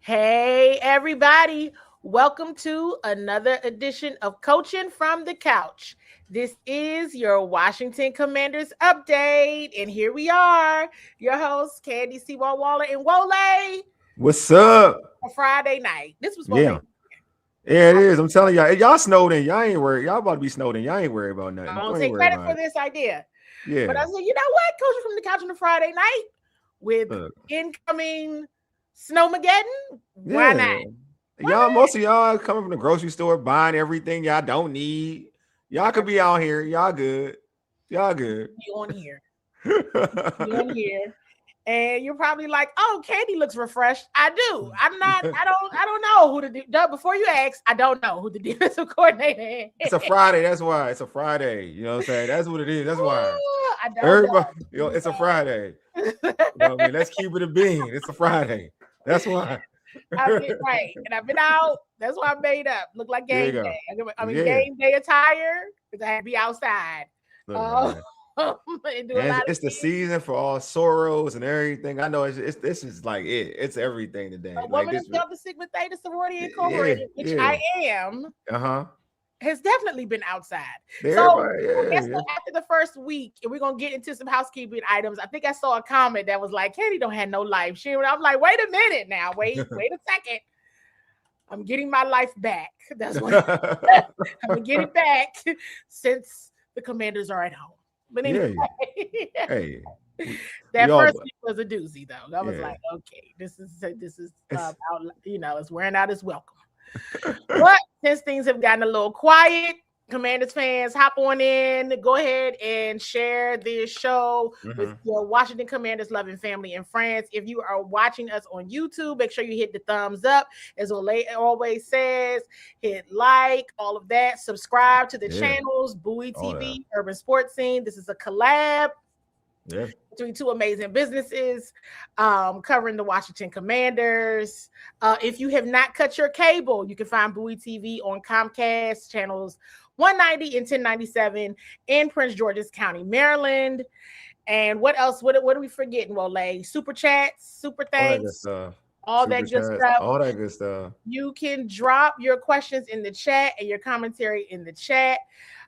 Hey, everybody. Welcome to another edition of Coaching from the Couch. This is your Washington Commanders update. And here we are, your hosts, Candi Waller and Wole. What's up? A Friday night. This was supposed to Yeah. be. Yeah, it is. I'm telling y'all. Y'all snowed in. Y'all ain't worried. Y'all about to be snowed in. Y'all ain't worried about I nothing. don't Don't even take worry credit about for it. this idea. But I Yeah. said, you know what? Coaching from the Couch on a Friday night with Look. incoming Snowmageddon. Why not? Yeah. Why Y'all, most of y'all coming from the grocery store buying everything y'all don't need. Y'all not? could be out here. Y'all good. Y'all good. Be on here. Be on here. And you're probably like, "Oh, Candi looks refreshed." I do. I'm not. I don't know who before you ask, I don't know who the defensive coordinator It's a is. Friday. That's why. It's a Friday. You know what I'm saying? That's what it is. That's why. I don't Everybody, know. it's a Friday. You know what I mean? Let's keep it a bean. It's a Friday. That's why. I've been right, and I've been out. That's why I made up. Look like There you game go. day. I mean, Yeah. game day attire because I had to be outside. Look, Uh, man. and do a And lot of it's the things. season for all sorrows and everything. I know it's this is like it. It's everything today. A Like woman of this. Delta Sigma Theta Sorority Yeah, Incorporated, which yeah. I am. Uh-huh. Has definitely been outside. So Everybody, I guess yeah, after the first week, and we're gonna get into some housekeeping items. I think I saw a comment that was like, "Candi don't have no life." I'm like, wait a minute now, wait a second. I'm getting my life back. That's what yeah. I'm gonna get it back since the Commanders are at home. But anyway, Yeah. Hey, we that all first week was a doozy though. I was yeah. like, okay, this is It's about, it's wearing out its welcome. But since things have gotten a little quiet, Commanders fans, hop on in. Go ahead and share this show with Mhm. your Washington Commanders loving family and friends. If you are watching us on YouTube, make sure you hit the thumbs up. As Ole always says, hit like, all of that. Subscribe to the Yeah, channels, Bowie all that. TV, Urban Sports Scene. This is a collab Yeah. between two amazing businesses covering the Washington Commanders. If you have not cut your cable, you can find Bowie TV on Comcast channels 190 and 1097 in Prince George's County, Maryland. And what else? What are we forgetting, Wole? Super chats, super All that good thanks, stuff. all Super that good chats, stuff. all that good stuff. You can drop your questions in the chat and your commentary in the chat.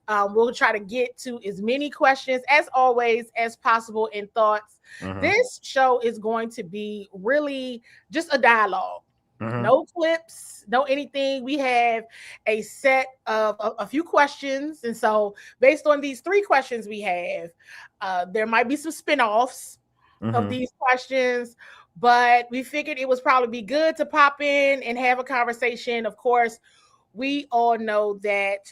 We'll try to get to as many questions as always as possible and thoughts. Mhm. This show is going to be really just a dialogue. Mhm. No clips, no anything. We have a set of a few questions. And so, based on these three questions we have, there might be some spin-offs of Mhm. these questions, but we figured it was probably be good to pop in and have a conversation. Of course, we all know that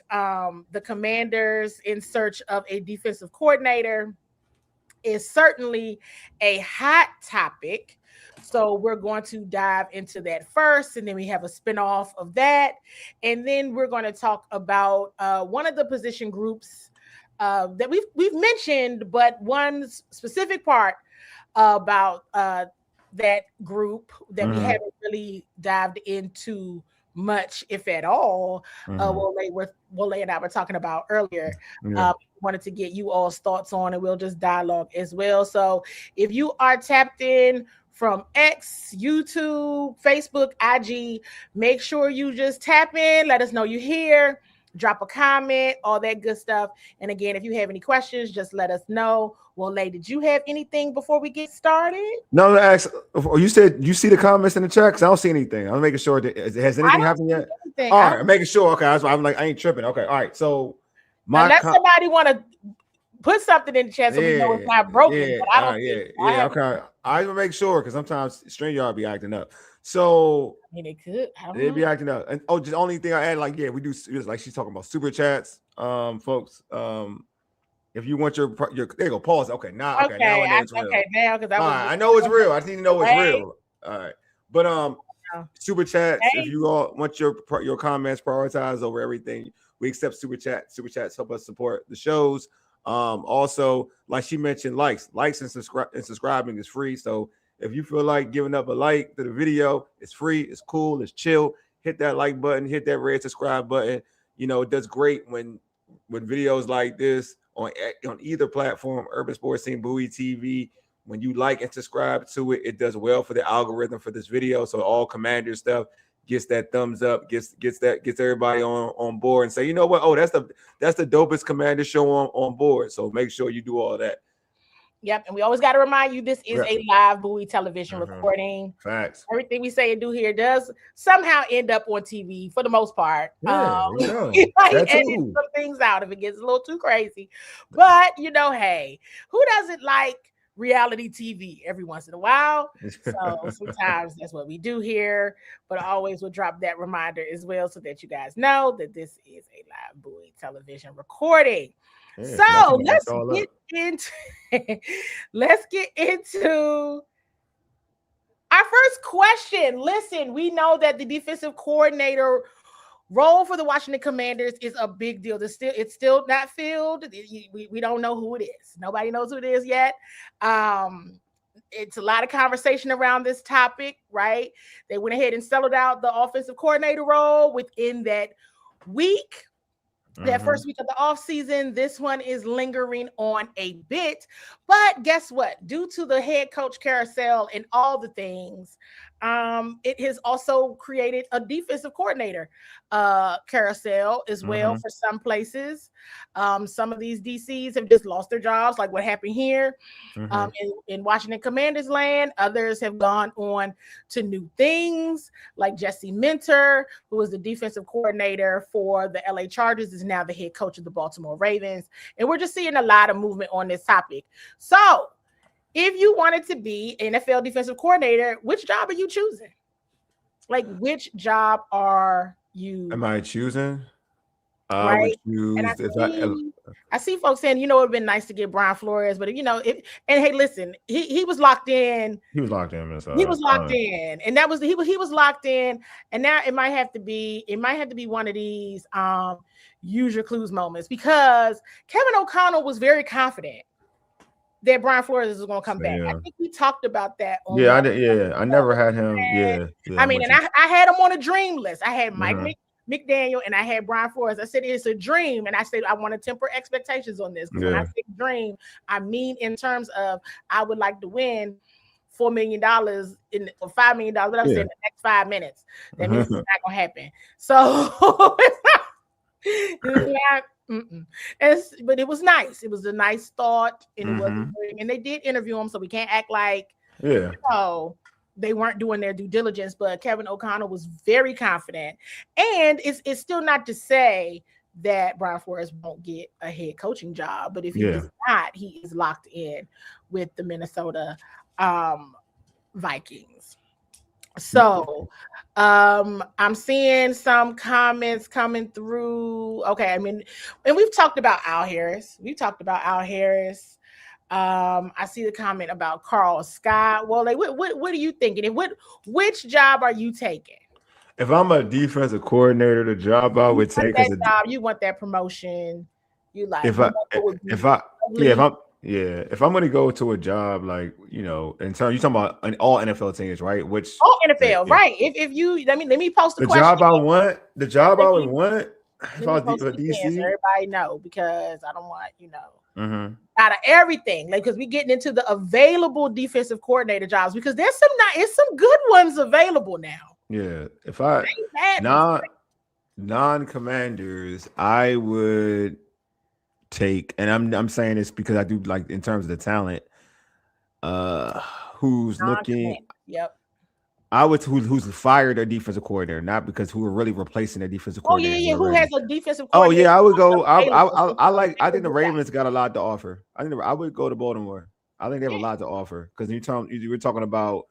the Commanders in search of a defensive coordinator is certainly a hot topic. So we're going to dive into that first, and then we have a spinoff of that. And then we're going to talk about one of the position groups that we've mentioned, but one specific part about that group that we Mhm. haven't really dived into much, if at all. Mhm. Wole and I were talking about earlier. Yeah. Wanted to get you all's thoughts on, and we'll just dialogue as well. So if you are tapped in from X, YouTube, Facebook, IG, make sure you just tap in, let us know you're here, drop a comment, all that good stuff. And again, if you have any questions, just let us know. Well, did you have anything before we get started? No, ask. You said you see the comments in the chat because I don't see anything. I'm making sure that has I anything don't happened see yet. anything. All I right, I'm don't making sure. Okay, that's why I'm like I ain't tripping. Okay, all right. So my unless somebody want to put something in the chat so we know it's yeah, not broken, yeah, but I don't see yeah, it. I yeah. haven't. Okay, I will make sure because sometimes StreamYard be acting up. So I mean, it could. I don't they know. be acting up. And just the only thing I add, like, yeah, we do just like she's talking about super chats, folks. If you want your there you go, pause. Okay, now I know it's real. Okay now because I All was right, just I know it's I was real. just I just need to know it's away. real. All right, but super chats. If Hey, you all want your comments prioritized over everything, we accept super chat. Super chats help us support the shows. Also, like she mentioned, likes and subscribing is free. So if you feel like giving up a like to the video, it's free, it's cool, it's chill. Hit that like button, hit that red subscribe button. You know, it does great when videos like this on either platform, Urban Sports Scene, Bowie TV. when you like and subscribe to it, it does well for the algorithm for this video. So all Commander stuff gets that thumbs up, gets everybody on board and say, you know what? Oh, that's the dopest Commander show on board. So make sure you do all that. Yep, and we always got to remind you this is a live Bowie television recording. Facts. Everything we say and do here does somehow end up on TV for the most part. Yeah, we might edit some things out if it gets a little too crazy. But hey, who doesn't like reality TV every once in a while? So sometimes that's what we do here. But I always will drop that reminder as well so that you guys know that this is a live Bowie television recording. Yeah, so let's get into our first question. Listen, we know that the defensive coordinator role for the Washington Commanders is a big deal. It's still not filled. We don't know who it is. Nobody knows who it is yet. It's a lot of conversation around this topic, right? They went ahead and settled out the offensive coordinator role within that week. That first week of the offseason, this one is lingering on a bit. But guess what? Due to the head coach carousel and all the things, it has also created a defensive coordinator carousel as well for some places. Some of these DCs have just lost their jobs, like what happened here in Washington Commanders land. Others have gone on to new things, like Jesse Minter, who was the defensive coordinator for the LA Chargers, is now the head coach of the Baltimore Ravens. And we're just seeing a lot of movement on this topic. So if you wanted to be NFL defensive coordinator, which job are you choosing? Like, which job are you? Am I choosing? I would choose. I see folks saying, it would have been nice to get Brian Flores, but and hey, listen, he was locked in. He was locked in. He was locked in, and that was he was locked in. And now it might have to be one of these use your clues moments, because Kevin O'Connell was very confident that Brian Flores was going to come back. I think we talked about that. I never had him. I mean, and I had him on a dream list. I had Mike McDaniel and I had Brian Flores. I said it's a dream, and I said I want to temper expectations on this. When I say dream, I mean in terms of I would like to win $4 million or $5 million, but I'm saying the next 5 minutes. That means it's not going to happen. So but it was nice. It was a nice thought, and it wasn't. And they did interview him, so we can't act like they weren't doing their due diligence. But Kevin O'Connell was very confident, and it's still not to say that Brian Flores won't get a head coaching job. But if he does not, he is locked in with the Minnesota Vikings. So I'm seeing some comments coming through. Okay, I mean, and we've talked about Al Harris. I see the comment about Carl Scott. Well, what are you thinking? And which job are you taking? If I'm a defensive coordinator, the job I would take is you want that promotion. You like if I'm going to go to a job, like, in terms, you're talking about all NFL teams, right? Which all NFL, right? If you let me post the job I want, I would want. If I was DC, everybody know, because I don't want out of everything, like, because we getting into the available defensive coordinator jobs, because there's some good ones available now. Yeah, if I non-commanders, I would take, and I'm saying this because I do, like, in terms of the talent, who's looking. Yep. I would who's fired their defensive coordinator, not because who are really replacing their defensive coordinator. Who has a defensive coordinator? I would go. I think the Ravens got a lot to offer. I would go to Baltimore. I think they have a lot to offer, because you were talking about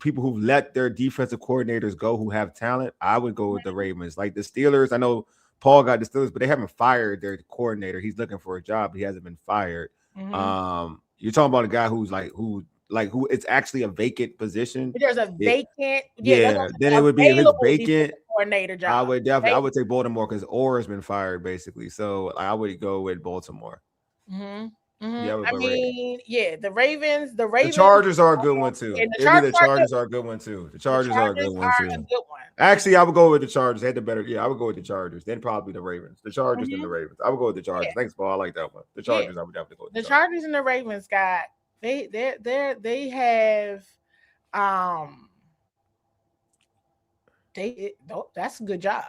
people who've let their defensive coordinators go who have talent. I would go with the Ravens. Like the Steelers, I know Paul got the Steelers, but they haven't fired their coordinator. He's looking for a job. He hasn't been fired. You're talking about a guy who it's actually a vacant position. There's a vacant. Then it would be, if it's vacant, coordinator job. I would take Baltimore, because Orr has been fired basically. So I would go with Baltimore. The Ravens. The Chargers are a good one too. The Chargers are a good one too. Actually, I would go with the Chargers. They had the better. I would go with the Chargers. Then probably the Ravens. The Chargers and the Ravens. I would go with the Chargers. Thanks, Paul. I like that one. The Chargers. I would definitely go with the Chargers and the Ravens got They have um that's a good job.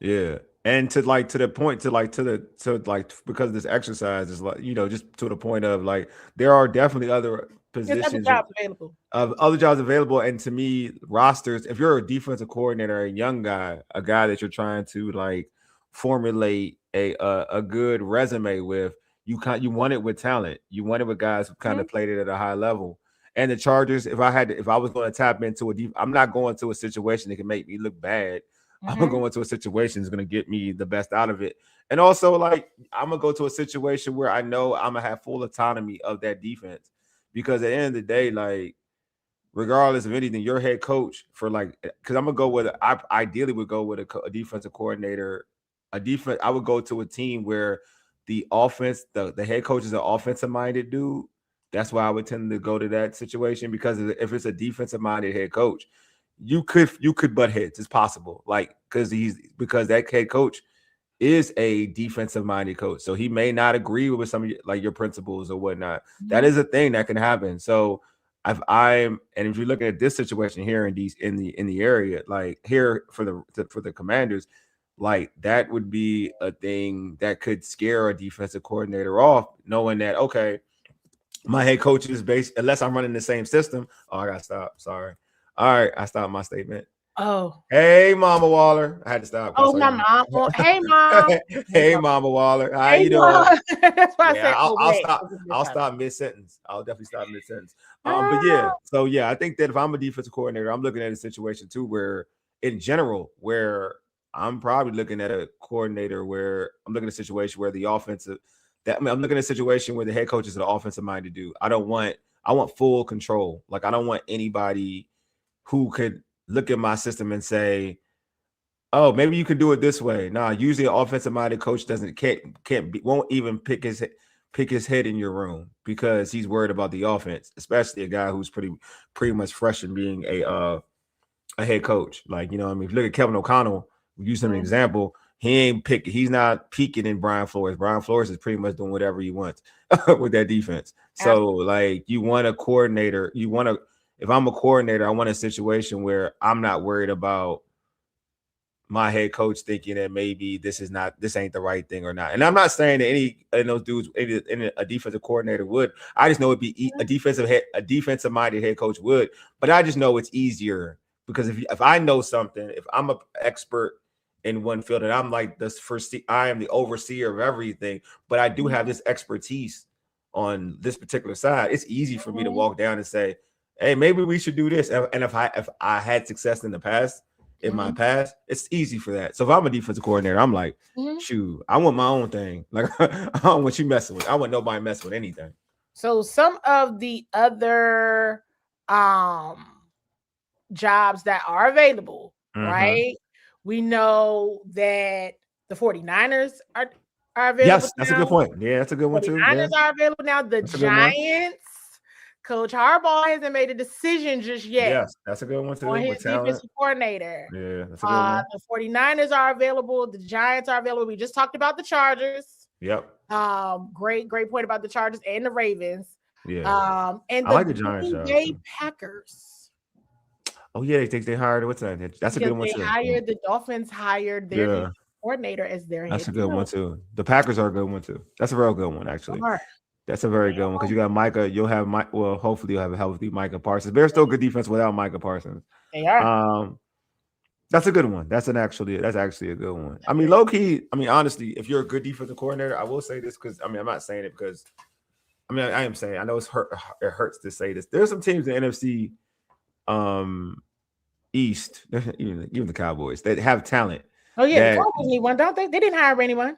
Yeah. And to like to the point to like to like because this exercise is like, just to the point of like there are definitely other There's other positions jobs available. of other jobs available. And to me, rosters, if you're a defensive coordinator, a young guy, a guy that you're trying to like formulate a good resume with, you want it with talent. You want it with guys who kind of Mhm, played it at a high level. And the Chargers, if I was going to tap into I'm not going to a situation that can make me look bad. I'm gonna mhm, go into a situation that's gonna get me the best out of it. And also, like, I'm gonna go to a situation where I know I'm gonna have full autonomy of that defense. Because at the end of the day, like, regardless of anything, your head coach for like, because I'm gonna go with, I ideally would go with a defensive coordinator, a defense. I would go to a team where the head coach is an offensive minded dude. That's why I would tend to go to that situation because if it's a defensive minded head coach, you could butt heads. It's possible, like because that head coach is a defensive minded coach. So he may not agree with some of like your principles or whatnot. That mhm. is a thing that can happen. So if you're looking at this situation here in the area, like here for the Commanders, like that would be a thing that could scare a defensive coordinator off, knowing that okay, my head coach is based unless I'm running the same system. Oh, I gotta stop. Sorry. All right, I stopped my statement. Oh, Hey, Mama Waller. I had to stop because oh, I saw my your mom. Well, hey, mom. mom. Hey, Hey, mom. Mama Waller. How Hey, you doing? mom. That's why I Yeah, said, I'll, oh, I'll wait. stop. I'll give this I'll time. stop mid sentence. I'll definitely stop mid sentence. But yeah. Ah, So yeah, I think that if I'm a defensive coordinator, I'm looking at a situation too where, in general, where I'm probably looking at a coordinator where I'm looking at a situation where the offensive I'm looking at a situation where the head coach is an offensive minded dude. I want full control. Like I don't want anybody who could look at my system and say, "Oh, maybe you could do it this way." Nah, usually an offensive minded coach won't even pick his head in your room because he's worried about the offense, especially a guy who's pretty much fresh in being a head coach. Like, I mean, if you look at Kevin O'Connell, we use him an mhm, example. He's not peaking in Brian Flores. Brian Flores is pretty much doing whatever he wants with that defense. So, absolutely. like, you want a coordinator, if I'm a coordinator, I want a situation where I'm not worried about my head coach thinking that maybe this ain't the right thing or not. And I'm not saying that any of those dudes, any a defensive coordinator would. I just know it'd be a defensive minded head coach would. But I just know it's easier because if I know something, if I'm an expert in one field and I'm like I am the overseer of everything, but I do have Mhm, this expertise on this particular side. It's easy for me to mhm, walk down and say, "Hey, maybe we should do this." And if I had success in my mhm, past, it's easy for that. So if I'm a defensive coordinator, I'm like, mhm. shoot, I want my own thing. Like I don't want you messing with. I want nobody messing with anything. So some of the other um jobs that are available, Mm-hmm. right? We know that the 49ers are available Yes, that's a good now. point. Yeah, that's a good one too. Yeah, 49ers are available now. The that's a good one. Giants, Coach Harbaugh hasn't made a decision just yet Yes, that's a good one on too. his With talent. defensive coordinator. Yeah, that's a good one. The 49ers are available. The Giants are available. We just talked about the Chargers. Yep. Great point about the Chargers and the Ravens. Yeah, And I the like the Giants Green job Bay too. Packers. Oh yeah, they think they hired what's that? That's a Because good one they too. hired the Dolphins hired their Yeah, defensive coordinator as their that's head a good one coach. too. The Packers are a good one too. That's a real good one actually. Sure. That's a very They good one because are. you got Micah. You'll have Mike. Well, hopefully you'll have a healthy Micah Parsons. They're still good defense without Micah Parsons. They are. Um, that's a good one. That's actually a good one. I mean, Very low key. I mean, honestly, if you're a good defensive coordinator, I will say this because I mean, I'm not saying it because I am saying I know it hurts to say this. There's some teams in the NFC um East, even the Cowboys that have talent Oh yeah, the that Cowboys need one, don't they? They didn't hire anyone.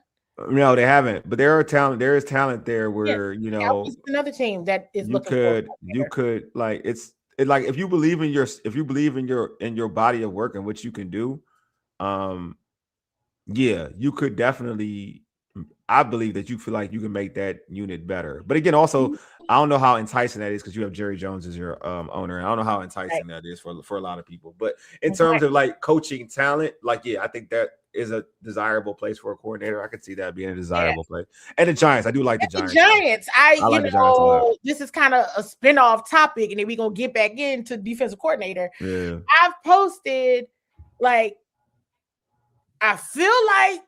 no, they haven't. But there is talent there Yeah, where the Cowboys is another team that is looking for a you coordinator. could like like if you believe in your body of work and what you can do, um yeah, you could definitely. I believe that you feel like you can make that unit better. But again, also, Mhm. I don't know how enticing that is because you have Jerry Jones as your owner. And I don't know how enticing Right. that is for a lot of people. But in Okay. terms of like coaching talent, like I think that is a desirable place for a coordinator. I could see that being a Yeah. desirable place. And the Giants, I do like the The Giants. Giants, I like the Giants a lot. this is kind of a spin-off topic, and then we're gonna get back into defensive coordinator. Yeah. I've posted, like, I feel like,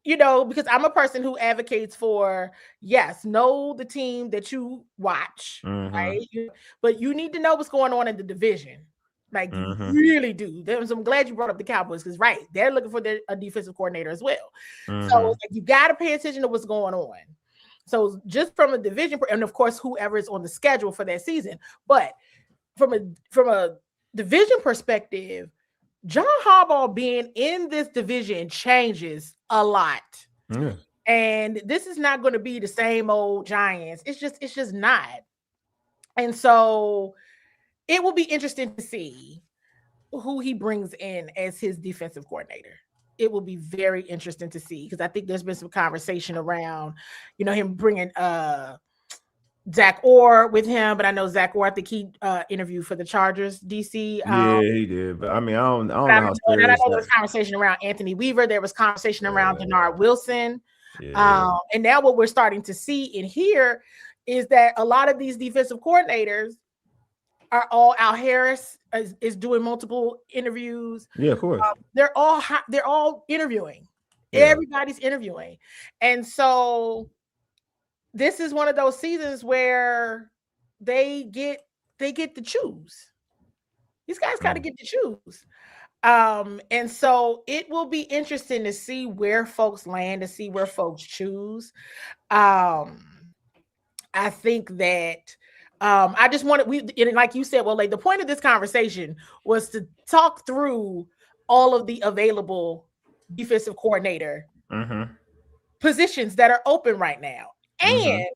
because I'm a person who advocates for, yes, know the team that you watch, right? But you need to know what's going on in the division. Like, you really do. I'm glad you brought up the Cowboys because, right, they're looking for a defensive coordinator as well. So like, you got to pay attention to what's going on. So just from a division, and of course, whoever is on the schedule for that season. But from a division perspective, John Harbaugh being in this division changes a lot. Yeah. And this is not going to be the same old Giants. It's just not. And so it will be interesting to see who he brings in as his defensive coordinator. It will be very interesting to see because I think there's been some conversation around, him bringing Zach Orr with him, but I know Zach Orr, I think he interviewed for the Chargers, DC. Yeah, he did. But I mean, I don't know how serious. I know there was conversation around Anthony Weaver. There was conversation around Denard Wilson. Yeah. And now what we're starting to see and hear is that a lot of these defensive coordinators are all Al Harris is doing multiple interviews. Yeah, of course. They're all interviewing. Yeah. Everybody's interviewing. And so this is one of those seasons where they get to choose. These guys got to get to choose. And so it will be interesting to see where folks land, to see where folks choose. I think that I just wanted like you said, well, like the point of this conversation was to talk through all of the available defensive coordinator positions that are open right now. And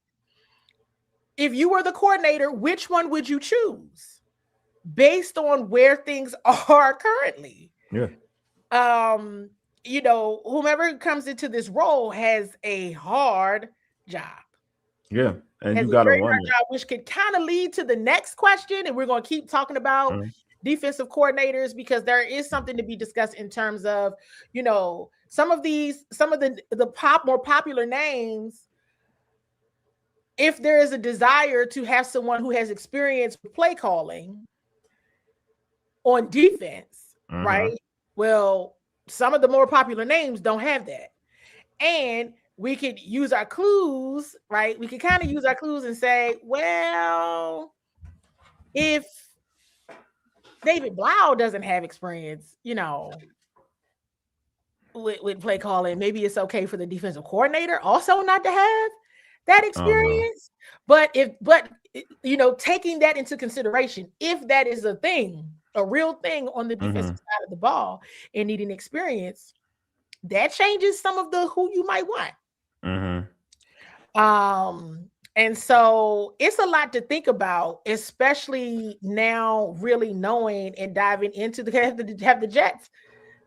if you were the coordinator, which one would you choose based on where things are currently? Yeah. Whomever comes into this role has a hard job. Yeah. And you got to win it. Which could kind of lead to the next question. And we're going to keep talking about defensive coordinators because there is something to be discussed in terms of, some of the more popular names. If there is a desire to have someone who has experience with play calling on defense, right? Well, some of the more popular names don't have that. And we could use our clues, right? We could kind of use our clues and say, well, if David Blau doesn't have experience, with play calling, maybe it's okay for the defensive coordinator also not to have that experience. But taking that into consideration, if that is a real thing on the defensive side of the ball and needing experience, that changes some of the who you might want. And so it's a lot to think about, especially now really knowing and diving into have the Jets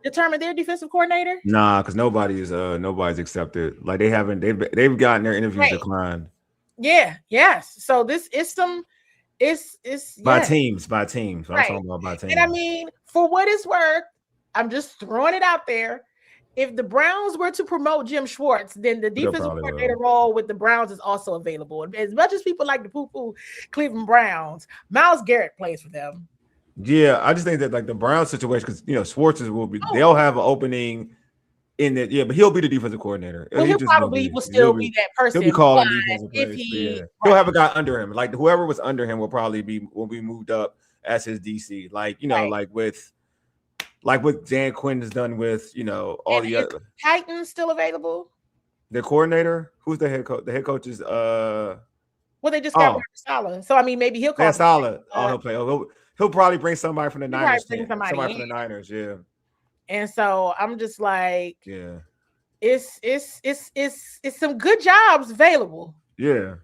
determine their defensive coordinator? Nah, because nobody's accepted. Like they've gotten their interviews declined. Yeah, yes. So this is it's by teams. I'm talking about by teams. And I mean, for what it's worth, I'm just throwing it out there. If the Browns were to promote Jim Schwartz, then the defensive coordinator role with the Browns is also available. And as much as people like to poo-poo Cleveland Browns, Myles Garrett plays for them. Yeah, I just think that like the Browns situation, because Schwartz will be, they'll have an opening in that. Yeah, but he'll be the defensive coordinator. Well, he'll probably still be that person. He'll be calling defensive plays. He'll have a guy under him. Like whoever was under him will be moved up as his DC. Like like what Dan Quinn has done with all the other Titans still available. The coordinator, who's the head coach? The head coach is well, they just got Saleh. So I mean, maybe he'll call Saleh. He'll play. He'll probably bring somebody from the Niners. Somebody from the Niners, yeah. And so I'm just like, yeah, it's some good jobs available. Yeah,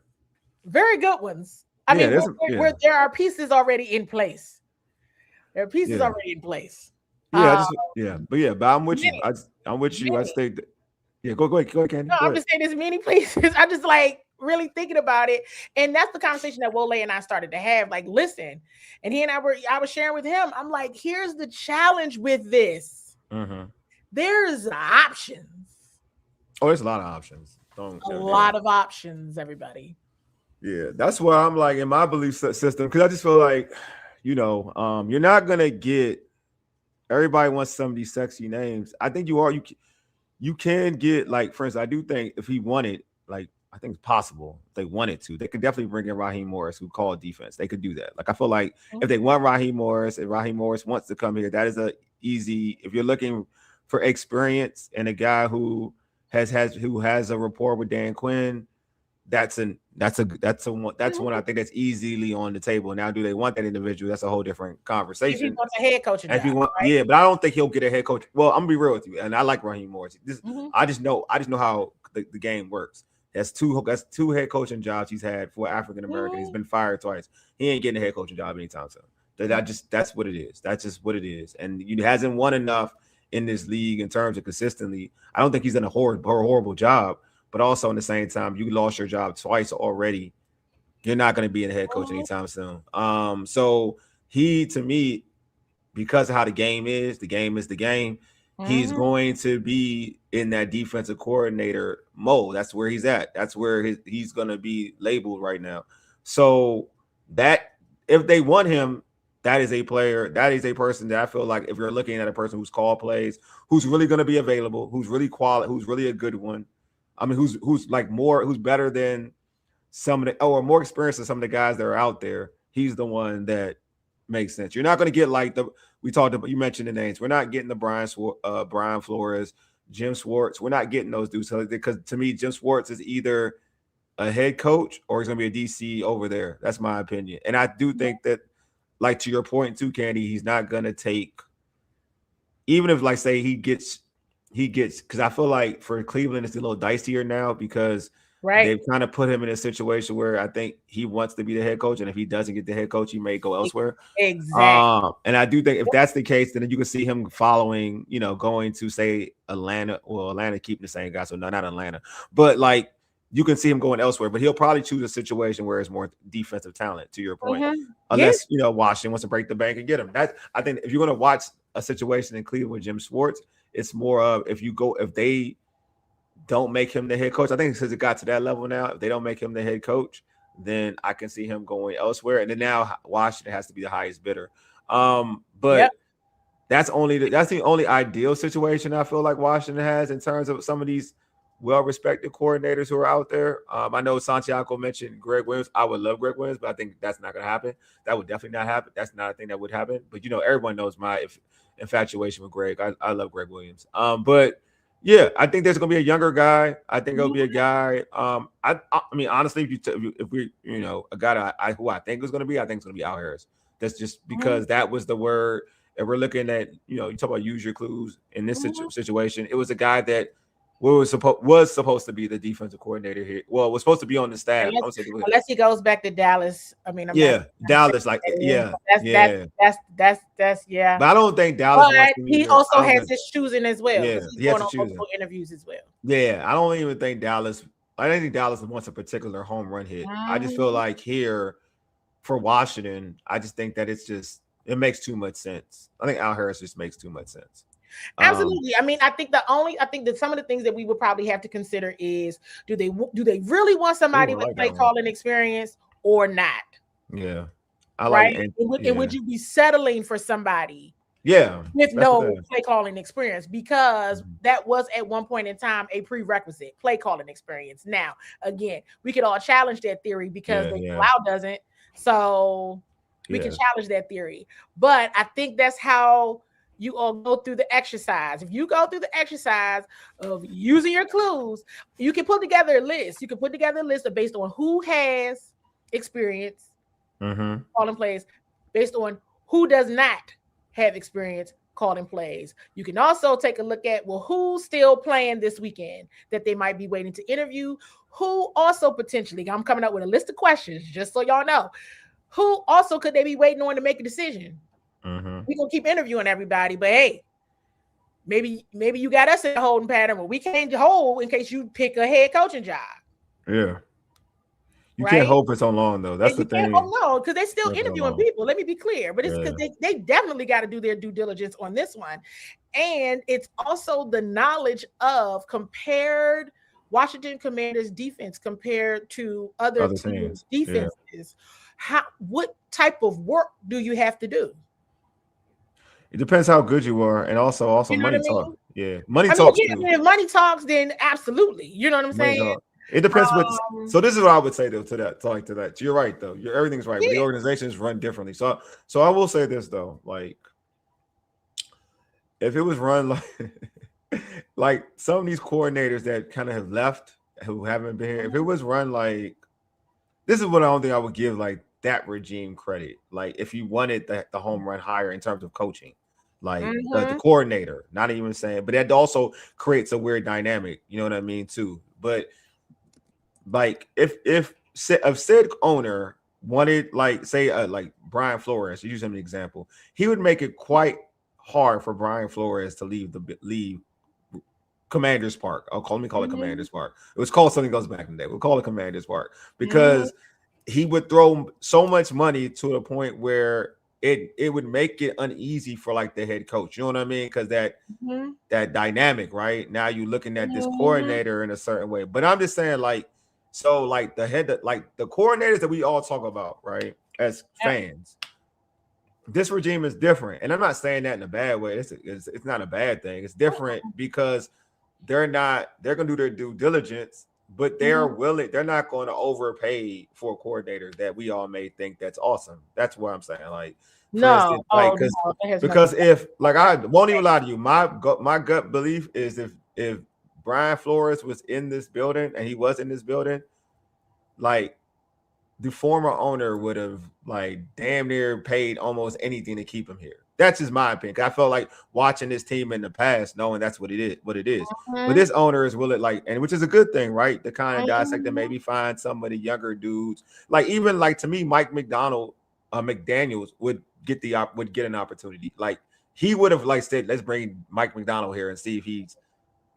very good ones. I mean, there are pieces already in place. There are pieces already in place. Yeah, but I'm with you. I'm with you. I think. Yeah, go ahead, Candi. No, I'm just saying there's many places. I just like really thinking about it. And that's the conversation that Wole and I started to have. Like, listen, and I was sharing with him. I'm like, here's the challenge with this. There's options. Oh, there's a lot of options. A lot of options, everybody. Yeah, that's where I'm like in my belief system, because I just feel like, you're not gonna get. Everybody wants some of these sexy names. I think you can get, like, for instance, I do think if he wanted, like, I think it's possible if they wanted to, they could definitely bring in Raheem Morris, who called defense. They could do that. Like, I feel like if they want Raheem Morris, and Raheem Morris wants to come here, that is a easy. If you're looking for experience and a guy who has a rapport with Dan Quinn, that's one I think that's easily on the table. Now, do they want that individual? That's a whole different conversation. If he wants a head coaching job, right? Yeah, but I don't think he'll get a head coach. Well, I'm gonna be real with you, and I like Raheem Morris. I just know how the game works. That's two head coaching jobs he's had for African American. He's been fired twice. He ain't getting a head coaching job anytime soon. That's what it is. That's just what it is. And he hasn't won enough in this league in terms of consistently. I don't think he's done a horrible job. But also, in the same time, you lost your job twice already. You're not going to be a head coach anytime soon. So he, to me, because of how the game is the game. He's going to be in that defensive coordinator mode. That's where he's at. That's where he's going to be labeled right now. So that if they want him, that is a player. That is a person that I feel like if you're looking at a person who's called plays, who's really going to be available, who's really quality, who's really a good one. I mean, who's better than some of the, or more experienced than some of the guys that are out there. He's the one that makes sense. You're not going to get like you mentioned the names. We're not getting the Brian Flores, Jim Schwartz. We're not getting those dudes, because to me, Jim Schwartz is either a head coach or he's going to be a DC over there. That's my opinion. And I do think that, like, to your point too, Candi, he's not going to take, even if, like, say he gets, because I feel like for Cleveland it's a little dicier now, because they've kind of put him in a situation where I think he wants to be the head coach, and if he doesn't get the head coach, he may go elsewhere. Exactly. And I do think if that's the case, then you can see him following, going to, say, Atlanta. Well, Atlanta keeping the same guy, so no, not Atlanta, but like you can see him going elsewhere. But he'll probably choose a situation where it's more defensive talent, to your point, unless Washington wants to break the bank and get him. I think if you're going to watch a situation in Cleveland with Jim Schwartz, it's more of if they don't make him the head coach. I think since it got to that level now, if they don't make him the head coach, then I can see him going elsewhere. And then now Washington has to be the highest bidder. But that's the only ideal situation I feel like Washington has in terms of some of these well-respected coordinators who are out there. I know Santiago mentioned Greg Williams. I would love Greg Williams, but I think that's not going to happen. That would definitely not happen. That's not a thing that would happen. But everyone knows my infatuation with Greg. I love Greg Williams. But yeah, I think there's going to be a younger guy. I think it'll be a guy. I mean, honestly, if we a guy who I think is going to be, I think it's going to be Al Harris. That's just because that was the word. And we're looking at, you talk about use your clues in this situation. It was a guy that was supposed to be the defensive coordinator here. Well, was supposed to be on the staff. Unless he goes back to Dallas. I mean, Dallas, like, that's But I don't think Dallas. But he also has his choosing as well. Yeah, he's going on multiple interviews as well. Yeah, I don't even think Dallas. I don't think Dallas wants a particular home run hit. I just feel like here for Washington, I just think that it makes too much sense. I think Al Harris just makes too much sense. Absolutely. I mean, I think that some of the things that we would probably have to consider is do they really want somebody with play calling experience or not? Yeah, would you be settling for somebody? Yeah, with no play calling experience, because that was at one point in time a prerequisite, play calling experience. Now, again, we could all challenge that theory because Wow doesn't. So we can challenge that theory, but I think that's how you all go through the exercise. If you go through the exercise of using your clues, you can put together a list. You can put together a list based on who has experience calling plays, based on who does not have experience calling plays. You can also take a look at, who's still playing this weekend that they might be waiting to interview. Who also potentially, I'm coming up with a list of questions just so y'all know, who also could they be waiting on to make a decision? We're gonna keep interviewing everybody, but hey, maybe you got us in a holding pattern where we can't hold in case you pick a head coaching job. Yeah. You right? can't hold for so long though. That's And the you can't thing. hold no, because they're still Can't hold interviewing long. people. Let me be clear, but it's Yeah. because they definitely got to do their due diligence on this one. And it's also the knowledge of compared Washington Commanders defense compared to other Other teams' teams. Yeah. defenses. What type of work do you have to do? It depends how good you are, and also You know what money I talk. mean? Yeah, money I mean, talks yeah, I too. mean, if money talks, then absolutely. You know what I'm Money saying? talk. It depends what. Um, So this is what I would say though to that. To that. You're right though. Everything's right. But the yeah. organizations run differently. So I will say this though. Like if it was run like like some of these coordinators that kind of have left who haven't been here. If it was run like this is what I don't think I would give like that regime credit. Like if you wanted the home run higher in terms of coaching, like the Mhm. coordinator, not even saying, but that also creates a weird dynamic. You know what I mean too. But like if said owner wanted like say like Brian Flores, to use him as an example, he would make it quite hard for Brian Flores to leave Commanders Park. Let me call it Mhm. Commanders Park. It was called something else back in the day. We'll call it Commanders Park Mhm. because he would throw so much money to the point where it would make it uneasy for like the head coach. You know what I mean? Because Mhm. that dynamic, right? Now you're looking at this Mhm. coordinator in a certain way. But I'm just saying, like, so like like the coordinators that we all talk about, right? As Yep. fans, this regime is different, and I'm not saying that in a bad way. It's not a bad thing. It's different because they're gonna do their due diligence, but they're Mhm. willing. They're not going to overpay for a coordinator that we all may think that's awesome. That's what I'm saying. Like, for No. instance, like Oh no, that has nothing because to if do like with I won't even lie to you, my gut belief is if Brian Flores was in this building and he was in this building, like the former owner would have like damn near paid almost anything to keep him here. That's just my opinion. I felt like watching this team in the past, knowing that's what it is, But Mhm. this owner is willing, like, and which is a good thing, right? To kind of dissect and Mhm. maybe find some of the younger dudes, like even like to me, Mike McDaniels would get an opportunity. Like he would have like said, let's bring Mike McDonald here and see if he's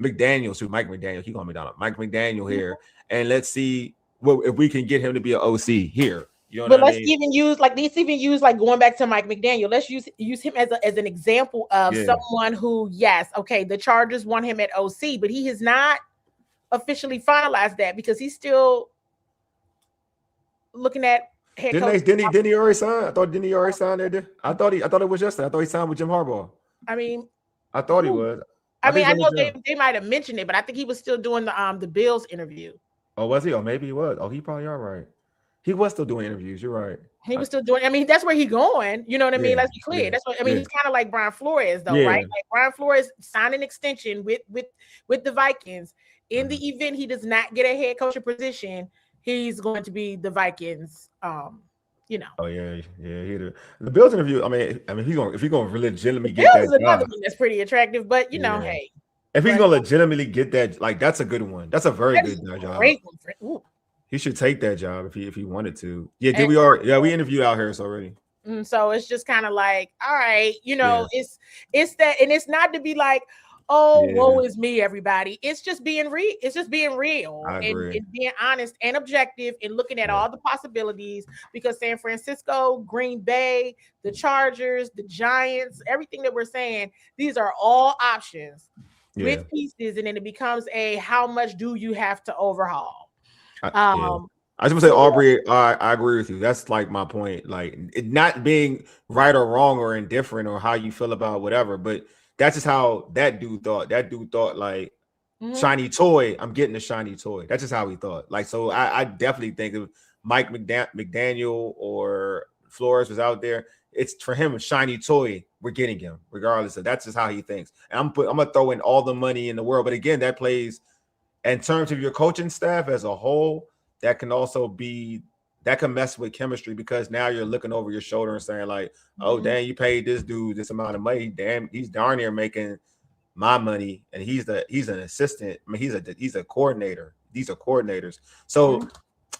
McDaniels, who Mike McDaniel, he called McDonald, Mike McDaniel here, and let's see what if we can get him to be an OC here. You know what But I mean? let's even use like going back to Mike McDaniel. Let's use him as an example of Yeah. someone who, yes, okay, the Chargers want him at OC, but he has not officially finalized that because he's still looking at head Didn't coach. they? Didn't he already sign? I thought didn't he already sign there? I thought it was yesterday. I thought he signed with Jim Harbaugh. I mean, I thought he who? was. I I mean, think I he's on the know Jim. they might have mentioned it, but I think he was still doing the Bills interview. Oh, was he? Oh, maybe he was. Oh, he probably are right. He was still doing interviews. You're right. He was still doing. I mean, that's where he's going. You know what I mean? Yeah, Let's be clear. yeah, That's what I mean. yeah, He's kind of like Brian Flores, though, right? yeah. Like Brian Flores signed an extension with the Vikings. In Mhm. the event he does not get a head coaching position, he's going to be the Vikings. You know, Oh yeah, yeah. The Bills interview. I mean, if he's gonna the legitimately get Bills that is another job, one that's pretty attractive. But you know, yeah. hey, If he's but gonna legitimately get that, like that's a good one. That's a very that is good a job. great one for. Ooh. He should take that job if he wanted to. Yeah, did And we already? Yeah, we interviewed out here already. so it's just kind of like, all right, Yeah, it's that, and it's not to be like, oh, yeah. woe is me, everybody. It's just being real. It's just being real I and agree. being honest and objective and looking at Yeah, all the possibilities because San Francisco, Green Bay, the Chargers, the Giants, everything that we're saying, these are all options yeah, with pieces, and then it becomes a how much do you have to overhaul? yeah. Um, I just want to say, so Aubrey, I agree with you. That's like my point. Like it not being right or wrong or indifferent or how you feel about whatever, but that's just how that dude thought. That dude thought like mhm. shiny toy. I'm getting a shiny toy. That's just how he thought. Like so, I definitely think if Mike McDaniel or Flores was out there, it's for him a shiny toy. We're getting him regardless. So that's just how he thinks. And I'm gonna throw in all the money in the world. But again, that plays in terms of your coaching staff as a whole, that can also be that can mess with chemistry because now you're looking over your shoulder and saying like, oh Mhm. dang, you paid this dude this amount of money. Damn, he's darn near making my money, and he's an assistant. I mean, he's a coordinator. These are coordinators. So Mhm.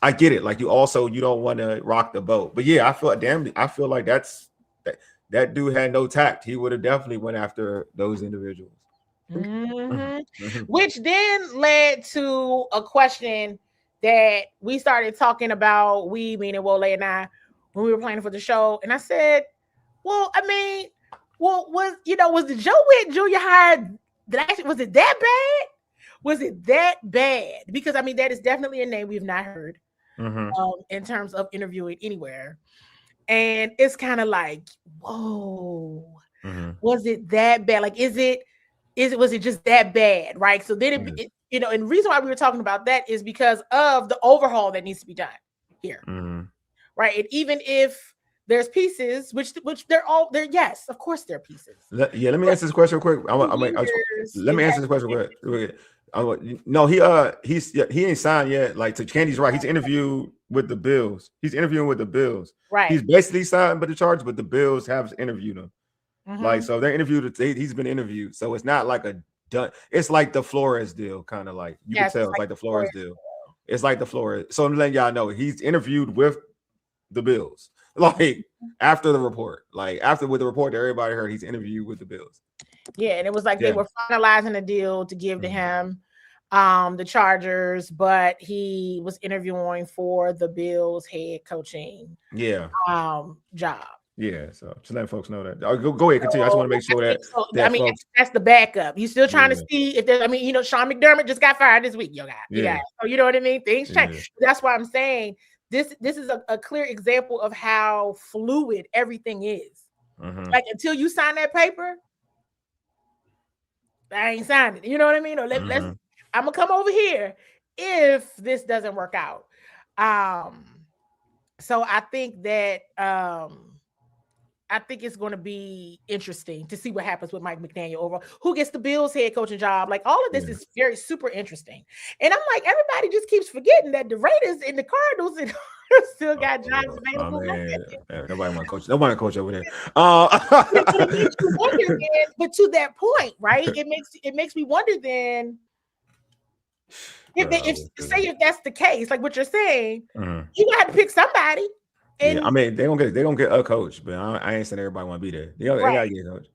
I get it. Like you don't want to rock the boat. But yeah, I feel like that dude had no tact. He would have definitely went after those individuals. Mhm. Which then led to a question. that we started talking about, we meaning Wole and I, when we were planning for the show. And I said, well, I mean, was the Joe Whitt Jr. hired? Was it that bad? Was it that bad? Because I mean, that is definitely a name we've not heard in terms of interviewing anywhere. And it's kind of like, whoa, was it that bad? Like, was it just that bad? Right. So then and the reason why we were talking about that is because of the overhaul that needs to be done here. Right. And even if there's pieces, which they're all there, yes, of course there are pieces. Let me answer this question real quick. Let me answer this question real quick. No, he ain't signed yet. Like, to Candi's right, he's interviewed with the Bills. He's interviewing with the Bills. Right. He's basically signed by the charge, but the Bills have interviewed him. Like, so they're interviewed. He's been interviewed. So it's not like a done. It's like the Flores deal, kind of like you can tell. It's like the Flores deal. It's like the Flores. So I'm letting y'all know he's interviewed with the Bills. Like, after the report, with the report that everybody heard, he's interviewed with the Bills. Yeah, and it was like they were finalizing a deal to give to him, the Chargers, but he was interviewing for the Bills head coaching job. Yeah, so just letting folks know that. Go ahead, continue. I just want to make sure that I mean, that's the backup. You still trying to see if there's. I mean, Sean McDermott just got fired this week. So you know what I mean. Things change. That's why I'm saying this is a clear example of how fluid everything is. Like, until you sign that paper, I ain't signed it. You know what I mean? Or I'm gonna come over here if this doesn't work out. So I think that I think it's going to be interesting to see what happens with Mike McDaniel over who gets the Bills head coaching job. Like, all of this is very super interesting. And I'm like, everybody just keeps forgetting that the Raiders and the Cardinals and still got jobs available. Nobody want to coach. Nobody coach over there. But to that point, right? It makes me wonder then if that's the case, like what you're saying, you gonna have to pick somebody. And I mean, they don't get a coach, but I ain't saying everybody want to be there. They gotta get a coach.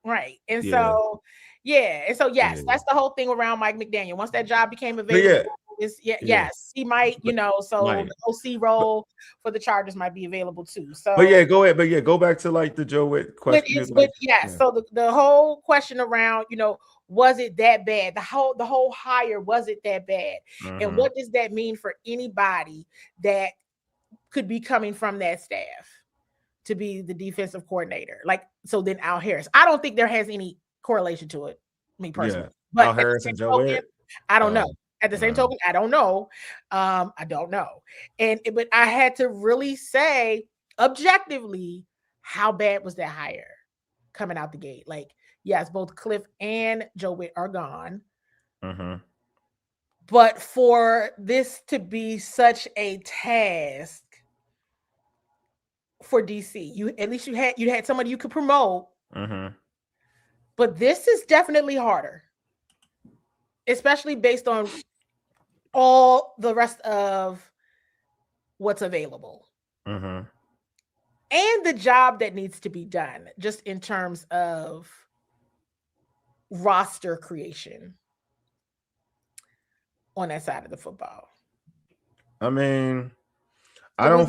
Right. And so yes, that's the whole thing around Mike McDaniel. Once that job became available, yes, he might, the OC role for the Chargers might be available too. So go ahead. Go back to like the Joe Whitt question. So the whole question around, was it that bad? The whole hire, was it that bad? And what does that mean for anybody that could be coming from that staff to be the defensive coordinator? Like, so then Al Harris, I don't think there has any correlation to it, me personally. But Al Harris and Joe Whitt, I don't know. At the same token, I don't know. I don't know. But I had to really say objectively, how bad was that hire coming out the gate? Like, yes, both Cliff and Joe Whitt are gone. But for this to be such a task for DC, you had somebody you could promote. But this is definitely harder, especially based on all the rest of what's available and the job that needs to be done, just in terms of roster creation on that side of the football. I mean, bad.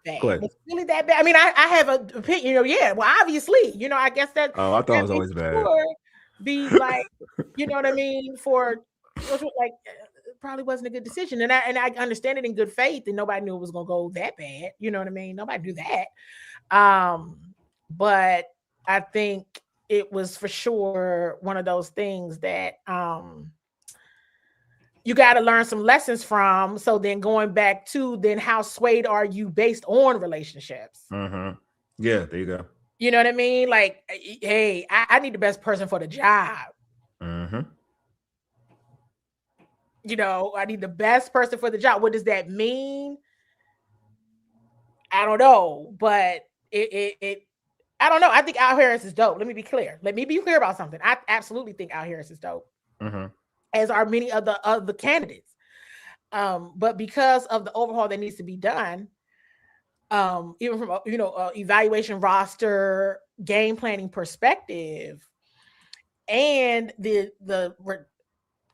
It's really that bad. I mean, I have an opinion. Well, obviously, I guess that. Oh, I thought it was always bad. Be like, you know what I mean? For like, it probably wasn't a good decision, and I understand it in good faith, and nobody knew it was gonna go that bad. You know what I mean? Nobody knew that. But I think it was for sure one of those things that you got to learn some lessons from. So then going back to then how swayed are you based on relationships? Yeah, there you go. You know what I mean? Like, hey, I need the best person for the job. I need the best person for the job. What does that mean? I don't know, but I don't know. I think Al Harris is dope. Let me be clear. Let me be clear about something. I absolutely think Al Harris is dope. As are many of the candidates. But because of the overhaul that needs to be done, even from evaluation, roster, game planning perspective, and the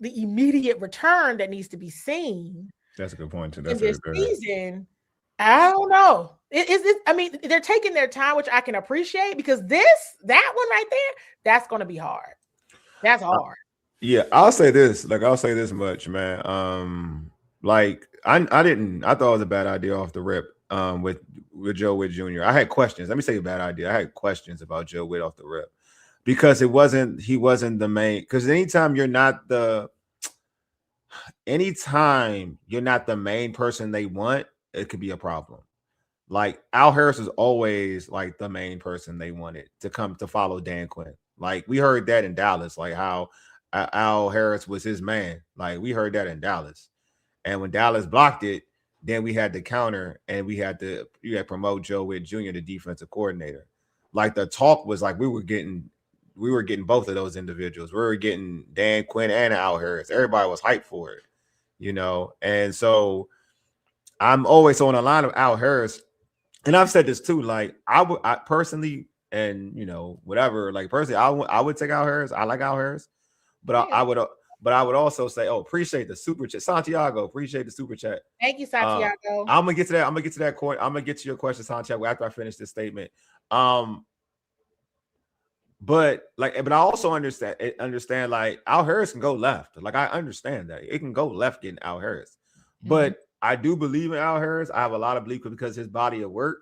the immediate return that needs to be seen. That's a good point too. In That's this season, I don't know. I mean, they're taking their time, which I can appreciate, because that one right there, that's going to be hard. That's hard. Yeah, I'll say this. Like, I'll say this much, man. Like I thought it was a bad idea off the rip. With Joe Whitt Jr. I had questions. Let me say a bad idea. I had questions about Joe Whitt off the rip because he wasn't the main. Because anytime you're not the main person they want, it could be a problem. Like Al Harris was always like the main person they wanted to come to follow Dan Quinn. Like we heard that in Dallas, like how Al Harris was his man. Like we heard that in Dallas, and when Dallas blocked it, then we had to counter and you had to promote Joe Whitt Jr. the defensive coordinator. Like the talk was like we were getting both of those individuals. We were getting Dan Quinn and Al Harris. Everybody was hyped for it, you know. And so I'm always on the line of Al Harris. And I've said this too, like I personally, and you know, whatever, like personally, I would take Al Harris. I like Al Harris, but I would also say, oh, appreciate the super chat, Santiago. Appreciate the super chat. Thank you, Santiago. I'm gonna get to that. I'm gonna get to your question, Santiago, after I finish this statement. But I also understand like Al Harris can go left. Like I understand that it can go left getting Al Harris, but I do believe in Al Harris. I have a lot of belief because his body of work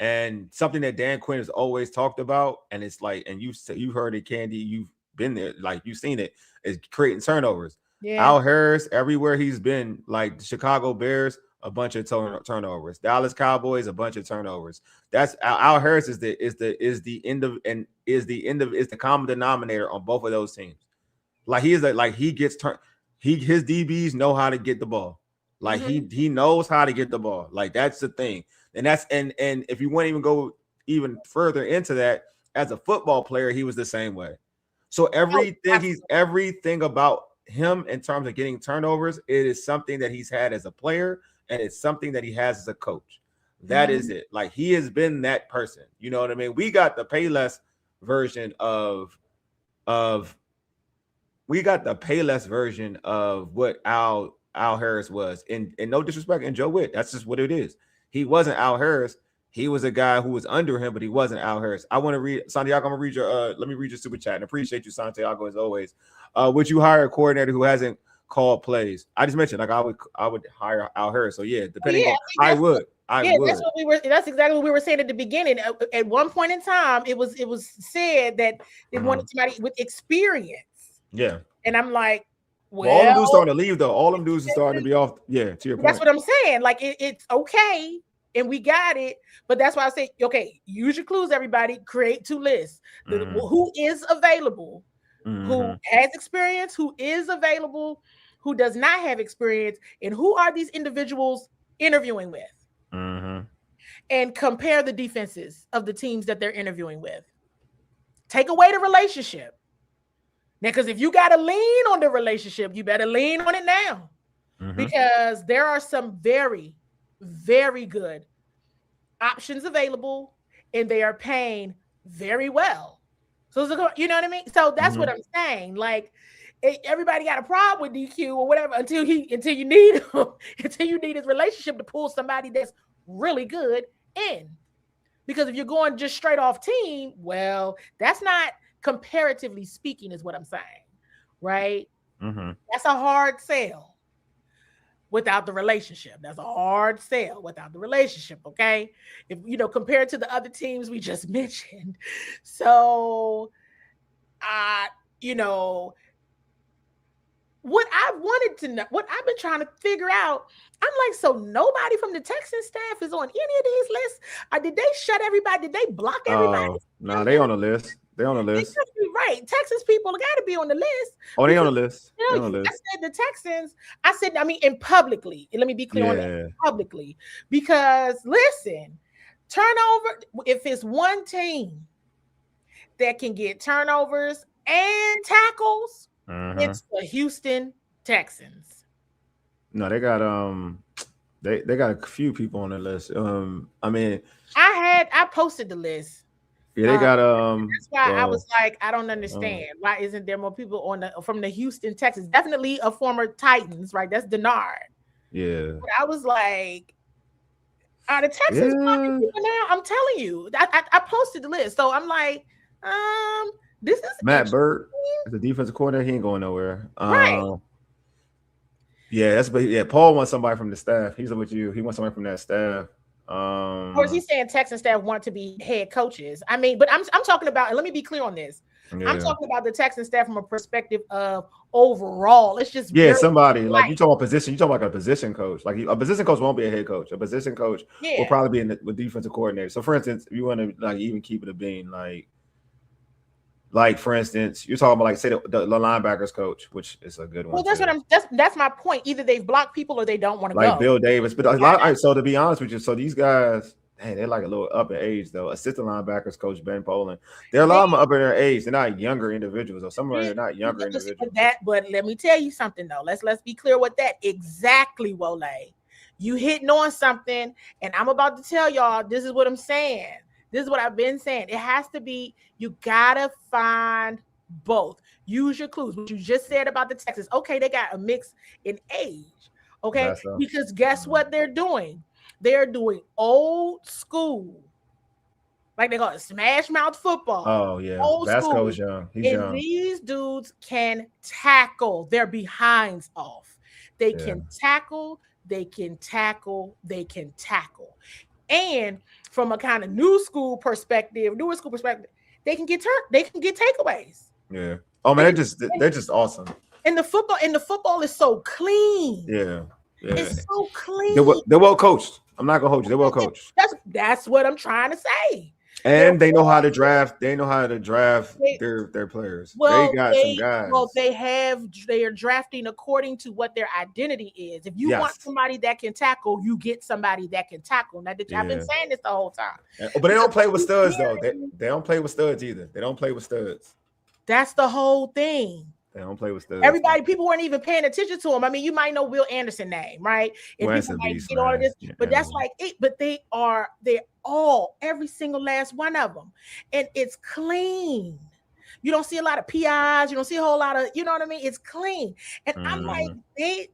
and something that Dan Quinn has always talked about. And it's like, and you've heard it, Candi, you've been there, like you've seen it, is creating turnovers. Yeah. Al Harris, everywhere he's been, like the Chicago Bears, a bunch of turnovers. Dallas Cowboys, a bunch of turnovers. That's Al Harris is the common denominator on both of those teams. Like his DBs know how to get the ball. Like he knows how to get the ball. Like that's the thing. And that's and if you want to even go even further into that, as a football player, he was the same way. So everything about him in terms of getting turnovers, it is something that he's had as a player, and it's something that he has as a coach. That is it. Like he has been that person. You know what I mean? We got the Payless version of what Al Harris was, and no disrespect, and Joe Whitt, that's just what it is. He wasn't Al Harris. He was a guy who was under him, but he wasn't Al Harris. I want to read Santiago. I'm gonna read your let me read your super chat and appreciate you, Santiago, as always. Would you hire a coordinator who hasn't called plays? I just mentioned like I would hire Al Harris. So yeah, depending on I would. That's exactly what we were saying at the beginning. At one point in time, it was said that they wanted somebody with experience. Yeah. And I'm like, well, all them dudes starting to leave though. All them dudes are starting to be off. Yeah, to your point. That's what I'm saying. Like it's okay, and we got it. But that's why I say, okay, use your clues, everybody. Create two lists. Who is available, who has experience, who is available, who does not have experience, and who are these individuals interviewing with? And compare the defenses of the teams that they're interviewing with. Take away the relationship. Now, because if you got to lean on the relationship, you better lean on it now. Because there are some very, very good options available, and they are paying very well. So, you know what I mean? So that's what I'm saying. Like, everybody got a problem with DQ or whatever until you need him, until you need his relationship to pull somebody that's really good in. Because if you're going just straight off team, well, that's not comparatively speaking, is what I'm saying, right? That's a hard sell without the relationship. That's a hard sell without the relationship, okay? If compared to the other teams we just mentioned. So, what I wanted to know, what I've been trying to figure out, I'm like, so nobody from the Texans staff is on any of these lists? Did they shut everybody? Did they block everybody? No, they on the list. They're on the list. Right. Texas people got to be on the list. Oh, they on the list. I said the Texans, and publicly, and let me be clear on that, publicly, because listen, turnover, if it's one team that can get turnovers and tackles, it's the Houston Texans. No, they got they got a few people on the list. I posted the list. Yeah, they got That's why I was like, I don't understand. Why isn't there more people from the Houston, Texas? Definitely a former Titans, right? That's Denard. Yeah. But I was like, are the Texans blocking Yeah. people now? I'm telling you, I posted the list, so I'm like, this is Matt Bird is the defensive coordinator. He ain't going nowhere. right. Yeah, Paul wants somebody from the staff. He's with you. He wants somebody from that staff. Or is he saying Texan staff want to be head coaches? I mean, but I'm talking about, and let me be clear on this. Yeah. I'm talking about the Texan staff from a perspective of overall. It's just somebody like you talk about position. You talk about a position coach. Like a position coach won't be a head coach. A position coach will probably be with defensive coordinator. So, for instance, if you want to like even keep it a being like for instance, you're talking about like say the linebackers coach, which is a good one. Well, that's my point. Either they've blocked people or they don't want to like go. Bill Davis, but a lot. So to be honest with you, so these guys, hey, they're like a little up in age though. Assistant linebackers coach Ben Poland, they're a lot of them up in their age. They're not younger individuals, or some of them are not younger individuals. But let me tell you something though. Let's be clear with that. Exactly, Wole. You hitting on something, and I'm about to tell y'all. This is what I'm saying. This is what I've been saying. It has to be, you gotta find both. Use your clues. What you just said about the Texans. Okay, they got a mix in age. Okay, because guess what they're doing? They're doing old school, like they call it smash mouth football. Oh yeah, old Vasco is young. He's young. These dudes can tackle their behinds off. They can tackle. They can tackle. They can tackle. And from a kind of newer school perspective, they can get takeaways. Yeah. Oh man, they're just awesome. And the football is so clean. Yeah. It's so clean. They're well coached. I'm not gonna hold you. They're well coached. That's what I'm trying to say. And they know how to draft. They know how to draft their players. They got some guys. Well, they are drafting according to what their identity is. If you want somebody that can tackle, you get somebody that can tackle. Now, I've been saying this the whole time. But they don't play with studs though. They don't play with studs either. They don't play with studs. That's the whole thing. They don't play with studs. People weren't even paying attention to him. I mean, you might know Will Anderson name, right? And people might get all of this, but that's like it. But they're all, every single last one of them, and it's clean. You don't see a lot of PIs. You don't see a whole lot of, you know what I mean? It's clean, and I'm like,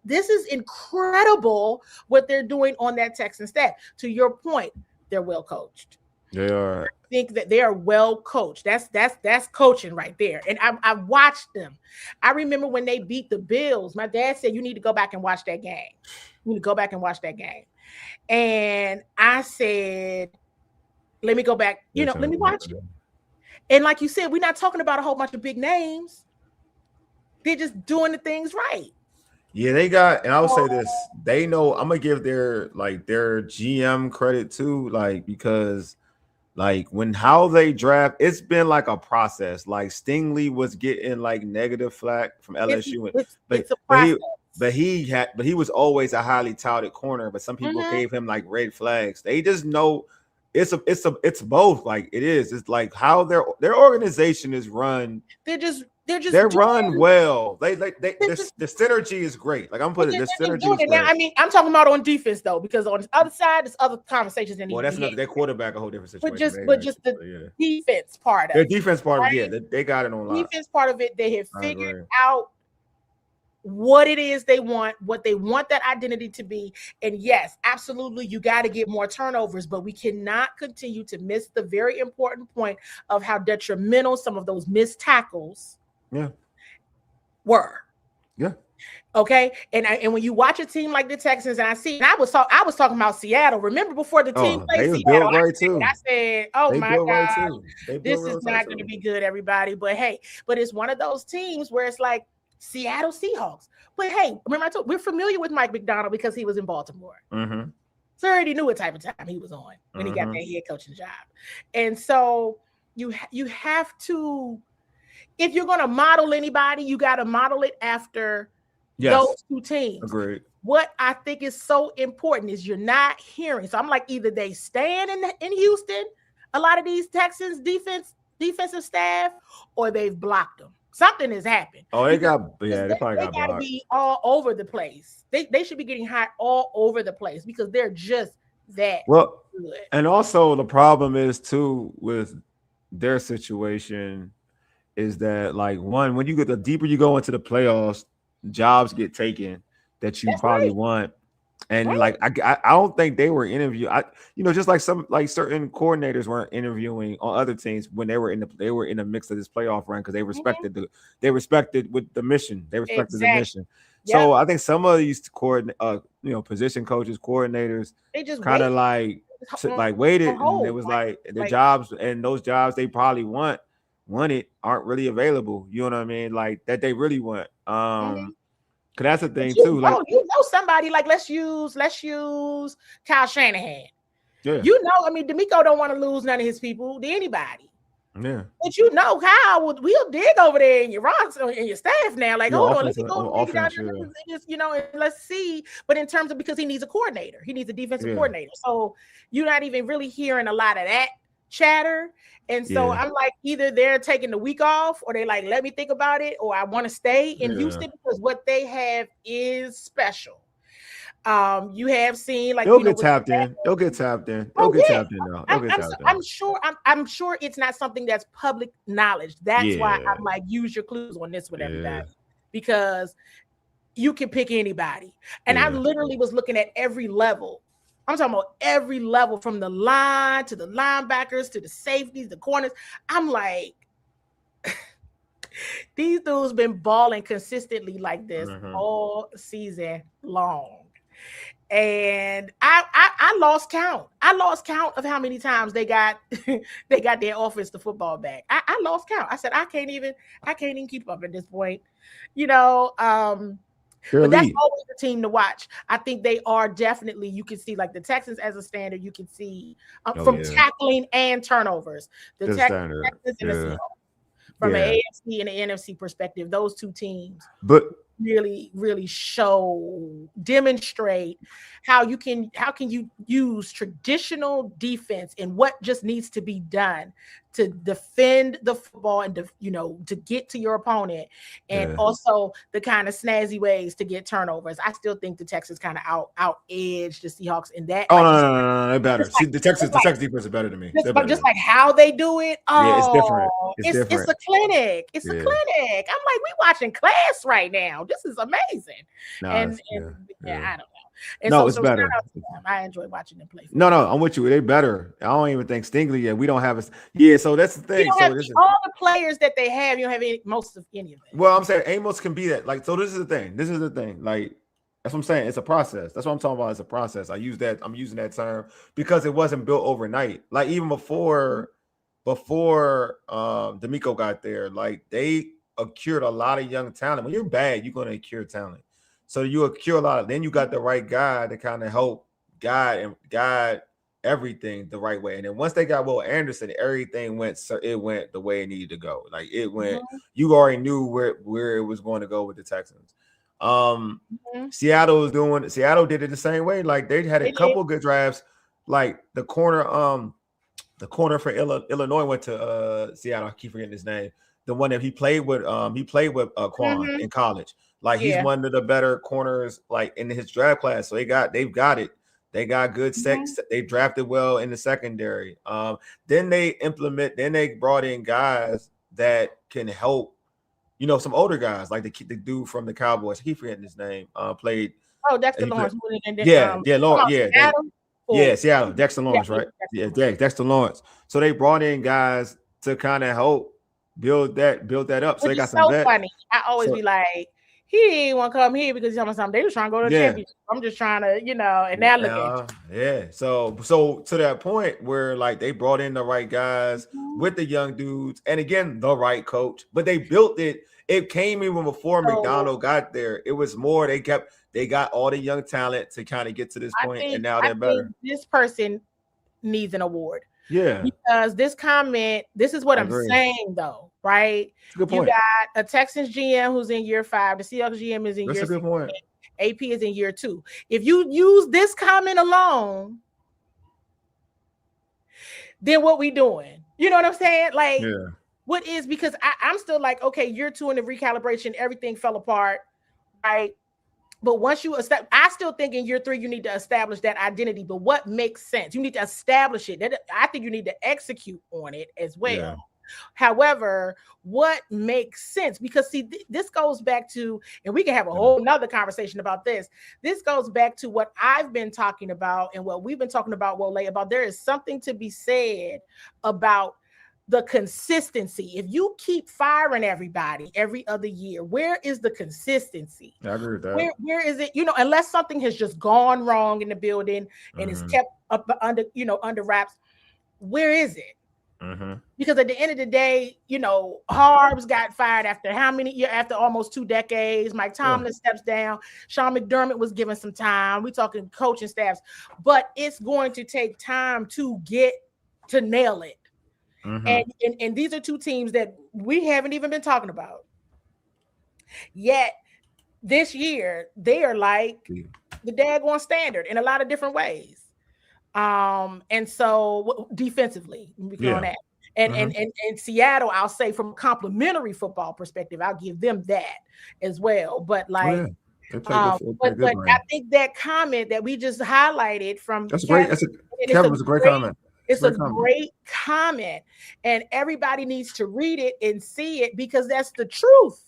this is incredible what they're doing on that Texan staff. To your point, they're well coached. They are. I think that they are well coached. That's coaching right there. And I watched them. I remember when they beat the Bills. My dad said, "You need to go back and watch that game. You need to go back and watch that game." And I said, "Let me go back. Let me watch it." And like you said, we're not talking about a whole bunch of big names. They're just doing the things right. Yeah, they got, and I will say this: they know. I'm gonna give their GM credit too, because. Like how they draft, it's been like a process. Like Stingley was getting like negative flack from LSU, but he was always a highly touted corner. But some people gave him like red flags. They just know it's both. Like it is. It's like how their organization is run. They're run well. The synergy is great. Like I'm putting the synergy. Is great. I mean, I'm talking about on defense though, because on the other side, there's other conversations. Well, that's not their quarterback, a whole different situation. But just the defense part of their defense part of it, they got it on lock. Defense part of it, they have figured out what it is they want, what they want that identity to be. And yes, absolutely, you got to get more turnovers, but we cannot continue to miss the very important point of how detrimental some of those missed tackles were. Okay. And when you watch a team like the Texans, and I was talking about Seattle. Remember before the team played Seattle, I said, "Oh my God, this is not going to be good, everybody." But hey, it's one of those teams where it's like Seattle Seahawks. But hey, remember we're familiar with Mike McDonald because he was in Baltimore. So I already knew what type of time he was on when he got that head coaching job. And so you have to. If you're going to model anybody, you got to model it after those two teams. Agreed. What I think is so important is you're not hearing. So I'm like, either they stand in Houston, a lot of these Texans defensive staff, or they've blocked them. Something has happened. Oh, they probably got blocked. They got to be all over the place. They should be getting hot all over the place because they're just that good. And also the problem is too with their situation is that like one, when you get the deeper you go into the playoffs, jobs get taken that you That's probably right. want. And Right. like I don't think they were interviewing. Just like some like certain coordinators weren't interviewing on other teams when they were in the mix of this playoff run because Mhm. they respected with the mission. They respected the Exactly. mission. Yep. So I think some of these position coaches, coordinators, They just kind of wait like on waited, and it hold. was like the Like jobs and those jobs they probably wanted aren't really available. You know what I mean? Like that they really want. mhm. Cause that's the But thing too. Like you know somebody like let's use Kyle Shanahan. yeah, You know, I mean, D'Amico don't want to lose none of his people to anybody. yeah. But you know, Kyle we'll dig over there in your rocks in your staff now. Like, Your hold on, let offense me on go dig down offense, there. yeah, Just, and let's see. But in terms of because he needs a coordinator, he needs a defensive yeah, coordinator. So you're not even really hearing a lot of that chatter. And so yeah, I'm like, either they're taking the week off or they like, let me think about it, or I want to stay in yeah. Houston because what they have is special. You have seen like They'll get with tapped in. They'll get tapped in. They'll oh get yeah, tapped in now. They'll get tapped in. I'm sure it's not something that's public knowledge. That's why Yeah, I'm like, use your clues on this with yeah, everybody because you can pick anybody. And I yeah. literally was looking at every level. I'm talking about every level from the line to the linebackers to the safeties, the corners. I'm like, these dudes been balling consistently like this Uh-huh. all season long. And I lost count. I lost count of how many times they got they got their offense the football back. I lost count. I said I can't even keep up at this point. You know, They're but that's elite. always the team to watch. I think they are definitely, you can see like the Texans as a standard, you can see Oh from yeah, tackling and turnovers, the the standard. Texans and the Yeah, Seahawks from an yeah. AFC and an NFC perspective, those two teams But really demonstrate how can you use traditional defense and what just needs to be done to defend the football and to get to your opponent, and yeah. also the kind of snazzy ways to get turnovers. I still think the Texans kind of out edge the Seahawks in that, Oh like no, no, no, no, no, they're better. just See, like the just Texas, the like Texas defense is better than me. They're better just than me. like how they do it. Yeah, it's different. Oh, It's it's different. a clinic. It's a Yeah. clinic. I'm like, we watching class right now. This is amazing. No, And it's, yeah, yeah, yeah. I don't know. And No, so it's shout better. out to them. I enjoy watching them play No, football. no, I'm with you. They better. I don't even think Stingley yet. We don't have a. Yeah, so that's the You thing. don't have So this is. all the players that they have. You don't have most of any of it. Well, I'm saying Amos can be that. Like, so this is the thing. This is the thing. Like, that's what I'm saying. It's a process. That's what I'm talking about. It's a process. I'm using that term because it wasn't built overnight. Like even before D'Amico got there, like they acquired a lot of young talent. When you're bad, you're gonna acquire talent. So you acquire a lot of, then you got the right guy to kind of help guide everything the right way. And then once they got Will Anderson, everything went, so it went the way it needed to go. Like it went, Mhm, you already knew where it was going to go with the Texans. Um mhm. Seattle did it the same way. Like they had a They did. couple good drafts. Like the corner for Illinois went to Seattle. I keep forgetting his name. The one that he played with Quan Mhm. in college. Like he's Yeah. one of the better corners like in his draft class. So they've got it. They got good Mhm. sex. They drafted well in the secondary. Then they brought in guys that can help, some older guys like the dude from the Cowboys. I keep forgetting his name. Oh, Dexter He played, Lawrence. Who did- yeah, yeah, come Lawrence, on, yeah, Seattle. yeah, Or Seattle, Dexter yeah, Lawrence, yeah, right? Dexter Yeah, Lawrence. Dexter Lawrence. So they brought in guys to kind of help build that up. So they Which got is some so vets. funny. I always So be like, he didn't want to come here because he's talking about something. They was trying to go to the yeah, championship. I'm just trying to, and now look at yeah. So to that point where like they brought in the right guys you. with the young dudes, and again the right coach, but they built it. It came even before So McDonald got there. It was more they got all the young talent to kind of get to this point, and now I they're think better. this person needs an award Yeah, because this is what I I'm agree. saying though, right? It's a good You point. got a Texans GM who's in year 5, the Seahawks GM is in That's year a good 6, point. AP is in year 2. If you use this comment alone, then what we doing? You know what I'm saying? Like, Yeah. what is, because I'm still like, okay, year 2 in the recalibration, everything fell apart, right? But once you establish, I still think in year 3 you need to establish that identity. But what makes sense? You need to establish it. That I think you need to execute on it as well. Yeah. However, what makes sense? Because see, this goes back to, and we can have a whole nother conversation about this. This goes back to what I've been talking about and what we've been talking about, Wole, about there is something to be said about the consistency. If you keep firing everybody every other year, where is the consistency? I agree with that. Where is it? Unless something has just gone wrong in the building and is kept up under, under wraps, where is it? Because at the end of the day, Harbs got fired after how many years? After almost 2 decades. Mike Tomlin steps down. Sean McDermott was given some time. We're talking coaching staffs, but it's going to take time to get to nail it. And these are 2 teams that we haven't even been talking about yet. This year, they are like the daggone standard in a lot of different ways. And so defensively, we go on that. And Seattle, I'll say from a complimentary football perspective, I'll give them that as well. But like, but I think that comment that we just highlighted from Kevin was a great comment. It's a great comment, and everybody needs to read it and see it because that's the truth.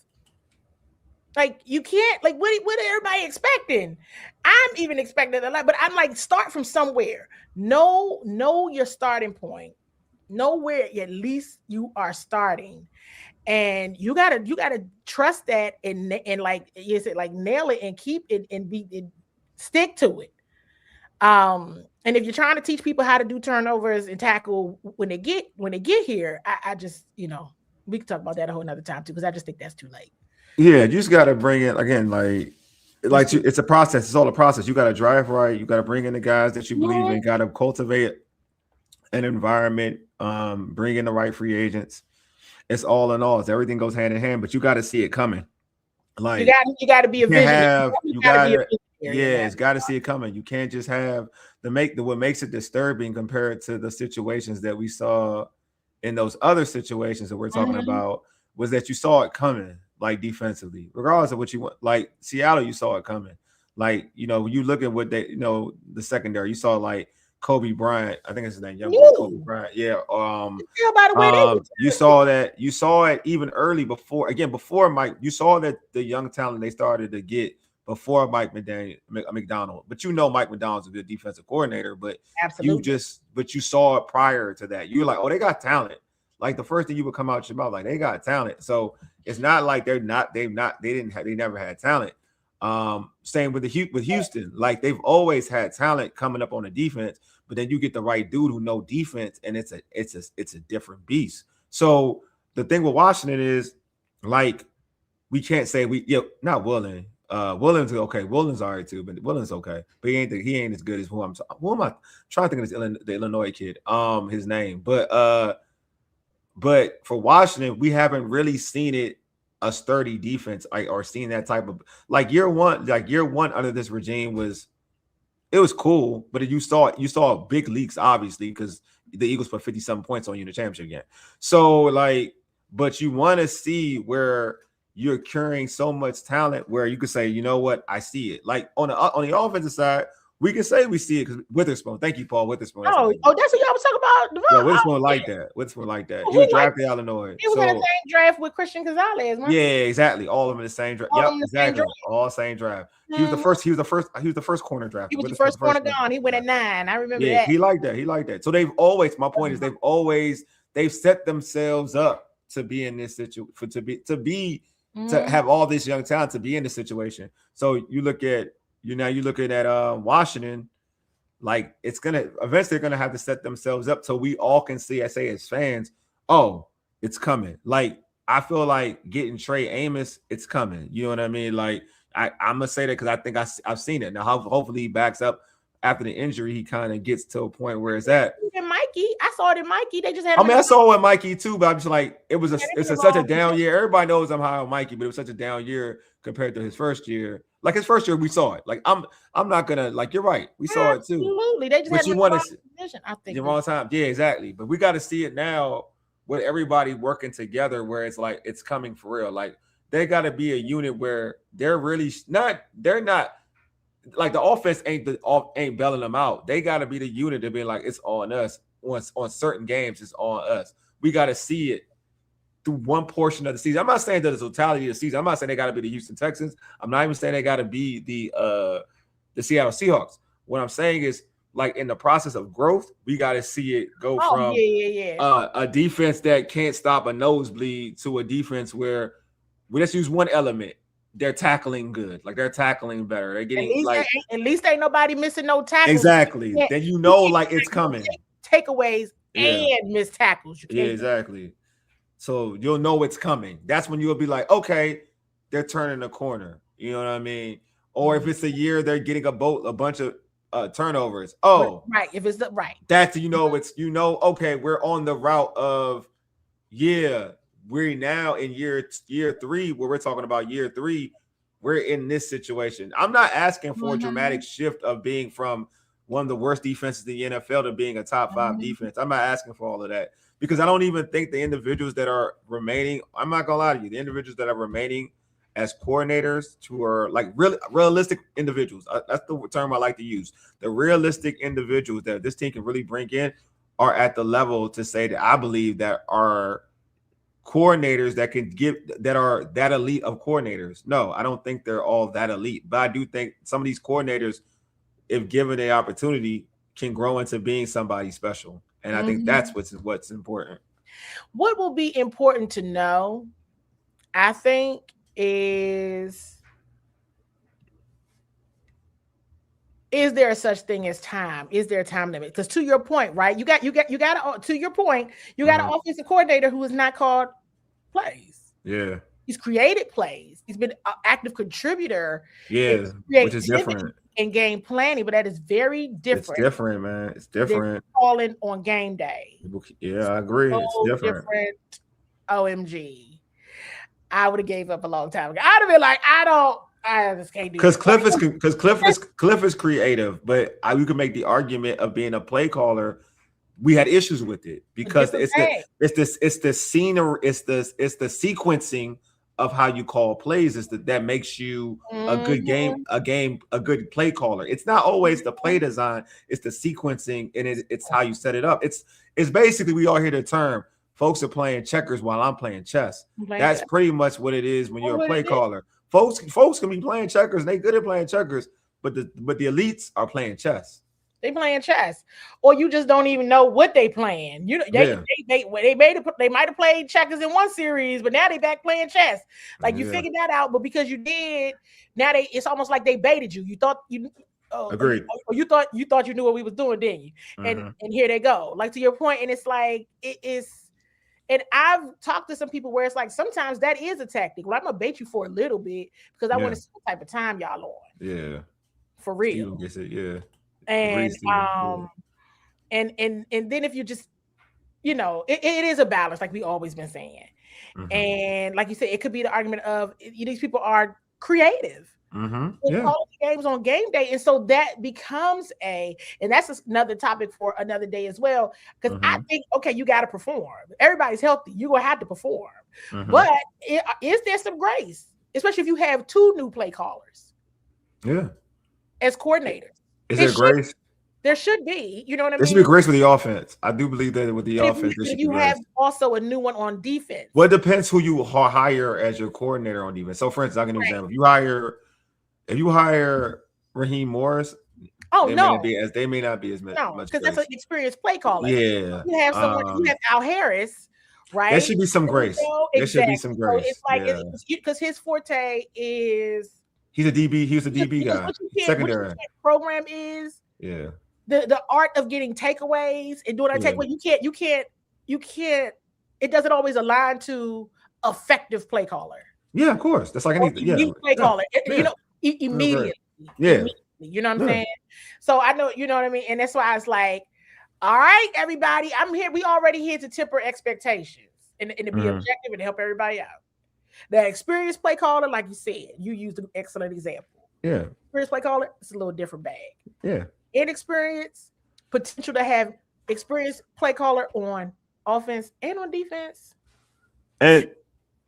Like, you can't, like, what are everybody expecting? I'm even expecting a lot, but I'm like, start from somewhere. Know your starting point. Know where at least you are starting, and you gotta trust that and like you said, like nail it and keep it and stick to it. And if you're trying to teach people how to do turnovers and tackle when they get here, I just, we can talk about that a whole nother time too, because I just think that's too late. Yeah, you just got to bring it again, like it's a process. It's all a process. You got to drive right. You got to bring in the guys that you believe in. Got to cultivate an environment. Bring in the right free agents. It's all in all. Everything goes hand in hand, but you got to see it coming. Like you got to be a visionary. It's got to see it coming. You can't just have what makes it disturbing compared to the situations that we saw in those other situations that we're talking about was that you saw it coming, like defensively, regardless of what you want. Like Seattle, you saw it coming. Like, when you look at what they, the secondary, you saw like Kobe Bryant. I think it's his name, young boy, Kobe Bryant. Yeah. You saw it even early before Mike. You saw that the young talent they started to get before Mike McDonald. But Mike McDonald's a good defensive coordinator, but absolutely. You saw it prior to that. You're like, oh, they got talent. Like the first thing you would come out your mouth, like they got talent. So it's not like they never had talent. Same with Houston, like they've always had talent coming up on the defense, but then you get the right dude who know defense, and it's a different beast. So the thing with Washington is, like, we can't say not Willen. Willen's okay. Willen's all right too, but Willen's okay. But he ain't as good as who am I trying to think of the Illinois kid. His name. But for Washington, we haven't really seen it a sturdy defense, or seen that type of year one under this regime was cool, but you saw big leaks, obviously, because the Eagles put 50-something points on you in the championship game. So but you want to see where you're carrying so much talent where you could say, you know what, I see it. Like on the offensive side, we can say we see it because Witherspoon. Thank you, Paul Witherspoon. That's what y'all was talking about. Yeah, Witherspoon like that. Witherspoon like that. He was drafted out of Illinois. He was in the same draft with Christian Gonzalez, man. Yeah, exactly. All of them in the same draft. Yep, exactly. All same draft. He was the first. He was the first corner draft. He was the first corner gone. He went at 9. I remember that. He liked that. So they've always. My point is they've set themselves up to be in this situation, to have all this young talent to be in this situation. So you look at. You're looking at Washington, like eventually they're gonna have to set themselves up so we all can see, I say as fans, oh, it's coming. Like I feel like getting Trey Amos, it's coming. You know what I mean? Like I'm gonna say that because I think I've seen it. Now hopefully he backs up after the injury, he kind of gets to a point where it's at. And Mikey, I saw it in Mikey. They just had. I saw it with Mikey too, but I'm just like, it's such a down year. Everybody knows I'm high on Mikey, but it was such a down year compared to his first year. Like his first year, we saw it. Like I'm not gonna you're right. We saw it too. Absolutely, they just had the wrong position. I think the wrong time. Yeah, exactly. But we got to see it now with everybody working together, where it's like it's coming for real. Like they got to be a unit where they're not like the offense ain't bailing them out. They got to be the unit to be like, it's on us. On certain games, it's on us. We got to see it through one portion of the season. I'm not saying that the totality of the season. I'm not saying they got to be the Houston Texans. I'm not even saying they got to be the Seattle Seahawks. What I'm saying is, like, in the process of growth, we got to see it go from a defense that can't stop a nosebleed to a defense where we just use one element. They're tackling good, like they're tackling better. They're getting at least ain't nobody missing no tackles. Exactly. Then you know, like, it's coming. Takeaways and missed tackles. Exactly. So you'll know it's coming. That's when you'll be like, okay, they're turning the corner. You know what I mean? Or if it's a year they're getting a bunch of turnovers. Oh, right. If it's right, that's okay, we're on the route of we're now in year 3 where we're talking about year 3. We're in this situation. I'm not asking for a dramatic shift of being from one of the worst defenses in the NFL to being a top 5 defense. I'm not asking for all of that because I don't even think the individuals that are remaining, I'm not gonna lie to you, the individuals that are remaining as coordinators who are like really realistic individuals. That's the term I like to use. The realistic individuals that this team can really bring in are at the level to say that I believe that are coordinators that are that elite of coordinators. No, I don't think they're all that elite, but I do think some of these coordinators, if given the opportunity, can grow into being somebody special. And I think that's what's important. What will be important to know, I think, is there such thing as time? Is there a time limit? Because to your point, right? You got to your point, you got an offensive coordinator who is not called plays. Yeah. He's created plays. He's been an active contributor. Yeah, which is different. In game planning, but that is very different. It's different, man. It's different. Calling on game day. Yeah, I agree. It's different. OMG. I would have gave up a long time ago. I'd have been like, I just can't do it. Because Cliff is creative, but you can make the argument of being a play caller. We had issues with it because it's the scenery, it's the sequencing of how you call plays that makes you a good play caller. It's not always the play design, it's the sequencing, and it's how you set it up. It's basically, we all hear the term, folks are playing checkers while I'm playing chess. That's pretty much what it is when you're a play caller. Folks can be playing checkers, and they good at playing checkers, but the elites are playing chess. They playing chess, or you just don't even know what they playing. They might have played checkers in one series, but now they back playing chess. Like you figured that out, but because you did, now it's almost like they baited you. You thought you agreed, or you thought you knew what we was doing, didn't you? And here they go. Like to your point, and it's like it is. And I've talked to some people where it's like sometimes that is a tactic. Well, I'm gonna bait you for a little bit because I want to see what type of time y'all on. Yeah, for real. Gets it, yeah. And and then if you just, it is a balance, like we always been saying. And like you said, it could be the argument of these people are creative. Calling games on game day, and so that becomes and that's another topic for another day as well. Because I think, okay, you got to perform. Everybody's healthy, you're gonna have to perform. But is there some grace, especially if you have 2 new play callers? Yeah, as coordinators. Is there grace? There should be. You know what I mean? There should be grace with the offense. I do believe that with the offense. If you have also a new one on defense. Well, it depends who you hire as your coordinator on defense. So, for instance, I'll give you an example. If you hire Raheem Morris, they may not be as much. No, because that's an experienced play caller. Yeah. You have someone. You have Al Harris, right? There should be some grace. There should be some grace. So it's like because his forte is. He's a DB. He's a DB guy. Secondary program is the art of getting takeaways and doing our takeaway. You can't. It doesn't always align to effective play caller. Yeah, of course. That's like anything. Play caller. Immediately. Yeah. You know what I'm saying? So I know, you know what I mean, and that's why I was like, all right, everybody, I'm here. We already here to temper expectations and to be objective and to help everybody out. The experienced play caller, like you said, you used an excellent example. Yeah. Experienced play caller, it's a little different bag. Yeah. Inexperience, potential to have experienced play caller on offense and on defense. And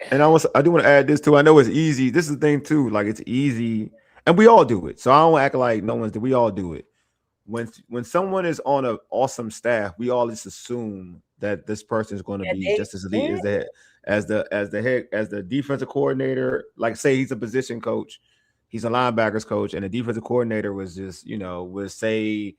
And I do want to add this too. I know it's easy. This is the thing too. Like it's easy, and we all do it. So I don't act like no one's. We all do it. When someone is on an awesome staff, we all just assume that this person is going to be just as elite as the defensive coordinator. Like say he's a position coach, he's a linebackers coach, and the defensive coordinator was just would say.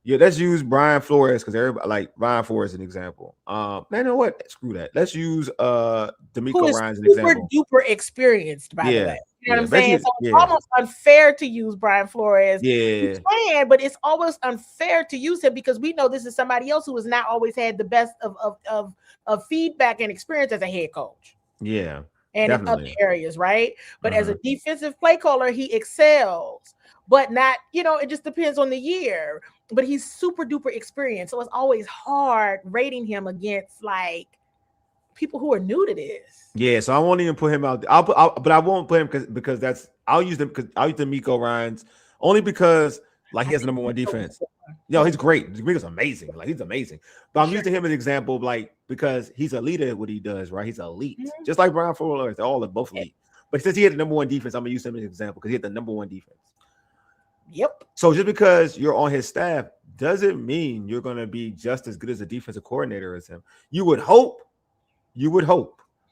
Yeah, let's use Brian Flores because everybody like Brian Flores as an example. Man, you know what? Screw that. Let's use D'Amico Ryan as an example. Super experienced, by the way. You know what I'm saying? So it's yeah. almost unfair to use Brian Flores. Yeah. You can, but it's almost unfair to use him because we know this is somebody else who has not always had the best of feedback and experience as a head coach. Yeah. And definitely. in other areas, right? But as a defensive play caller, he excels. But not, it just depends on the year. But he's super duper experienced. So it's always hard rating him against like people who are new to this. Yeah, so I won't even put him out. But I won't put him because I'll use D'Amico Ryans only because like he has the number one defense. He's great. D'Amico's amazing. Like he's amazing. But I'm using him as an example, like because he's a leader at what he does, right? He's elite, just like Brian Flores. They're all both elite. But since he had the number one defense, I'm gonna use him as an example because he had the number one defense. Yep. So just because you're on his staff doesn't mean you're going to be just as good as a defensive coordinator as him. You would hope,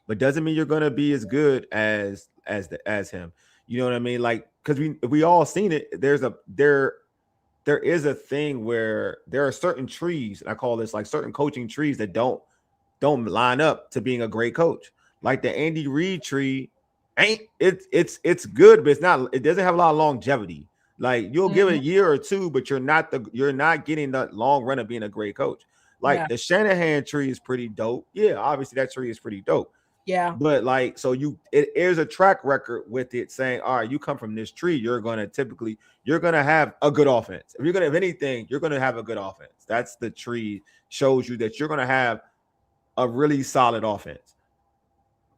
but doesn't mean you're going to be as good as him. You know what I mean? Like because we all seen it. There is a thing where there are certain trees, and I call this like certain coaching trees that don't line up to being a great coach. Like the Andy Reid tree, it's good, but it doesn't have a lot of longevity. Like you'll give it a year or two, but you're not getting the long run of being a great coach. Like the Shanahan tree is pretty dope. Yeah, obviously that tree is pretty dope. Yeah. But like, so it is a track record with it saying, all right, you come from this tree, you're going to have a good offense. If anything, you're going to have a good offense. That's the tree shows you that you're going to have a really solid offense.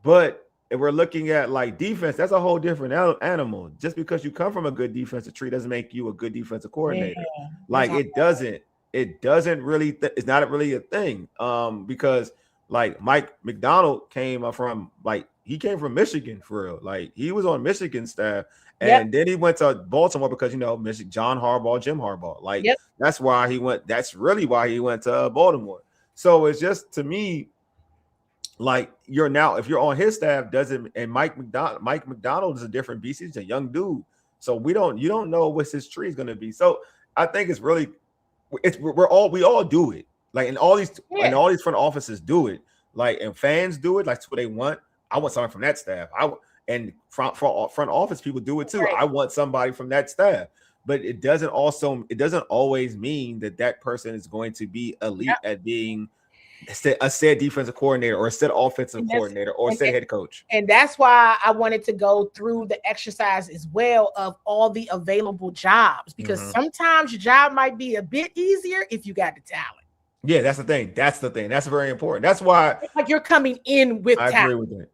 But if we're looking at like defense, that's a whole different animal. Just because you come from a good defensive tree doesn't make you a good defensive coordinator. Yeah, like it doesn't really, it's not really a thing. Because like Mike McDonald came from Michigan for real. Like he was on Michigan staff and then he went to Baltimore because, Michigan, Jim Harbaugh. Like that's really why he went to Baltimore. So it's just to me, like if you're on his staff, and Mike McDonald is a different beast. He's a young dude. So you don't know what his tree is going to be. So I think it's really, we all do it. Like and all these front offices do it. Like and fans do it. Like that's what they want. I want somebody from that staff. And front office people do it too. Right. I want somebody from that staff. But it doesn't always mean that person is going to be elite at being a said defensive coordinator or a said offensive coordinator or a said head coach. And that's why I wanted to go through the exercise as well of all the available jobs, because sometimes your job might be a bit easier if you got the talent. Yeah, that's the thing. That's very important. That's why like you're coming in with talent.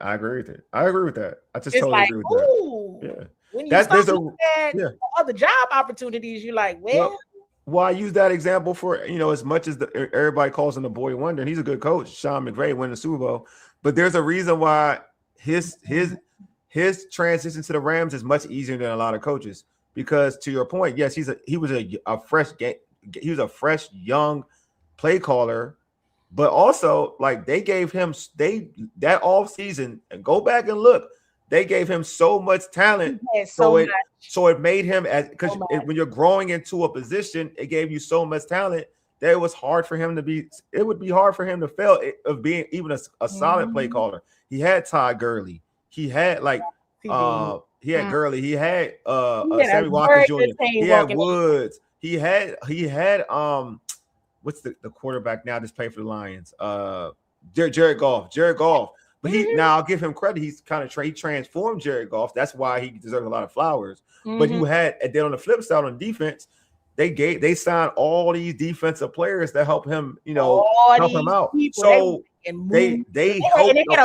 I agree with that. I agree with that. I just totally agree with that. Yeah. When you start at other job opportunities, you're like, well, I use that example for, as much as everybody calls him the boy wonder, and he's a good coach, Sean McVay winning the Super Bowl, but there's a reason why his transition to the Rams is much easier than a lot of coaches, because to your point, yes, he was a fresh young play caller, but also like they gave him that off season, and go back and look, they gave him so much talent. So it made him when you're growing into a position, it gave you so much talent that it was hard for him it would be hard for him to fail of being even a solid play caller. He had Todd Gurley. He had Gurley. He had Sammy Watkins Jr. He had Woods. He had what's the quarterback now that's playing for the Lions? Jared Goff. But now I'll give him credit. He's kind of he transformed Jared Goff. That's why he deserves a lot of flowers. But you had, and then on the flip side on defense, they signed all these defensive players that help him, help him out. So they had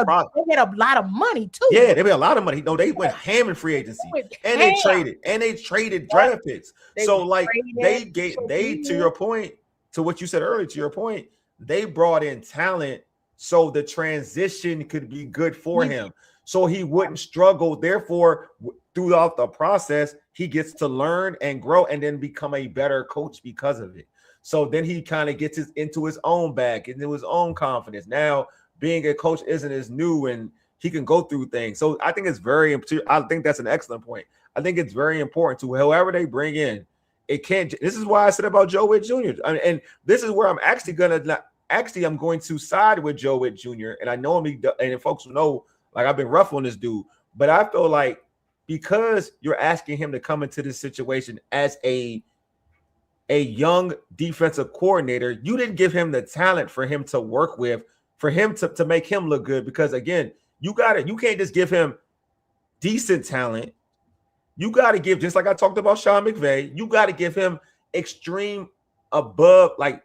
a lot of money too. Yeah, they made a lot of money. They went ham in free agency, and they traded draft picks. So like they to your point, to what you said earlier, to your point, they brought in talent so the transition could be good for him, so he wouldn't struggle. Therefore, throughout the process, he gets to learn and grow and then become a better coach because of it. So then he kind of gets into his own bag, into his own confidence. Now, being a coach isn't as new, and he can go through things. So I think it's very important. I think that's an excellent point. I think it's very important to whoever they bring in. It can't. This is why I said about Joe Whitt Jr. And this is where I'm actually I'm going to side with Joe Whitt Jr. And I know him, and folks will know, like, I've been rough on this dude, but I feel like because you're asking him to come into this situation as a young defensive coordinator, you didn't give him the talent for him to work with, for him to make him look good. Because again, you can't just give him decent talent. You got to give, just like I talked about Sean McVay, you got to give him extreme above, like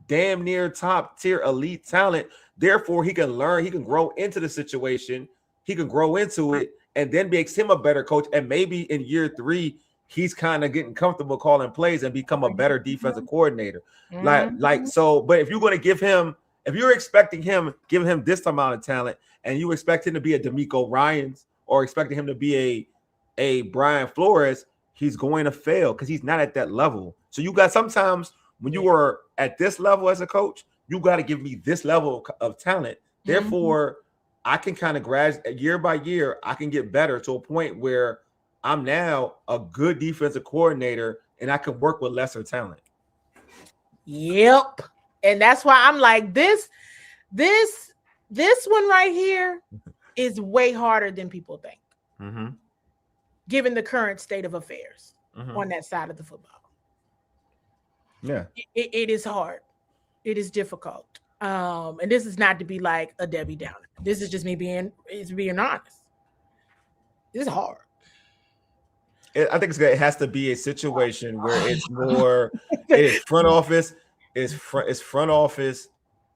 damn near top tier elite talent. Therefore, he can learn, he can grow into the situation, he can grow into it, and then makes him a better coach. And maybe in year 3, he's kind of getting comfortable calling plays and become a better defensive coordinator. So, but if you're going to give him, if you're expecting him, give him this amount of talent, and you expect him to be a D'Amico Ryans or expecting him to be a Brian Flores, he's going to fail because he's not at that level. So you got, sometimes when you are at this level as a coach, you got to give me this level of talent. Therefore, I can kind of graduate year by year. I can get better to a point where I'm now a good defensive coordinator and I can work with lesser talent. Yep. And that's why I'm like, this one right here is way harder than people think. Given the current state of affairs on that side of the football. Yeah. It is hard. It is difficult. And this is not to be like a Debbie Downer. This is just me being honest. This is hard. I think it has to be a situation where it's more, it's front office, it's front office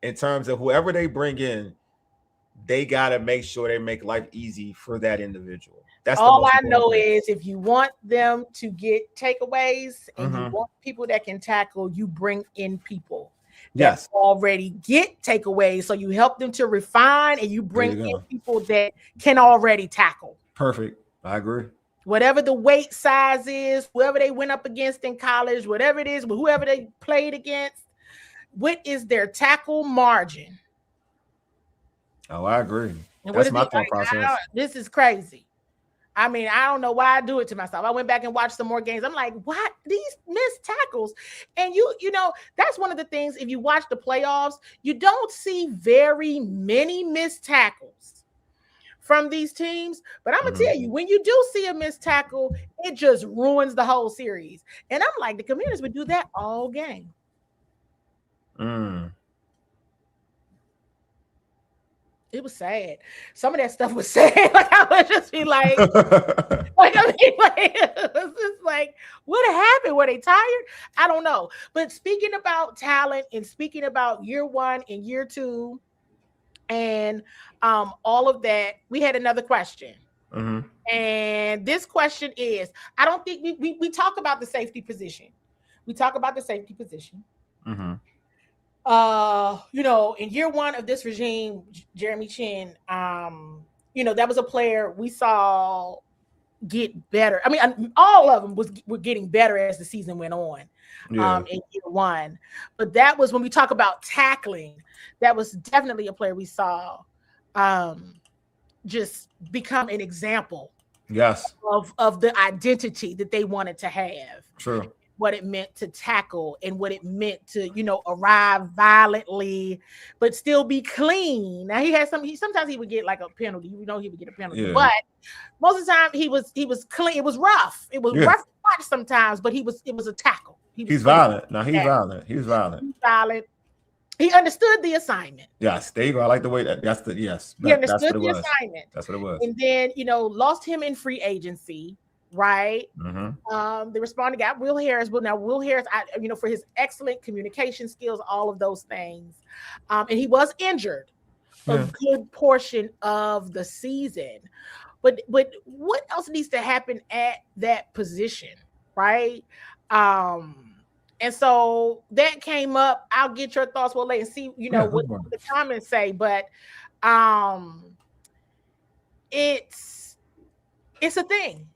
in terms of whoever they bring in, they got to make sure they make life easy for that individual. That's all I know is if you want them to get takeaways and you want people that can tackle, you bring in people that already get takeaways. So you help them to refine and you bring in people that can already tackle. Perfect. I agree. Whatever the weight size is, whoever they went up against in college, whatever it is, whoever they played against, what is their tackle margin? Oh, I agree. And that's my thought process. This is crazy. I mean, I don't know why I do it to myself. I went back and watched some more games. I'm like, what? These missed tackles. And you know, that's one of the things, if you watch the playoffs, you don't see very many missed tackles from these teams. But I'm going to tell you, when you do see a missed tackle, it just ruins the whole series. And I'm like, the Commanders would do that all game. It was sad. Some of that stuff was sad. Like I would just be like, it was just like, what happened? Were they tired? I don't know. But speaking about talent and speaking about year 1 and year 2 and all of that, we had another question. And this question is, I don't think we talk about the safety position. We talk about the safety position. You know, in year 1 of this regime, Jeremy Chin, you know, that was a player we saw get better. I mean, all of them were getting better as the season went on in year 1. But that was, when we talk about tackling, that was definitely a player we saw just become an example of the identity that they wanted to have. True. What it meant to tackle and what it meant to, you know, arrive violently, but still be clean. Now sometimes he would get like a penalty. You know, he would get a penalty, but most of the time he was clean. It was rough. It was rough to watch sometimes, but it was a tackle. He's violent. No, he's violent. He's violent. He's violent. He understood the assignment. Yes, there you go. I like the way that's the He understood the assignment. That's what it was. And then, you know, lost him in free agency. The responder got Will Harris, but now Will Harris, you know, for his excellent communication skills, all of those things, and he was injured a good portion of the season. But what else needs to happen at that position, right? And so that came up. I'll get your thoughts, Wole, and see, what the comments say. But it's a thing.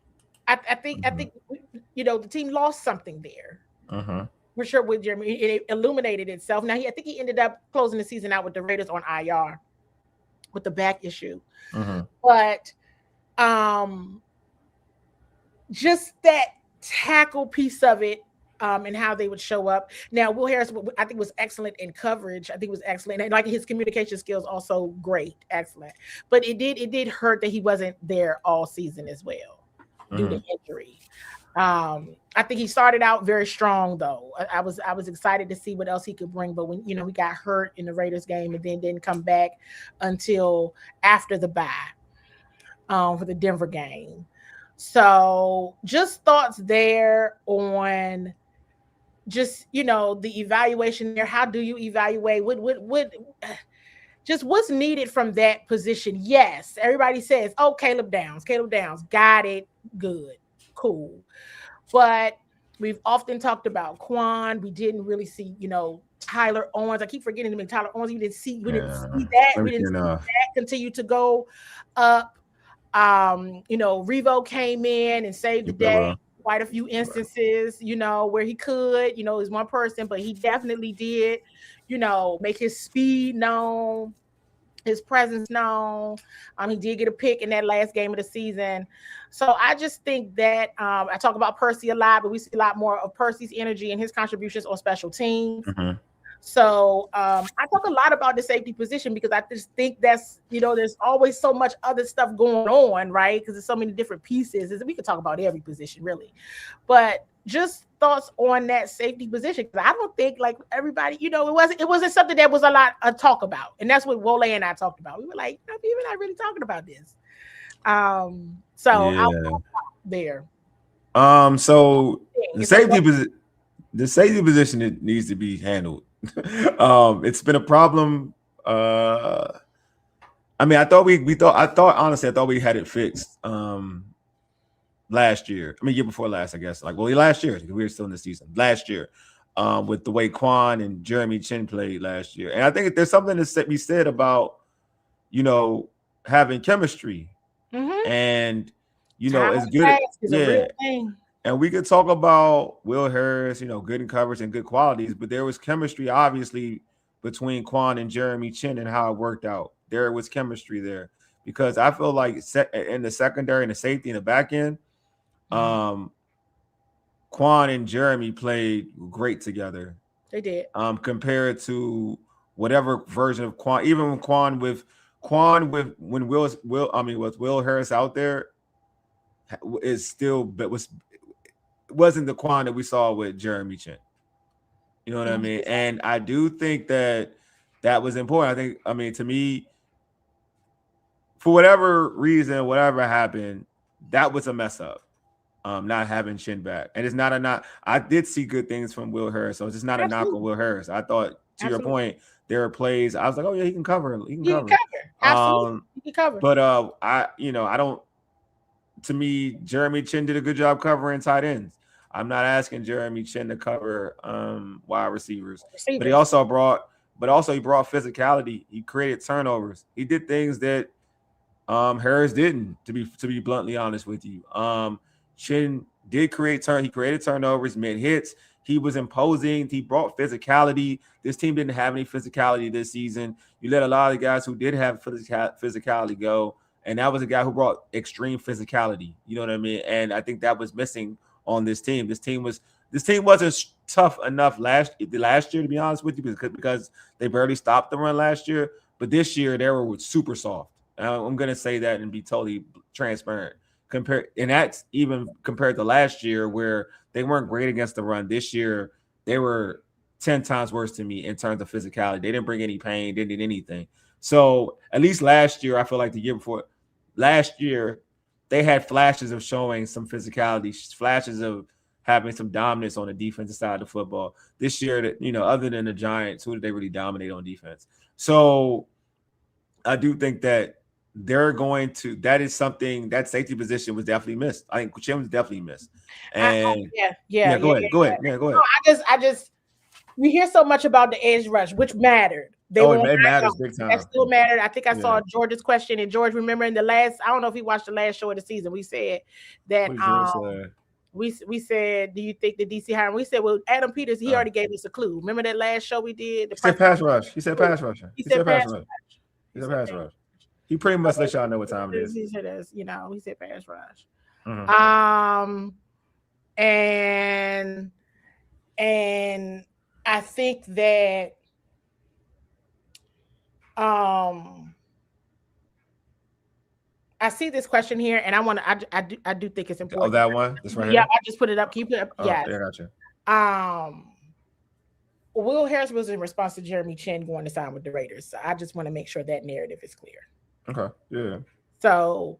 I think the team lost something there. For sure with Jeremy. It illuminated itself. Now I think he ended up closing the season out with the Raiders on IR with the back issue. But just that tackle piece of it, and how they would show up. Now, Will Harris, I think, was excellent in coverage. I think was excellent. And like his communication skills also great, excellent. But it did hurt that he wasn't there all season as well due to injury. I think he started out very strong though. I was excited to see what else he could bring, but when he got hurt in the Raiders game and then didn't come back until after the bye for the Denver game. So just thoughts there on just the evaluation there. How do you evaluate what just what's needed from that position? Yes, everybody says, oh, Caleb Downs got it, good, cool. But we've often talked about Quan. We didn't really see, Tyler Owens. I keep forgetting to make Tyler Owens. We didn't see that. We didn't see that continue to go up. Revo came in and saved the day. Quite a few instances, where he could, he's one person, but he definitely did, make his speed known, his presence known. He did get a pick in that last game of the season. So I just think that I talk about Percy a lot, but we see a lot more of Percy's energy and his contributions on special teams. So I talk a lot about the safety position because I just think that's, there's always so much other stuff going on, right? Because there's so many different pieces. We could talk about every position really, but just thoughts on that safety position. Because I don't think like everybody, it wasn't something that was a lot of talk about. And that's what Wole and I talked about. We were like, people are not really talking about this. I'll talk there. So the safety position it needs to be handled. It's been a problem. I thought we had it fixed last year. Year before last, I guess. Last year, we were still in the season. Last year, with the way Quan and Jeremy Chin played last year. And I think there's something to be said about, having chemistry. And it's good. Yeah. And we could talk about Will Harris, good in coverage and good qualities, but there was chemistry, obviously, between Quan and Jeremy Chin and how it worked out. There was chemistry there because I feel like in the secondary and the safety in the back end, Quan and Jeremy played great together. They did. Compared to whatever version of Quan, even with when Will Harris out there is still, but wasn't the Quan that we saw with Jeremy Chin. You know what I mean? And I do think that was important. To me, for whatever reason, whatever happened, that was a mess up. Not having Chin back. And it's not a knock. I did see good things from Will Harris, so it's just not a knock on Will Harris. I thought, to your point, there are plays. I was like, oh yeah, he can cover. He can cover. Absolutely. He can cover. But I don't. To me, Jeremy Chin did a good job covering tight ends. I'm not asking Jeremy Chin to cover wide receivers. But he also brought physicality. He created turnovers. He did things that Harris didn't, to be bluntly honest with you. Chin did he created turnovers, made hits. He was imposing. He brought physicality. This team didn't have any physicality this season. You let a lot of the guys who did have physicality go, and that was a guy who brought extreme physicality. You know what I mean? And I think that was missing on this team. This team wasn't tough enough last year, to be honest with you, because they barely stopped the run last year. But this year they were super soft. I'm going to say that and be totally transparent. And that's even compared to last year where they weren't great against the run. This year they were 10 times worse to me in terms of physicality. They didn't bring any pain, didn't need anything. So at least last year, I feel like the year before last year, they had flashes of showing some physicality, flashes of having some dominance on the defensive side of the football. This year, other than the Giants, who did they really dominate on defense? So I do think that that is something that safety position was definitely missed. I think Chin was definitely missed. And go ahead. I just we hear so much about the edge rush, which mattered. It matters big time. That still mattered. I think I saw George's question, and George, remember in the last, I don't know if he watched the last show of the season, we said that we said, do you think the DC hiring? We said, well, Adam Peters, he already gave us a clue. Remember that last show we did? He said pass rush. He said pass rush. He said pass rush. He pretty much let y'all know what time it is. He said, he said pass rush. Mm-hmm. And I think that I see this question here, and I do think it's important. Oh, that one? This right here? Yeah, I just put it up. Can you put it up? Yeah, I got you. Will Harris was in response to Jeremy Chin going to sign with the Raiders. So I just want to make sure that narrative is clear. Okay. Yeah. So,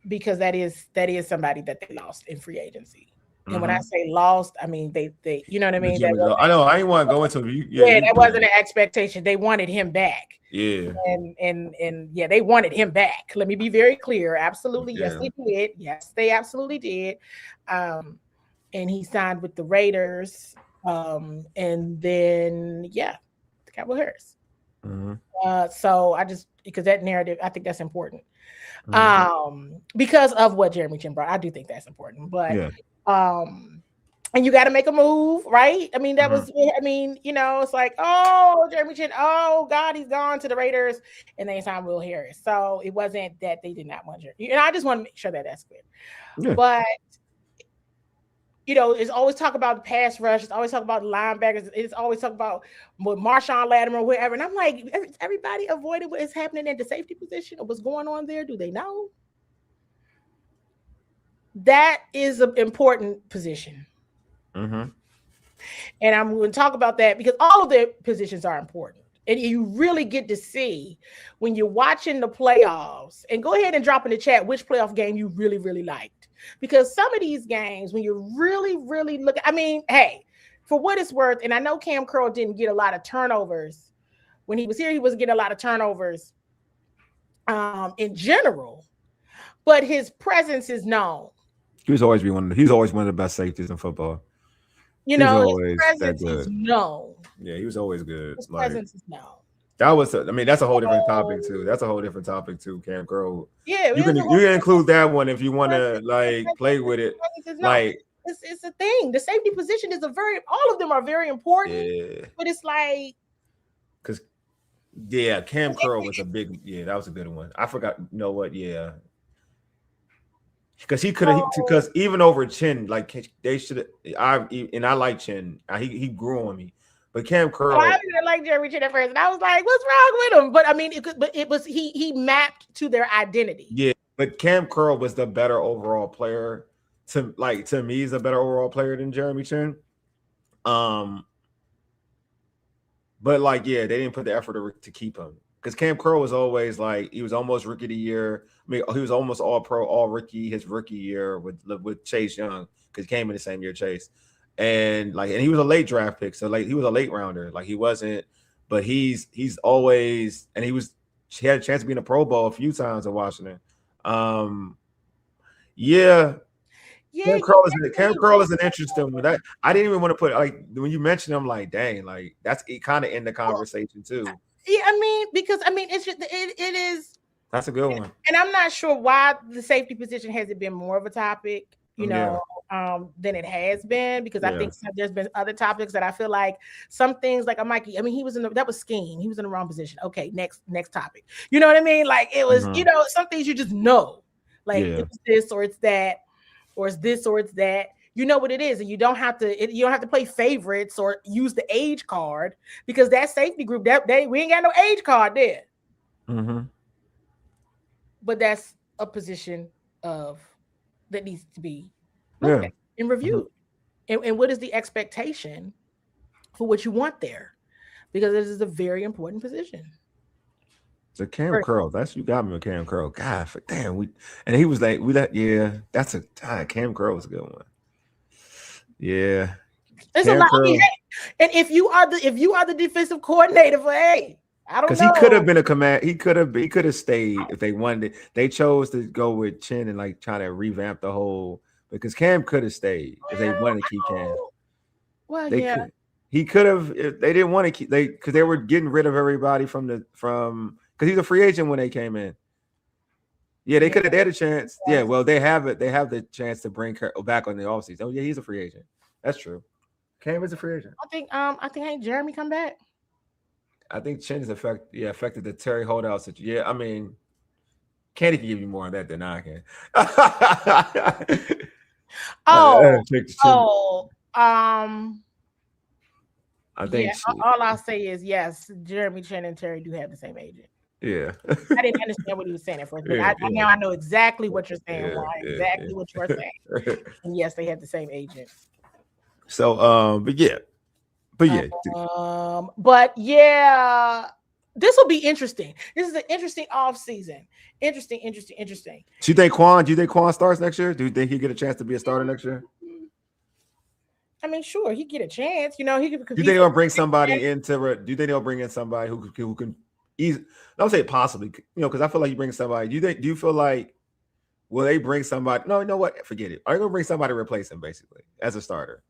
because that is somebody that they lost in free agency. And when I say lost, I mean they you know what I mean? I know. I didn't want to go into that wasn't an expectation. They wanted him back. Yeah. And they wanted him back. Let me be very clear. Absolutely. Yes, they did. Yes, they absolutely did. And he signed with the Raiders. And then the Cowboy Harris. So because that narrative, I think that's important. Because of what Jeremy Chin brought, I do think that's important. But and you got to make a move, right? I mean, it's like, oh, Jeremy Chin, oh God, he's gone to the Raiders, and they signed Will Harris. So it wasn't that they did not want Jeremy. And I just want to make sure that that's clear. Yeah. But it's always talk about the pass rush. It's always talk about linebackers. It's always talk about Marshawn Lattimore, whatever. And I'm like, everybody avoided what is happening at the safety position or what's going on there. Do they know? That is an important position. And I'm going to talk about that because all of the positions are important. And you really get to see when you're watching the playoffs, and go ahead and drop in the chat which playoff game you really, really liked. Because some of these games, when you're really, really looking, I mean, hey, for what it's worth, and I know Cam Curl didn't get a lot of turnovers. When he was here, he wasn't getting a lot of turnovers in general, but his presence is known. He's always one of the best safeties in football. His presence is known. Yeah, he was always good. His presence is known. That's a whole different topic too. That's a whole different topic too, Cam Curl. Yeah, you can include that one if you want to play with it. It's a thing. The safety position is all of them are very important. Yeah. But it's like, Cam Curl was that was a good one. I forgot. You know what? Yeah. Because because even over Chin, like they should. I like Chin. He grew on me, but Cam Curl. I didn't like Jeremy Chin at first, and I was like, "What's wrong with him?" But I mean, it was he mapped to their identity. Yeah, but Cam Curl was the better overall player. To me, he's a better overall player than Jeremy Chin. But they didn't put the effort to keep him. Because Cam Curl was always he was almost rookie of the year. I mean, he was almost all pro, all rookie his rookie year with Chase Young, because he came in the same year Chase. And he was a late draft pick. So he was a late rounder. He wasn't, but he's always, and he had a chance to be in a Pro Bowl a few times in Washington. Cam Curl is an interesting one. That I didn't even want to put when you mentioned him, dang, that's kind of in the conversation too. Yeah, it is. That's a good one. And I'm not sure why the safety position hasn't been more of a topic, than it has been, because I think there's been other topics that I feel like some things like Mikey. He was that was scheme. He was in the wrong position. Okay, next topic. You know what I mean? It was, some things you just know, it's this or it's that, or it's this or it's that. You know what it is, and you don't have to play favorites or use the age card, because that safety group we ain't got no age card there. But that's a position that needs to be looked at and reviewed. And what is the expectation for what you want there? Because this is a very important position. So Cam Curl, you got me with Cam Curl. God, damn, he was that's Cam Curl was a good one. Yeah, it's a lot. And if you are the defensive coordinator for I don't Because know. he could have been a command. He could have stayed if they wanted it. They chose to go with Chin and like try to revamp the whole. Because Cam could have stayed if they wanted to keep Cam. Well, They yeah. could. He could have. If they didn't want to keep because they were getting rid of everybody from because he's a free agent when they came in. Yeah, they could have. They had a chance. Yeah, well, they have it. They have the chance to bring her back on the offseason. Oh yeah, he's a free agent. That's true. Cam is a free agent. I think ain't Jeremy come back? I think Chin is affected the Terry holdout situation. Yeah, I mean, Candi can give you more on that than I can. I think all I'll say is yes, Jeremy, Chin, and Terry do have the same agent. Yeah. I didn't understand what he was saying at first, but now I know exactly what you're saying. What you are saying. And yes, they have the same agent. So, but yeah. This will be interesting. This is an interesting off season. Interesting. Do you think Quan starts next year? Do you think he get a chance to be a starter next year? I mean, sure, he get a chance. You know, he could. Do you think they'll bring somebody into? Do you think they'll bring in somebody who can easily? I would say possibly. You know, because I feel like you bring somebody. Do you feel like will they bring somebody? No, you know what? Forget it. Are you gonna bring somebody to replace him basically as a starter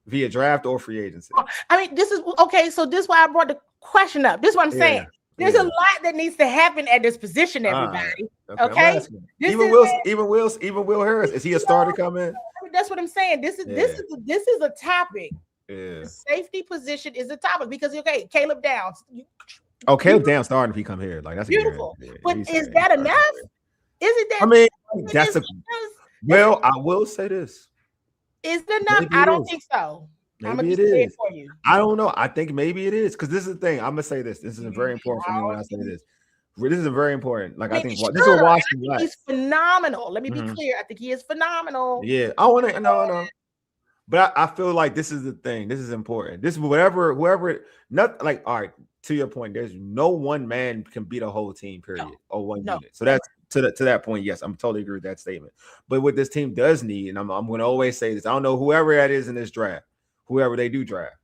via draft or free agency? I mean, this is okay. So this is why I brought the question up. This is what I'm saying. There's a lot that needs to happen at this position, everybody. Okay. Even Will Harris, is he a starter coming? That's what I'm saying. This is a topic. Yeah. The safety position is a topic because Caleb Downs. Caleb Downs starting if he come here. Like that's beautiful. But is that enough? Is it that? I mean, that's well, I will say this. Is it enough? I don't think so. Maybe it is. For you. I don't know. I think maybe it is because this is the thing. I'm gonna say this. This is very important for me when I say this. This is very important. Like I think this is what Washington. He's phenomenal. Let me be clear. I think he is phenomenal. Yeah. I want to. No. But I feel like this is the thing. This is important. This is whoever. Not like all right. To your point, there's no one man can beat a whole team. Period. Or one unit. So that's to that point. Yes, I'm totally agree with that statement. But what this team does need, and I'm going to always say this. I don't know whoever that is in this draft. Whoever they do draft,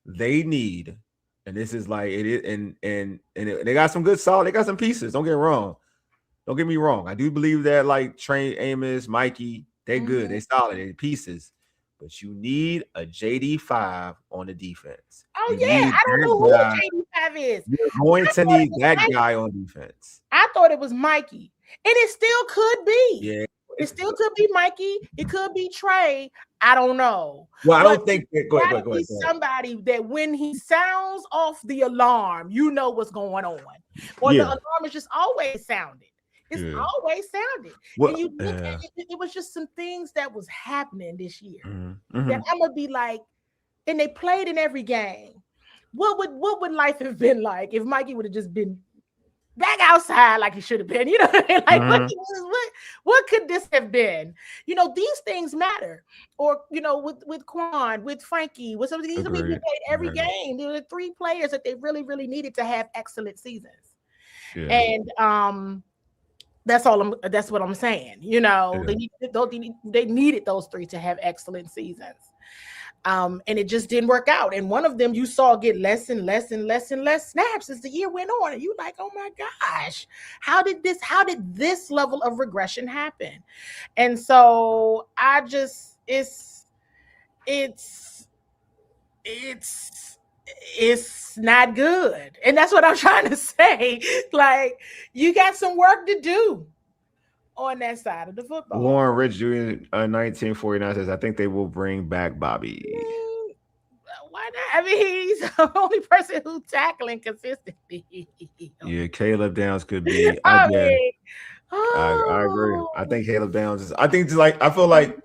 they need, and this is like it is, and they got some good solid, they got some pieces. Don't get me wrong. I do believe that like Trey Amos, Mikey, they good, they solid, they pieces. But you need a JD5 on the defense. Oh I don't know who JD5 is. You're going to need that guy on defense. I thought it was Mikey, and it still could be. Yeah. It still could be Mikey. It could be Trey. I don't know. Well, I don't think go ahead. Somebody that when he sounds off the alarm, you know what's going on. Or the alarm is just always sounded. It's always sounded. Well, and you look at it was just some things that was happening this year that I'm gonna be like, and they played in every game. What would life have been like if Mikey would have just been back outside like he should have been, you know what I mean? Like what could this have been? You know, these things matter. Or, you know, with Quan, with Frankie, with some of these people played every game. There were 3 players that they really, really needed to have excellent seasons. Yeah. And that's what I'm saying. You know, they needed those 3 to have excellent seasons. And it just didn't work out. And one of them you saw get less and less snaps as the year went on. And you like, oh my gosh, how did this level of regression happen? And so I just, it's not good. And that's what I'm trying to say. Like, you got some work to do on that side of the football. Warren Rich Jr. 1949 says, I think they will bring back Bobby. Why not? I mean, he's the only person who's tackling consistently. Yeah, Caleb Downs could be. I agree. I think Caleb Downs is. I feel like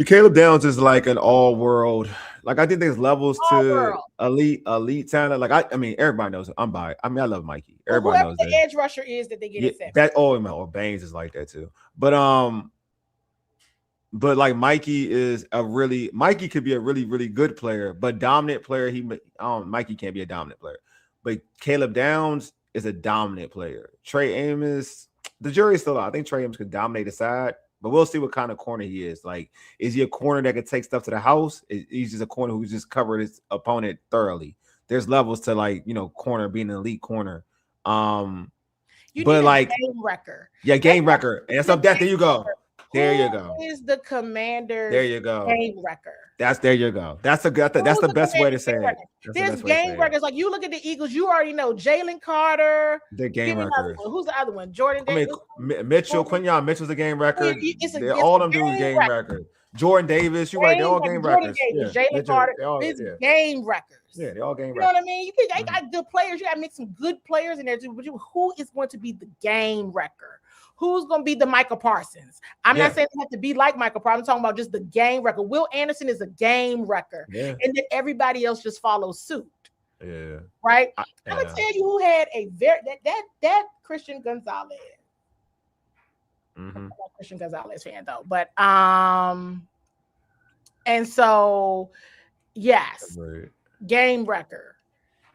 Caleb Downs is like an all-world. Like I think there's levels to elite talent. Like I mean, everybody knows I'm biased. I mean, I love Mikey. Everybody knows the edge rusher is that they get accepted. That or Baines is like that too. But like Mikey could be a really, really good player, but dominant player. Mikey can't be a dominant player, but Caleb Downs is a dominant player. Trey Amos, the jury's still out. I think Trey Amos could dominate the side. But we'll see what kind of corner he is. Like, is he a corner that can take stuff to the house? He's just a corner who's just covered his opponent thoroughly. there's levels to like, you know, corner being an elite corner. You But need a like, game record. yeah, game record. And that's up that. There you go. There you go. Who is the Commander's There you go. game record? There you go. That's the best way to say it. There's game records. Like you look at the Eagles, you already know Jalen Carter. The game records. Who's the other one? Jordan Davis. Mitchell, Quinyon Mitchell's a game record. All them dudes game record. Jordan Davis, you're right. They're all game records. Jalen Carter. It's game records. Yeah, they're all game records. You know what I mean? You got good players. You got to make some good players in there too. But who is going to be the game record? Who's going to be the Michael Parsons? I'm not saying they have to be like Michael Parsons. I'm talking about just the game record. Will Anderson is a game record. Yeah. And then everybody else just follows suit. Yeah. Right? I'm going to tell you who had a that Christian Gonzalez. Mm-hmm. I'm not a Christian Gonzalez fan though. But and so yes, game record.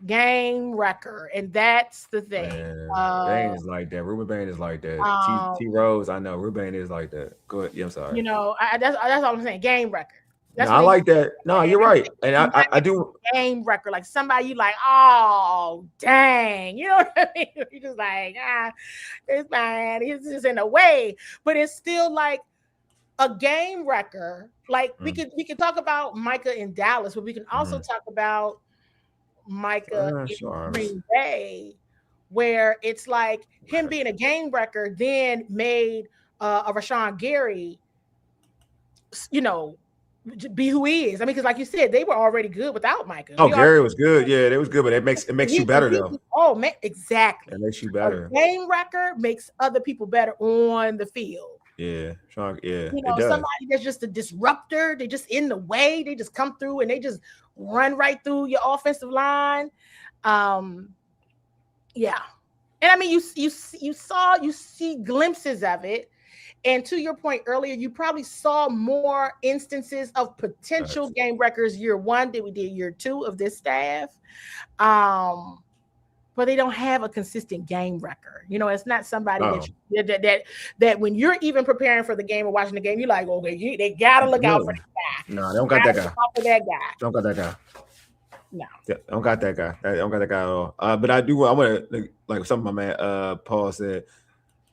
And that's the thing. Bain is like that. Ruben Bain is like that. T Rose, I know. Ruben is like that. Go ahead. Yeah, I'm sorry. You know, that's all I'm saying. Game record. That's I like that. No, you're right. And I do game record. Like somebody you like, oh dang. You know what I mean? You're just like, this man, he's just in a way. But it's still like a game record. Like we can talk about Micah in Dallas, but we can also talk about Micah in Green Bay, where it's like him being a game record then made a Rashawn Gary, you know, be who he is. I mean, because like you said, they were already good without Micah. Oh, Gary was good. Yeah, they was good, but it makes you better though. Oh man, exactly. It makes you better. A game record makes other people better on the field. Yeah, Sean, yeah. You know, somebody that's just a disruptor. They just in the way. They just come through and they just run right through your offensive line. Yeah. And I mean, you see glimpses of it. And to your point earlier, you probably saw more instances of potential game records year one than we did year two of this staff. But they don't have a consistent game record. You know, it's not somebody that when you're even preparing for the game or watching the game, you're like, okay, they gotta look out for that guy. No, they don't got that guy. For that guy. Don't got that guy. No, don't got that guy. I don't got that guy at all. But I want to like something my man Paul said.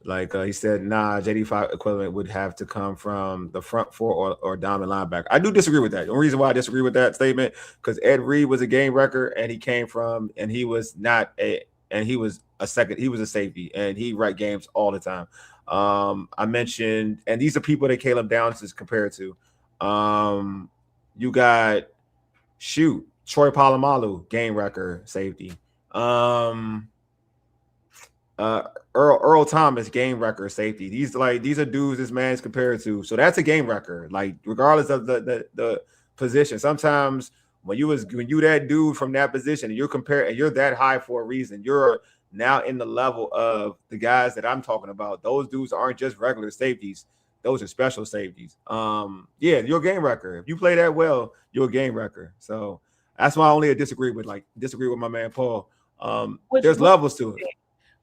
Like he said, JD5 equivalent would have to come from the front four or dominant linebacker. I do disagree with that. The only reason why I disagree with that statement because Ed Reed was a game record and he was a safety and he write games all the time. I mentioned, and these are people that Caleb Downs is compared to. You got Troy Polamalu, game record safety. Earl Thomas, game record safety. These are dudes this man's compared to. So that's a game record. Like regardless of the position. Sometimes when you that dude from that position and you're that high for a reason. You're now in the level of the guys that I'm talking about. Those dudes aren't just regular safeties. Those are special safeties. You're a game record. If you play that well, you're a game record. So that's why I only disagree with my man Paul. There's levels to it.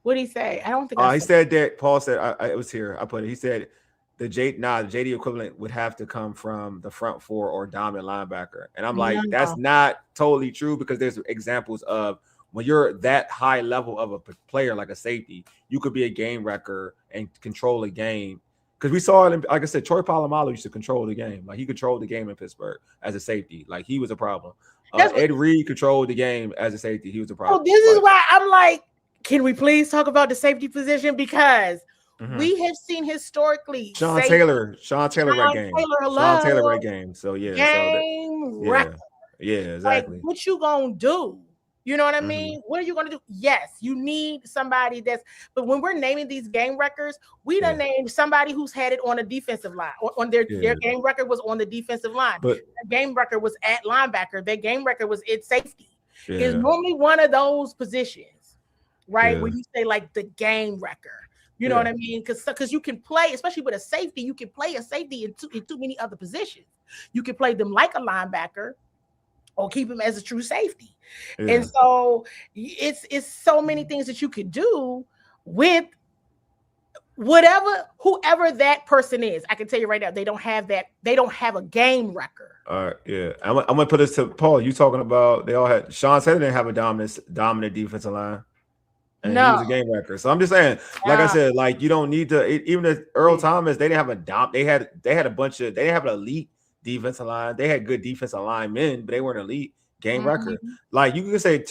What did he say? I don't think he said that. Paul said it was here. I put it. He said the JD equivalent would have to come from the front four or dominant linebacker. And I'm like, that's not totally true because there's examples of when you're that high level of a player like a safety, you could be a game record and control a game. Because we saw it, like I said, Troy Polamalu used to control the game. Like he controlled the game in Pittsburgh as a safety. Like he was a problem. Ed Reed controlled the game as a safety. He was a problem. So this is why I'm like, can we please talk about the safety position? Because we have seen historically Sean Taylor right game. Sean Taylor right game. So yeah. Game record. Yeah, exactly. Like, what you gonna do? You know what I mean? What are you gonna do? Yes, you need somebody but when we're naming these game records, we done named somebody who's had it on a defensive line. On their game record was on the defensive line. But their game record was at linebacker. Their game record was at safety. Yeah. It's normally one of those positions. Right, when you say like the game record, you know what I mean? Because you can play, especially with a safety, you can play a safety in too many other positions. You can play them like a linebacker, or keep him as a true safety. And so it's so many things that you could do with whoever that person is, I can tell you right now, they don't have that. They don't have a game record. All right, yeah. I'm gonna put this to Paul. You talking about they all had Sean Taylor didn't have a dominant defensive line, and he was No, a game record. So I'm just saying, like I said, like you don't need to even if Earl Thomas, they didn't have they had a bunch of they didn't have an elite defensive line. They had good defensive linemen, but they weren't elite game record. Like you can say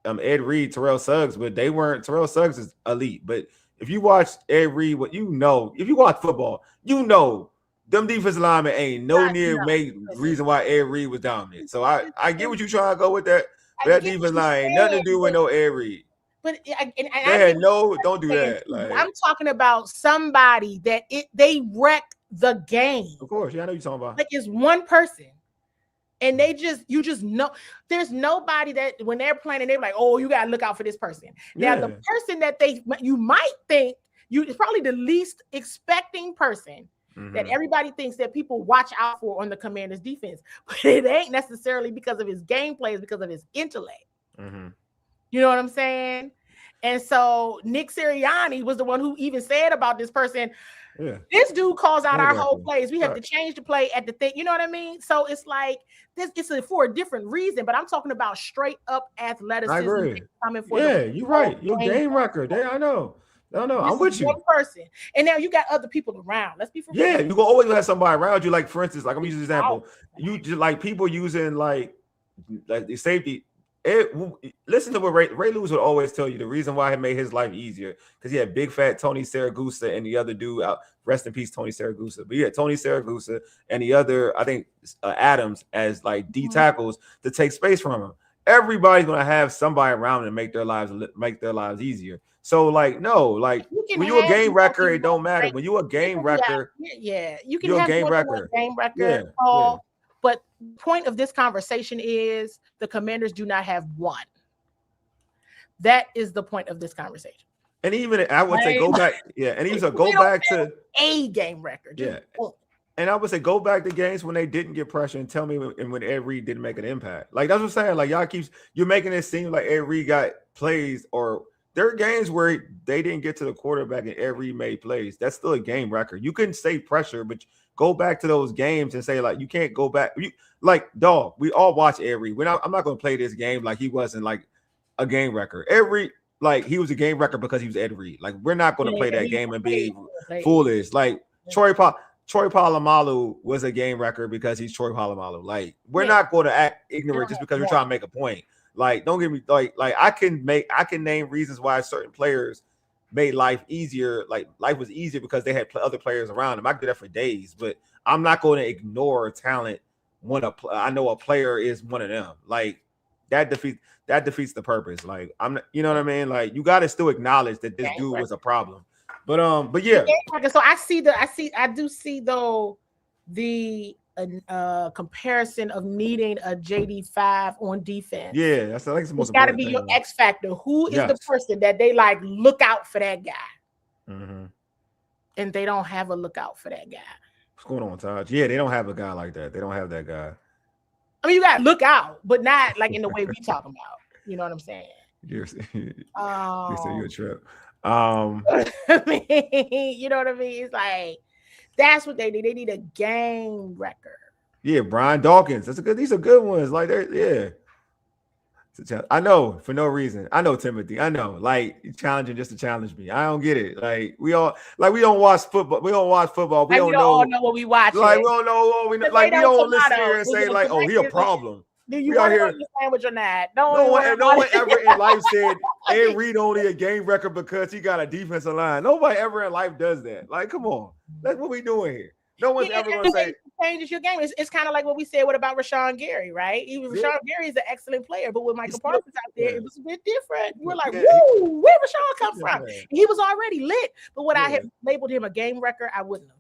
Ed Reed, Terrell Suggs, but they weren't. Terrell Suggs is elite, but if you watch Ed Reed, what you know, if you watch football, you know them defensive linemen ain't no near make reason why Ed Reed was dominant. So I get what you trying to go with that. But that defense line ain't nothing to do with no Ed Reed. But they had no, don't do that. Like, I'm talking about somebody that they wreck the game. Of course, yeah, I know you're talking about. Like it's one person. And you just know there's nobody that when they're playing, they're like, oh, you gotta look out for this person. Now, the person that you might think is probably the least expecting person that everybody thinks that people watch out for on the Commanders defense, but it ain't necessarily because of his gameplay, it's because of his intellect. You know what I'm saying? And so Nick Sirianni was the one who even said about this person. Yeah. This dude calls out our whole plays. We have to change the play at the thing. You know what I mean? So it's like this. It's for a different reason, but I'm talking about straight up athleticism. I agree. Coming for you're right. Your game record. I know. I'm with you. One person, and now you got other people around. Let's be for real. Yeah, you gonna always have somebody around you. Like for instance, like I'm using an example. You just like people using like the safety. Listen to what Ray Lewis would always tell you. The reason why he made his life easier because he had big fat Tony Siragusa and the other dude out. Rest in peace, Tony Siragusa. But yeah, Tony Siragusa and the other, I think Adams as like D tackles to take space from him. Everybody's gonna have somebody around and make their lives easier. So like no, like when you're a game record, it don't matter. When you're a game record, you can have a game record. Yeah. But point of this conversation is the Commanders do not have one. That is the point of this conversation. And even I would say go back, and even go back to a game record. And I would say go back to games when they didn't get pressure and tell me when Ed Reed didn't make an impact. Like that's what I'm saying. Like you're making it seem like Ed Reed got plays, or there are games where they didn't get to the quarterback and Ed Reed made plays. That's still a game record. You couldn't say pressure, but go back to those games and say like you can't go back. Dog, we all watch Ed Reed. I'm not going to play this game like he wasn't like a game record. Ed Reed, like he was a game record because he was Ed Reed. Like we're not going to play that game and be foolish. Like Troy Polamalu was a game record because he's Troy Polamalu. Like we're not going to act ignorant just because we're trying to make a point. Like don't get me like I can name reasons why certain players made life easier. Like life was easier because they had other players around them. I could do that for days, but I'm not going to ignore talent when I know a player is one of them. Like that defeats the purpose. Like you know what I mean? Like you got to still acknowledge that this dude was a problem. But yeah. So I do see though the comparison of needing a JD5 on defense. Yeah, that's like the most. It's got to be your X factor. Who is the person that they like? Look out for that guy. And they don't have a lookout for that guy. What's going on, Taj? Yeah, they don't have a guy like that. They don't have that guy. I mean, you got to look out, but not like in the way we talking about. You know what I'm saying? You're a trip. I mean, you know what I mean? It's like that's what they need. They need a game record. Yeah, Brian Dawkins. These are good ones. Like I know for no reason. I know Timothy. I know. Like challenging just to challenge me. I don't get it. Like we don't watch football. We don't watch football. We don't know what we watch. Like we don't know what we know. Like we don't listen here and say like, oh, he a problem. Do you want to understand what you're not? No one ever in life said Ed Reed only a game record because he got a defensive line. Nobody ever in life does that. Like, come on. That's what we doing here. No one's ever going to say changes your game. It's kind of like what we said about Rashawn Gary, right? Rashawn Gary is an excellent player, but with Michael Parsons out there, it was a bit different. We're like, woo, where Rashawn come from? He was already lit, but would I have labeled him a game record? I wouldn't have.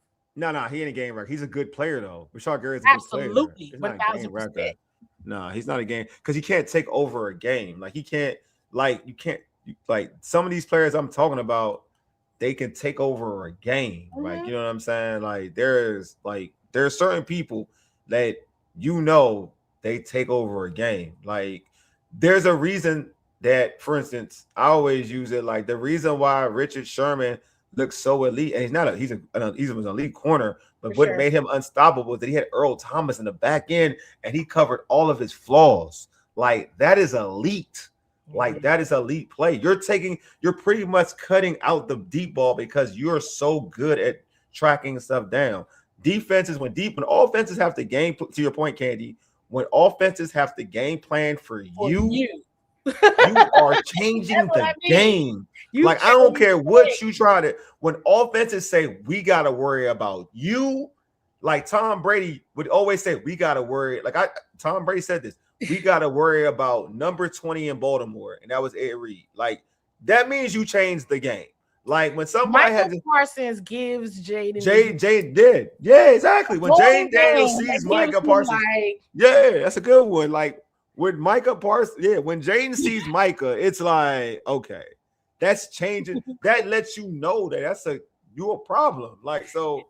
No, he ain't a game record. He's a good player though. Rashawn Gary is a good player. Absolutely, 1,000%. No, he's not a game because he can't take over a game. Like he can't, like some of these players I'm talking about, they can take over a game. Like, you know what I'm saying? Like there's certain people that they take over a game. Like there's a reason that, for instance, I always use it like the reason why Richard Sherman looked so elite, and he's an elite corner. But For what sure. made him unstoppable is that he had Earl Thomas in the back end, and he covered all of his flaws. Like that is elite. Like that is elite play. You're pretty much cutting out the deep ball because you're so good at tracking stuff down. Defenses when offenses have to game, to your point, Candi, when offenses have to game plan for you are changing the game. Like I don't care what you try to. When offenses say we got to worry about you, like Tom Brady would always say, we got to worry. Tom Brady said this. We got to worry about number 20 in Baltimore, and that was Ed Reed. Like that means you changed the game. Like when somebody Parsons gives Jaden. Jay did, yeah, exactly. When Jane Daniels sees Micah Parsons, yeah, that's a good one. Like when Micah Parsons, yeah, when Jaden sees Micah, it's like okay, that's changing. That lets you know that you're a problem. Like so.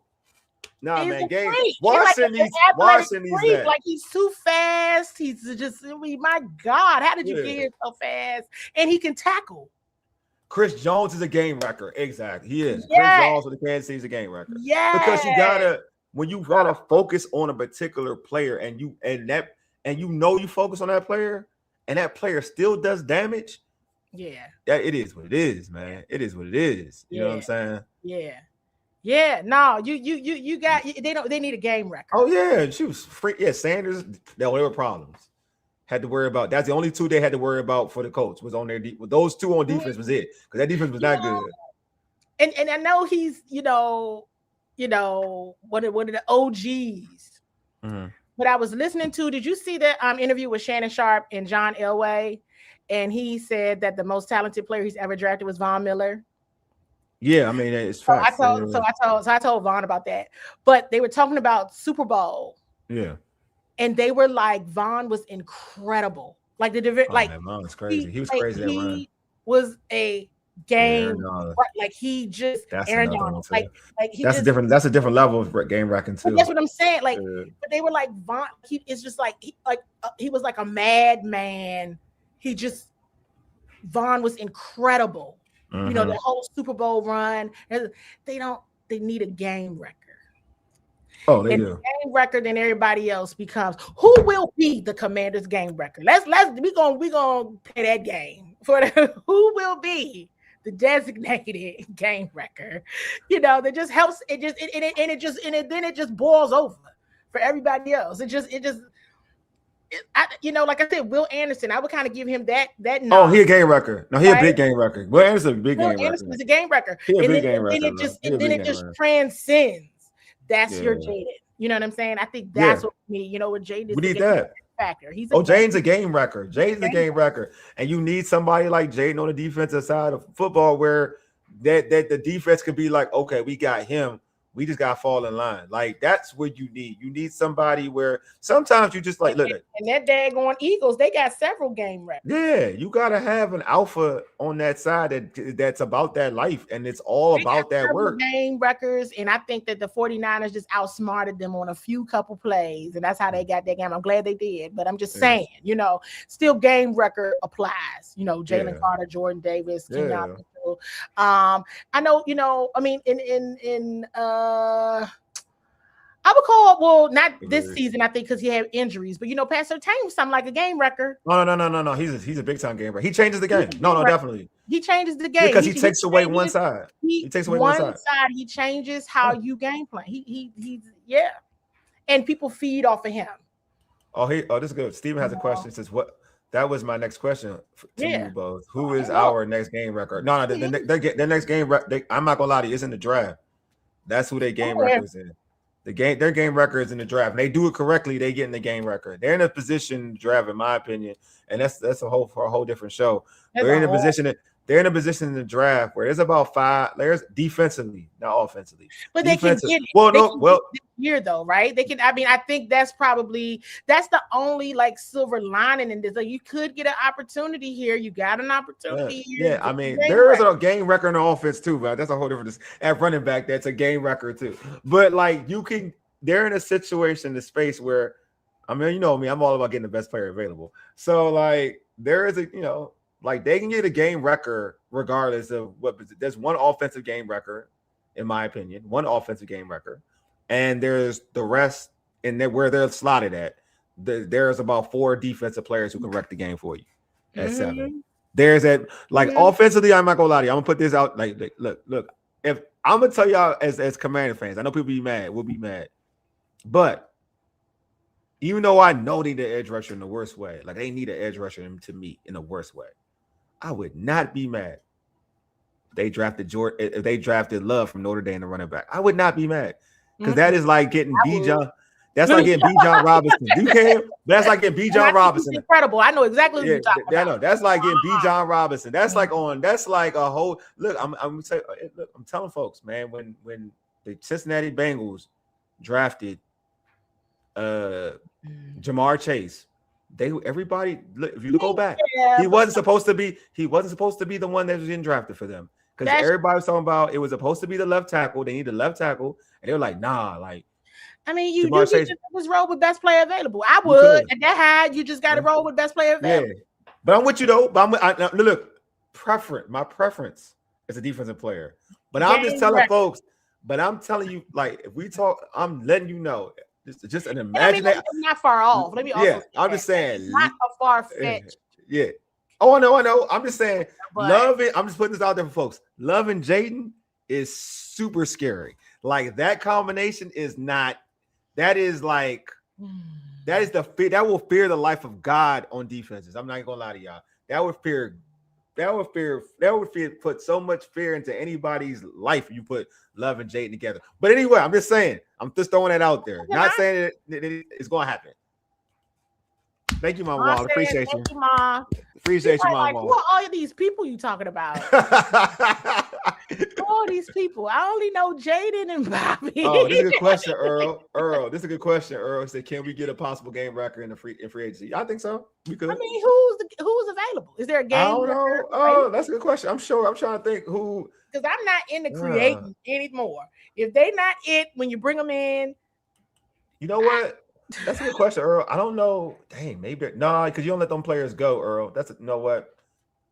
Nah, man, game. Watson needs that. Like he's too fast. He's just, my God, how did you get here so fast? And he can tackle. Chris Jones is a game wrecker. Exactly, he is. Yes. Chris Jones with the Kansas City is a game wrecker. Yeah, because you gotta focus on a particular player, and you focus on that player, and that player still does damage. Yeah, it is what it is, man. It is what it is. You know what I'm saying? Yeah. Yeah, no, you got they need a game record. Oh yeah, she was free. Yeah, Sanders, there were problems. Had to worry about. That's the only two they had to worry about for the coach was on their those two on defense was it because that defense was not good. And I know he's one of the OGs. Mm-hmm. But I was listening to. Did you see that interview with Shannon Sharp and John Elway? And he said that the most talented player he's ever drafted was Von Miller. Yeah, I mean it's facts. So I told Vaughn about that. But they were talking about Super Bowl. Yeah. And they were like, Vaughn was incredible. Like Vaughn's crazy. He was crazy that run. He was a game like he just Aaron Donald. That's a different level of game racking too. That's what I'm saying. Like, but they were like Vaughn, it's just like he was like a madman. Vaughn was incredible. Mm-hmm. You know, the whole Super Bowl run. They need a game record. Oh, they do. The game record, and everybody else becomes who will be the Commanders' game record. We gonna play that game for who will be the designated game record. You know, that just helps. Then it just boils over for everybody else. Like I said, Will Anderson, I would kind of give him that. Oh, he a game record. No, he a big game record. Will Anderson a big game record. Anderson is a game record. He a big game record. Then it just transcends. That's your Jaden. You know what I'm saying? I think that's what me. With Jaden is we need that factor. Jaden's a game record. Jaden's a game record, and you need somebody like Jaden on the defensive side of football where that the defense could be like, okay, we got him. We just got to fall in line. Like, that's what you need. You need somebody where sometimes you just like, look. And that daggone Eagles, they got several game records. Yeah, you got to have an alpha on that side that's about that life, and it's all about that work. Game records, and I think that the 49ers just outsmarted them on a couple plays, and that's how they got that game. I'm glad they did, but I'm just saying, still game record applies. Jalen Carter, Jordan Davis, Kenyon. I know, I mean, I would call not this season, I think, because he had injuries, but Pastor Tane was something like a game record. No. He's a big time game record. He changes the game. No, definitely. He changes the game because he takes away one side. He takes away one side. He changes how you game plan. And people feed off of him. Oh, this is good. Steven has a question. Says what? That was my next question to you both. Who is our next game record? No, the next game. I'm not gonna lie to you. It's in the draft. That's who their game record is in. Their game record is in the draft. And they do it correctly. They get in the game record. They're in a position to draft, in my opinion, and that's a whole different show. They're in a position. They're in a position in the draft where there's about 5 layers defensively, not offensively. But they can get it. This year though, right? They can. I mean, I think that's the only silver lining in this. Like, you could get an opportunity here. You got an opportunity here. Yeah, I mean, there is a game record on offense too, but that's a whole different. At running back, that's a game record too. But they're in a situation, the space where, I mean, you know me, I'm all about getting the best player available. So there is they can get a game record regardless of what. There's one offensive game record in my opinion, one offensive game record, and there's the rest, and where they're slotted at. There's about 4 defensive players who can wreck the game for you at 7. There's that, like, offensively, I'm not gonna lie to you. I'm gonna put this out. Like look. If I'm gonna tell y'all as Commander fans, I know people be mad. We'll be mad, but even though I know they need an edge rusher in the worst way, like they need an edge rusher to me in the worst way, I would not be mad. If they drafted Love from Notre Dame, the running back, I would not be mad, because that is like getting Bijan. That's like getting Bijan Robinson. Do you care? That's like getting Bijan Robinson. Incredible. I know exactly what you're talking about. I know. That's like getting Bijan Robinson. That's like that's like a whole look. I'm telling folks, man, when the Cincinnati Bengals drafted Jamar Chase, everybody look, if you go back, he wasn't supposed to be the one that was getting drafted for them, because everybody was talking about it was supposed to be the left tackle. They need the left tackle, and they were like, nah, like. I mean, you just roll with best player available. I would at that high. You just got to roll with best player available. Yeah, but I'm with you though. But look, my preference is a defensive player. But I'm just telling folks. But I'm telling you, like, if we talk, I'm letting you know. Just an imagination. Not far off. Let me also. Yeah, I'm just saying. Not a far fetch. Yeah. Oh, I know. I'm just saying. Love it. I'm just putting this out there for folks. Love and Jaden is super scary. Like, that combination is not. That is like, that is the fear that will fear the life of God on defenses. I'm not gonna lie to y'all. That would put so much fear into anybody's life if you put Love and Jaden together. But anyway, I'm just saying, I'm just throwing that out there. Not saying it's gonna happen. Thank you, Mom Wall. Appreciate you. Thank you, Mom. Appreciate you, Mom Wall. Who are all these people you talking about? All these people. I only know Jaden and Bobby. Oh, this is a good question, Earl. This is a good question. Earl said, "Can we get a possible game record in free agency?" I think so. We could. I mean, who's available? Is there a game? I don't know. Oh, that's a good question. I'm sure. I'm trying to think who. Because I'm not into creating anymore. If they not it when you bring them in, you know what? That's a good question, Earl. I don't know. Dang, maybe because you don't let them players go, Earl. You know what?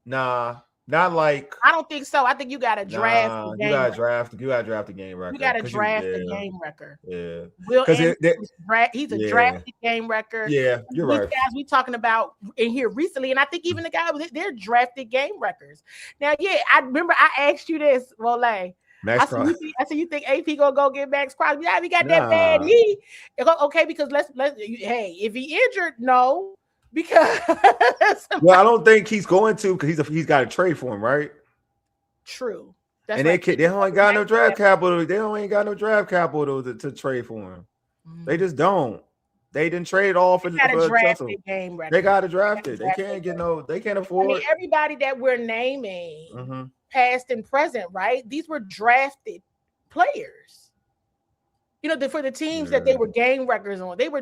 Nah, not like. I don't think so. I think you got to draft. You got to draft. You got to draft the game record. You got to draft the game record. Yeah, because he's a drafted game record. Yeah, you're right. These guys we talking about in here recently, and I think even the guys they're drafted game records. Now, yeah, I remember I asked you this, Wole. I said, you think AP gonna go get Max Crosby? Yeah, he got that bad knee. Okay, because let's hey, if he injured, no, because well, I don't think he's going to, because he's got a trade for him, right? True. That's and right. they don't got no draft capital. They don't ain't got no draft capital to trade for him. They just don't. They didn't trade all for the game record. They got to draft it. They can't get no. They can't afford. I mean, everybody that we're naming. Past and present, right? These were drafted players. You know, for the teams that they were game records on. They were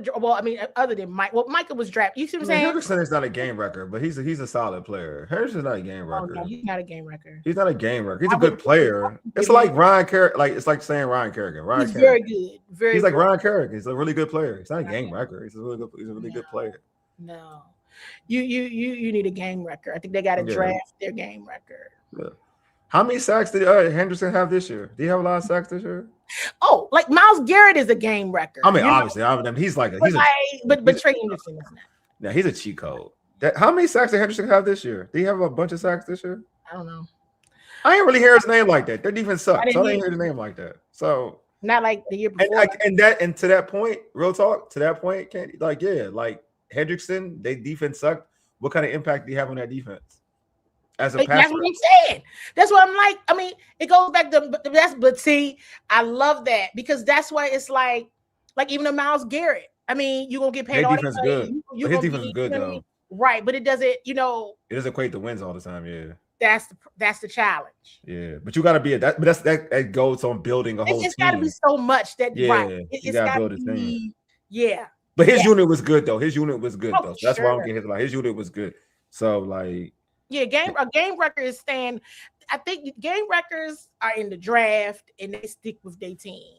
other than Mike. Well, Micah was drafted. You see what I'm saying? Henderson is not a game record, but he's a solid player. Henderson's not a game record. No, he's not a game record. He's not a game record. He's a good player. It's like Ryan Kerrigan. Like it's like saying Ryan Kerrigan. He's very good. He's like Ryan Kerrigan. He's a really good player. He's not a game record. He's a really good player. No, you need a game record. I think they got to draft their game record. Yeah. How many sacks did Henderson have this year? Do you have a lot of sacks this year? Oh, like Myles Garrett is a game record. I mean, obviously, he's like but Trey Henderson is not. Yeah, he's a cheat code. How many sacks did Henderson have this year? Did he have a bunch of sacks this year? I don't know. I ain't really hear his name like that. Their defense sucks. So I didn't hear his name like that. So not like the year before. And to that point, real talk. To that point, like Hendrickson, their defense sucked. What kind of impact do you have on that defense? As a passer. That's what I'm saying. That's what I'm like. I mean, it goes back to but see, I love that because that's why it's like even a Myles Garrett. I mean, you're gonna get paid. His defense is good. His defense is good though. Right, but it doesn't, it doesn't equate to wins all the time, yeah. That's the challenge. Yeah, but you gotta be that goes on building a whole team. It's gotta be so much that you gotta build a team. Yeah. But his unit was good though. His unit was good though. So that's why I'm getting his unit was good. So like a game record is staying. I think game records are in the draft and they stick with their team.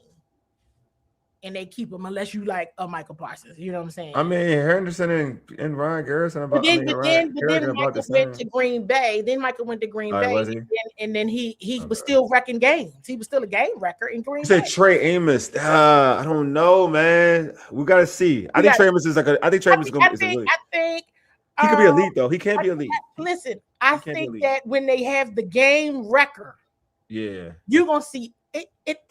and they keep him unless you like a Michael Parsons. You know what I'm saying? I mean, Henderson and Ryan Garrison But about. then, I mean, but Ryan then, but then Kerrigan about the Michael went same. to Green Bay. Then Michael went to Green Bay, Was he? and then he was still wrecking games. He was still a game wrecker in Green You Bay. said Trey Amos. I don't know, man. We gotta see. I think Trey Amos is like a. I think Trey Amos is gonna be elite. I think he could be elite though. He can't be elite. Listen, I think that when they have the game wrecker, yeah, you're gonna see it.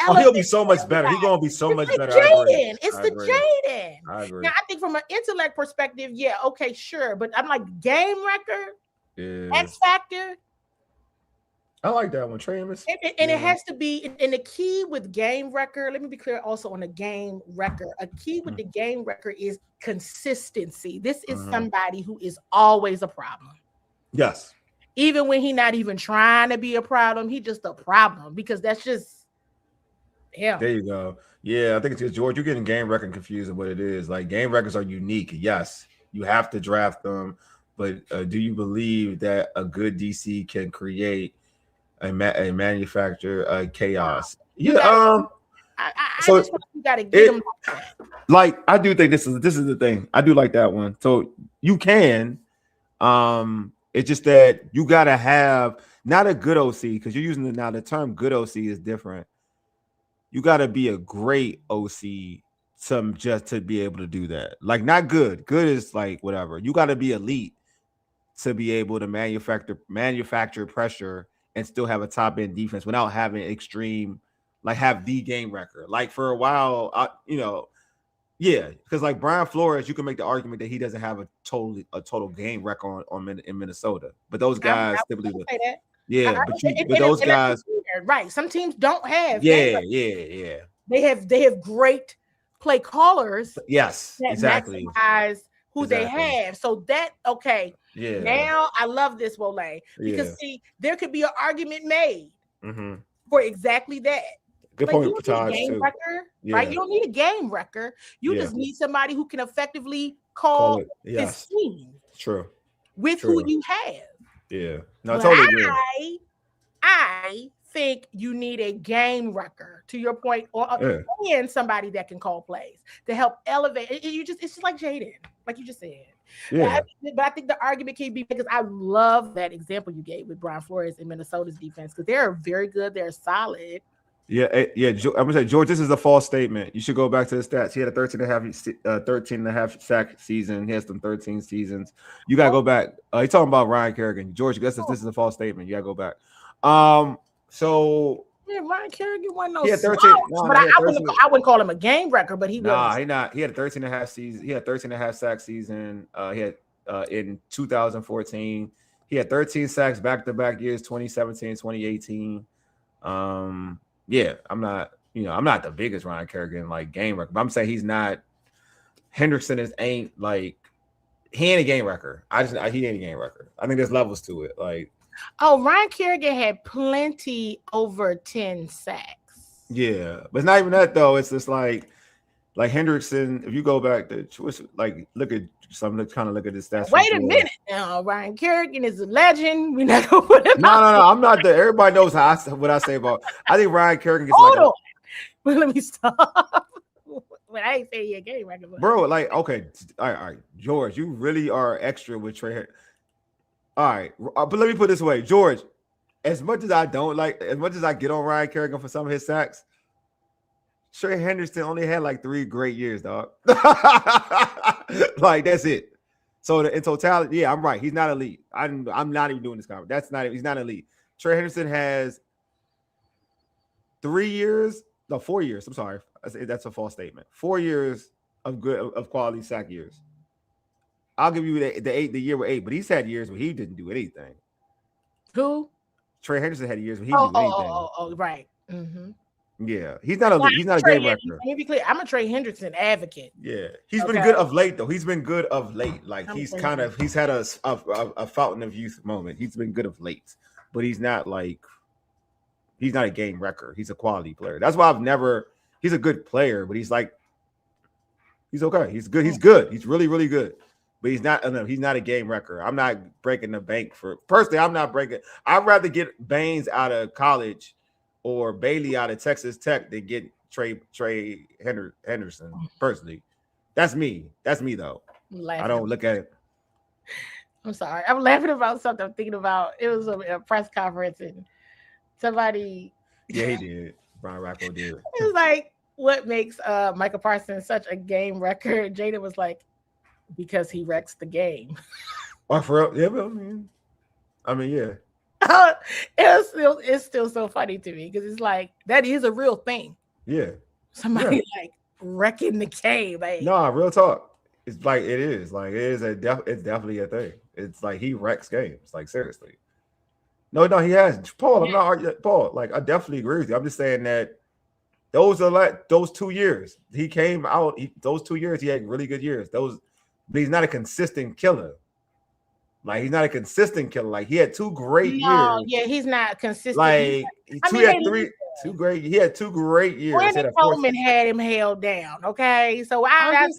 He'll be so much better. He's gonna be so much better. Jaden. It's the Jaden. I agree. Now I think from an intellect perspective, yeah, okay, sure, but I'm like game record, X factor. I like that one, Trey Amos. And it has to be, and the key with game record, let me be clear also on the game record. A key with the game record is consistency. This is somebody who is always a problem. Yes. Even when he's not even trying to be a problem, he's just a problem because that's just him. There you go. Yeah, I think it's just George. You're getting game record confused of what it is. Like game records are unique. Yes, you have to draft them, but do you believe that a good DC can create a manufacture chaos? I so just want you got to get them. Like I do think this is the thing. I do like that one. So you can. It's just that you gotta have not a good OC because you're using the term good OC is different. You gotta be a great OC just to be able to do that. Like not good. Good is like whatever. You gotta be elite to be able to manufacture pressure and still have a top end defense without having extreme, like have the game record. Like for a while, yeah, because like Brian Flores, you can make the argument that he doesn't have a total game record in Minnesota, but those guys typically would. Yeah, but those guys, right? Some teams don't have. Yeah. They have great play callers. Yes, that exactly. Maximize who they have. So that Yeah. Now I love this, Wole, because see, there could be an argument made for exactly that. Good point, game record, right? You don't need a game record. You just need somebody who can effectively call his team. True. With who you have. Yeah. No, I totally agree. I think you need a game record, to your point, and somebody that can call plays to help elevate. It's just like Jaden, like you just said. Yeah. But I think the argument can be because I love that example you gave with Brian Flores in Minnesota's defense because they're very good. They're solid. Yeah. I'm gonna say, George, this is a false statement. You should go back to the stats. He had a 13 and a half sack season. He has some 13 seasons. You gotta go back. He's talking about Ryan Kerrigan. George, this is a false statement. You gotta go back. So Ryan Kerrigan wasn't no. He had 13. But I wouldn't call him a game record. But he was. He not. He had a 13 and a half season. He had 13 and a half sack season. He had in 2014. He had 13 sacks back-to-back years, 2017, 2018. Yeah, I'm not the biggest Ryan Kerrigan like game record, but I'm saying he's not. Hendrickson ain't he ain't a game record. He ain't a game record. I think there's levels to it. Ryan Kerrigan had plenty over 10 sacks. Yeah, but it's not even that though. It's just like Hendrickson. If you go back to look at some kind of look at the stats. Wait a minute now, Ryan Kerrigan is a legend. We're not gonna put him. No. I'm not there. Everybody knows what I say about. I think Ryan Kerrigan gets Hold on. But let me stop. But I ain't saying you're a game record. Bro, okay, all right, George, you really are extra with Trey. All right, but let me put it this way, George. As much as I get on Ryan Kerrigan for some of his sacks, Trey Henderson only had 3 great years, dog. That's it. So in totality, yeah, I'm right. He's not elite. I'm not even doing this conversation. He's not elite. Trey Henderson has 4 years. I'm sorry, that's a false statement. 4 years of quality sack years. I'll give you the year with 8, but he's had years where he didn't do anything. Who? Trey Henderson had years where he didn't do anything. Oh, right. Mm-hmm. Yeah, he's not a he's not a game record. Let me be clear. I'm a Trey Hendrickson advocate. Yeah, he's been good of late though. He's been good of late. He's had a fountain of youth moment. He's been good of late, but he's not a game record. He's a quality player. That's why he's a good player, but he's okay. He's good. He's good. He's really, really good. But he's not a game record. I'm not breaking the bank personally. I'm not breaking. I'd rather get Baines out of college or Bailey out of Texas Tech than get Trey Henderson personally. That's me. That's me though. I don't look at it. I'm sorry. I'm laughing about something I'm thinking about. It was a press conference and somebody. Yeah, he did. Brian Racco did. It was like, what makes Michael Parsons such a game wrecker? Jada was like, because he wrecks the game. Oh, for real? Yeah, but I mean, yeah. It's still so funny to me because it's like that is a real thing. Yeah. Somebody like wrecking the game. Like, no, real talk. It's like it is. Like it is it's definitely a thing. It's like he wrecks games. Like seriously. No, he hasn't. Paul, I'm not Paul. Like I definitely agree with you. I'm just saying that those are like those 2 years. He came out. Those 2 years, he had really good years. But he's not a consistent killer. Like he's not a consistent killer. Like he had 2 great years. Yeah, he's not consistent. Like he had 2 great. He had 2 great years. Brandon Coleman had him held down. Okay, so I'm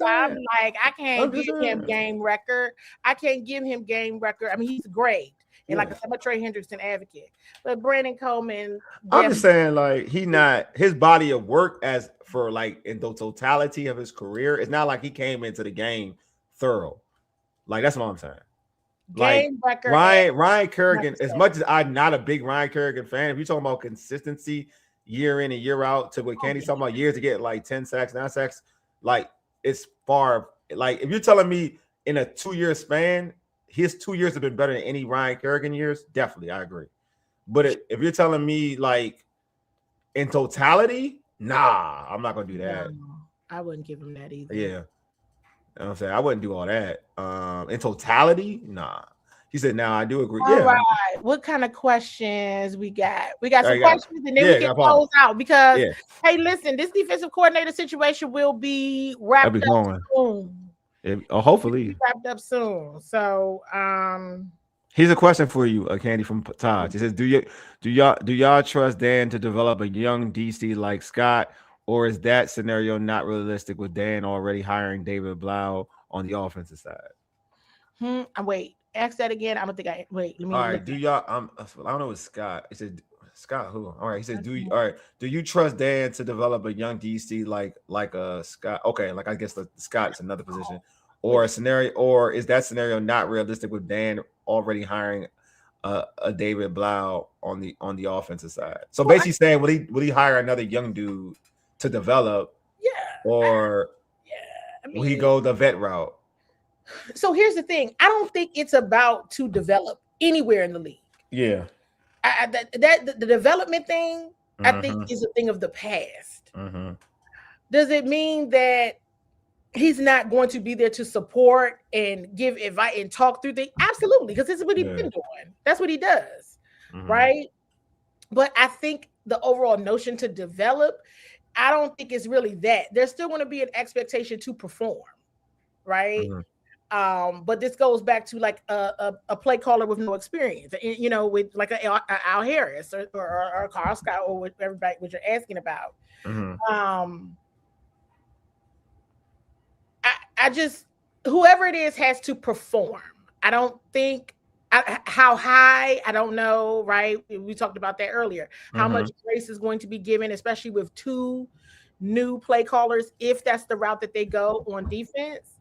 like, I can't give him game record. I can't give him game record. I mean, he's great. And like I'm a Trey Hendrickson advocate, but Brandon Coleman. I'm just saying, like his body of work as for like in the totality of his career, it's not like he came into the game thorough. Like that's what I'm saying. Like Ryan Kerrigan, as much as I'm not a big Ryan Kerrigan fan, if you're talking about consistency year in and year out to what Candy's talking about years to get like 10 sacks, 9 sacks, like it's far. Like if you're telling me in a 2-year span, his 2 years have been better than any Ryan Kerrigan years, definitely, I agree. But if you're telling me like in totality, nah, I'm not gonna do that. No, I wouldn't give him that either. Yeah. You know what I'm saying? I wouldn't do all that. In totality, nah. He said, "Now I do agree." All right. What kind of questions we got? We got some questions, and then we can close out because hey, listen, this defensive coordinator situation will be wrapped up soon. Hopefully wrapped up soon. So, here's a question for you, Candy from Taj. It says, "Do y'all trust Dan to develop a young DC like Scott, or is that scenario not realistic with Dan already hiring David Blau on the offensive side?" Wait. Ask that again. I don't think I wait. Let me. All right. Do y'all? I don't know. It's Scott. It said Scott. Who? All right. He said, all right. Do you trust Dan to develop a young DC like a Scott? Okay. Like I guess the Scott's another position, or a scenario, or is that scenario not realistic with Dan already hiring a David Blau on the offensive side? So basically saying, will he hire another young dude to develop? Yeah. Or will he go the vet route? So here's the thing. I don't think it's about to develop anywhere in the league. Yeah. The development thing, I think is a thing of the past. Does it mean that he's not going to be there to support and give advice and talk through things? Absolutely, because this is what he's been doing. That's what he does, right? But I think the overall notion to develop, I don't think it's really that. There's still going to be an expectation to perform, right? But this goes back to like a play caller with no experience, with like Al Harris or Carl Scott or what you're asking about. I just, whoever it is has to perform. I don't think how high, I don't know, right? We talked about that earlier. How much grace is going to be given, especially with 2 new play callers, if that's the route that they go on defense.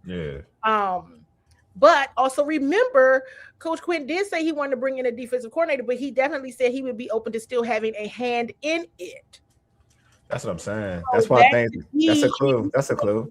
But also remember, Coach Quinn did say he wanted to bring in a defensive coordinator, but he definitely said he would be open to still having a hand in it. That's what I'm saying. That's why I think that's a clue. That's a clue.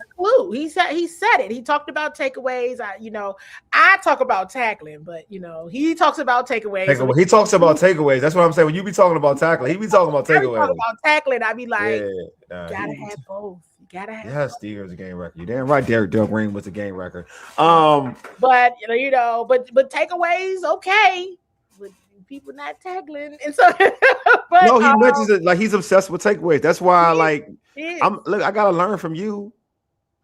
He said it. He talked about takeaways. I talk about tackling, but he talks about takeaways. He talks about takeaways. That's what I'm saying. When you be talking about tackling, he be talking about takeaways. Talking about tackling, I be like, gotta have both. You gotta have. Yeah, Steve was a game record. You damn right. Derek Green was a game record. But but takeaways, okay. But people not tackling, and so but no, he mentions it like he's obsessed with takeaways. That's why I gotta learn from you.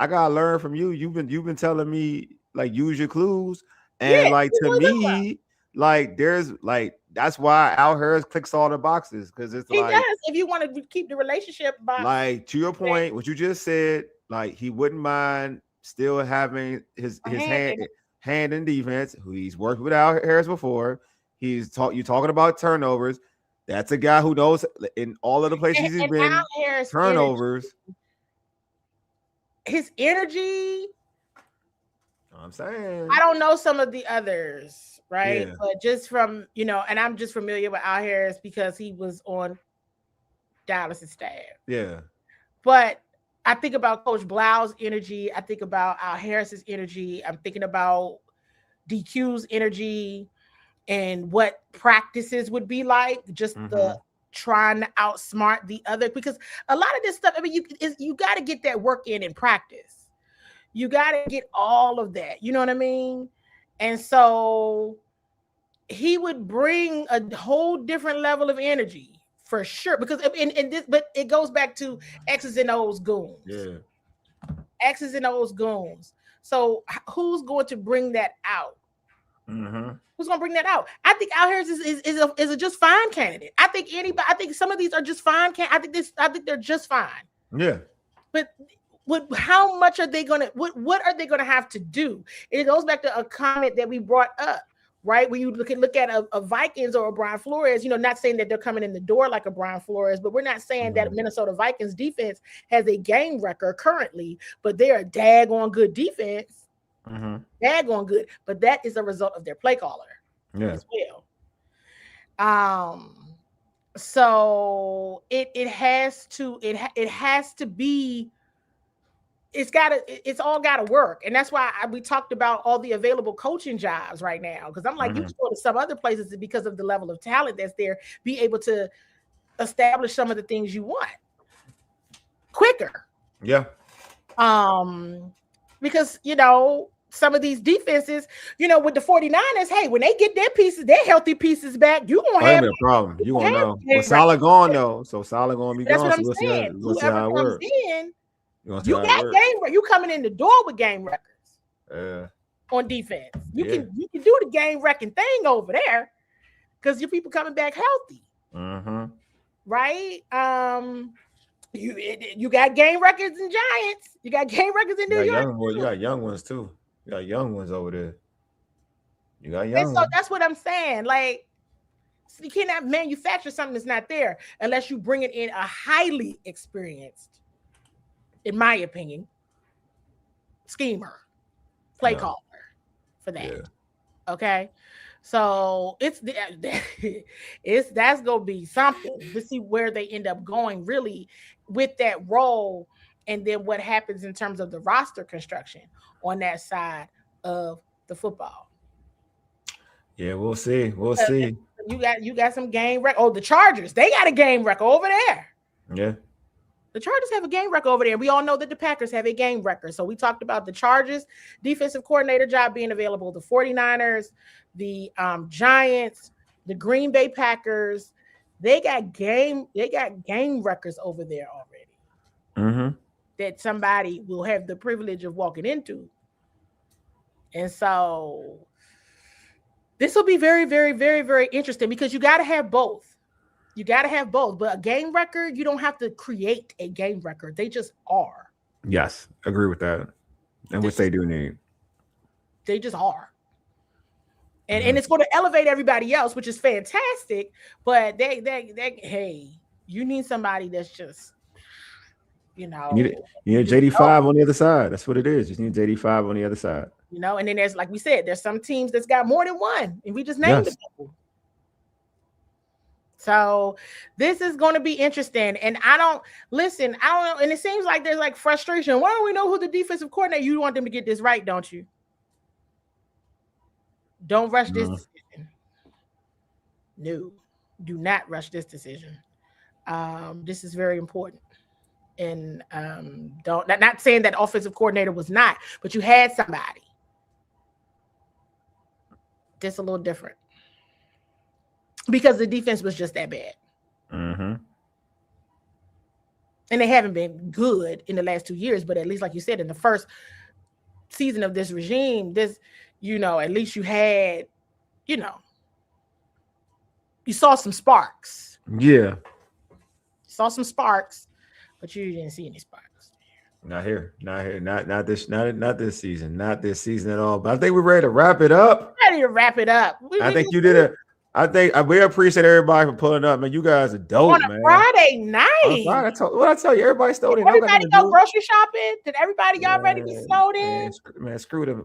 You've been telling me like use your clues, and to me, like there's like that's why Al Harris clicks all the boxes because it's he does. If you want to keep the relationship, like to your point, what you just said, like he wouldn't mind still having his hand in defense. Who he's worked with Al Harris before. You talking about turnovers. That's a guy who knows in all of the places he's been, Al Harris turnovers. His energy. You know what I'm saying, I don't know some of the others, right? Yeah. But just from, and I'm just familiar with Al Harris because he was on Dallas' staff. Yeah. But I think about Coach Blau's energy. I think about Al Harris's energy. I'm thinking about DQ's energy and what practices would be like. Just the trying to outsmart the other, because a lot of this stuff, I mean, you got to get that work in practice. You got to get all of that. You know what I mean? And so he would bring a whole different level of energy for sure. Because but it goes back to X's and O's goons. Yeah. X's and O's goons. So who's going to bring that out? Who's going to bring that out? I think Al Harris is a just fine candidate. I think some of these are just fine. I think they're just fine. Yeah. But how much are they gonna? What are they gonna have to do? It goes back to a comment that we brought up, right? When you look at a Vikings or a Brian Flores, not saying that they're coming in the door like a Brian Flores, but we're not saying that Minnesota Vikings defense has a game record currently, but they're a daggone good defense. Daggone good, but that is a result of their play caller as well. So it has to be. It's all gotta work. And that's why we talked about all the available coaching jobs right now. Because I'm like, you can go to some other places because of the level of talent that's there, be able to establish some of the things you want quicker. Yeah. Because some of these defenses, with the 49ers, hey, when they get their pieces, their healthy pieces back, you won't have a problem. You won't know. But Salah gone though. So Salah gonna be that's gone. What I'm so saying. We'll see how it works. You got you coming in the door with game records on defense. You can do the game wrecking thing over there because your people coming back healthy. Right? You got game records in Giants. You got game records in New York. You got young ones too. You got young ones over there. You got young ones. So that's what I'm saying. Like, you cannot manufacture something that's not there unless you bring it in a highly experienced, in my opinion, schemer, play caller for that. Okay. So that's gonna be something to see where they end up going really with that role, and then what happens in terms of the roster construction on that side of the football. Yeah, we'll see. We'll see. You got some game record. Oh, the Chargers, they got a game record over there. Yeah. The Chargers have a game record over there. We all know that the Packers have a game record. So we talked about the Chargers defensive coordinator job being available, the 49ers, the Giants, the Green Bay Packers. They got game records over there already. That somebody will have the privilege of walking into. And so this will be very, very, very, very interesting because you got to have both. You got to have both. But a game record, you don't have to create a game record. They just are. Yes, agree with that. And which they do need. They just are. And it's going to elevate everybody else, which is fantastic. But they hey, you need somebody that's just, you need JD5 on the other side. That's what it is. You need JD5 on the other side. And then there's, like we said, there's some teams that's got more than one, and we just named it. So this is going to be interesting. And I don't know. And it seems like there's like frustration. Why don't we know who the defensive coordinator? You want them to get this right, don't you? Don't rush this decision. No, do not rush this decision. This is very important. And not saying that offensive coordinator was not, but you had somebody. Just a little different. Because the defense was just that bad. And they haven't been good in the last 2 years, but at least, like you said, in the first season of this regime, at least you had, you saw some sparks. Yeah. Saw some sparks, but you didn't see any sparks. Not here. Not this season. Not this season at all. But I think we're ready to wrap it up. I think you did I think we appreciate everybody for pulling up, man. You guys are dope, On a man. Friday night. What I tell you, everybody stole in. Everybody go grocery shopping? Did everybody already be snowed in? Man, screw them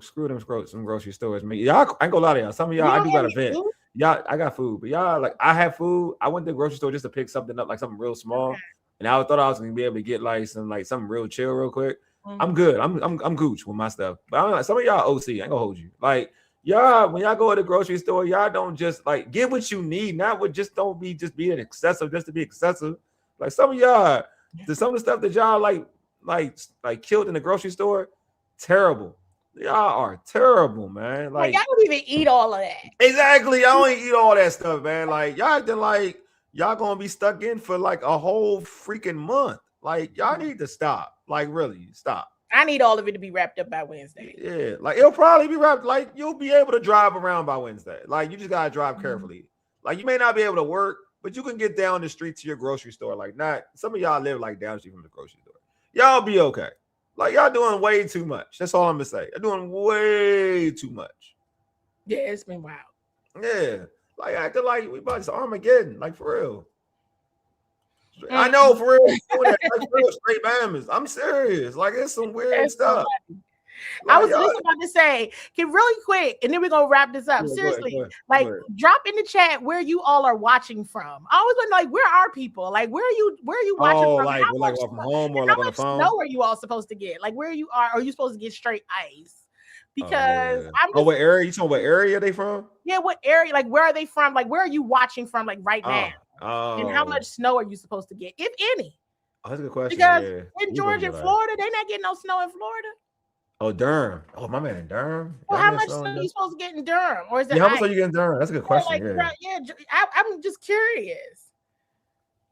some grocery stores, man. Y'all, I ain't gonna lie to y'all. Some of y'all, I do got a vent. Y'all, I got food, but y'all, like, I have food. I went to the grocery store just to pick something up, like something real small, and I thought I was gonna be able to get like something real chill, real quick. I'm good. I'm gooch with my stuff, but I'm like, some of y'all OC. I ain't gonna hold you. Like, y'all, when y'all go to the grocery store, y'all don't just like get what you need, not what just don't be just being excessive just to be excessive. Like some of y'all, some of the stuff that y'all like killed in the grocery store, terrible. Y'all are terrible, man. Like y'all don't even eat all of that. Exactly. Y'all don't eat all that stuff, man. Like y'all acting like y'all gonna be stuck in for like a whole freaking month. Like y'all need to stop. Like really, stop. I need all of it to be wrapped up by Wednesday. Yeah, like it'll probably be wrapped. Like you'll be able to drive around by Wednesday. Like you just gotta drive carefully. Like you may not be able to work, but you can get down the street to your grocery store. Like not some of y'all live like down the street from the grocery store. Y'all be okay. Like y'all doing way too much. That's all I'm gonna say. You're doing way too much. Yeah, it's been wild. Yeah, like acting like we about to Armageddon. Like for real. I know for real. Like, for real, straight Bahamas. I'm serious. Like it's some weird stuff. Like, I was just about to say, can really quick, and then we're gonna wrap this up. Seriously, go ahead. Drop in the chat where you all are watching from. I always wonder, like, where are people? Like, where are you watching from? Like from home or like on the phone? How much snow are you all supposed to get? Like, where you are you supposed to get straight ice? Because I'm just, what area? You talking what area they from? Yeah, what area? Like, where are they from? Like, where are you watching from? Like right now? And how much snow are you supposed to get, if any? Oh, that's a good question. Because in Georgia and Florida, they're not getting no snow in Florida. Oh, Durham. Oh, my man in Durham. Well, how much snow are you supposed to get in Durham? Or is it how much are you getting in Durham? That's a good question. I'm just curious.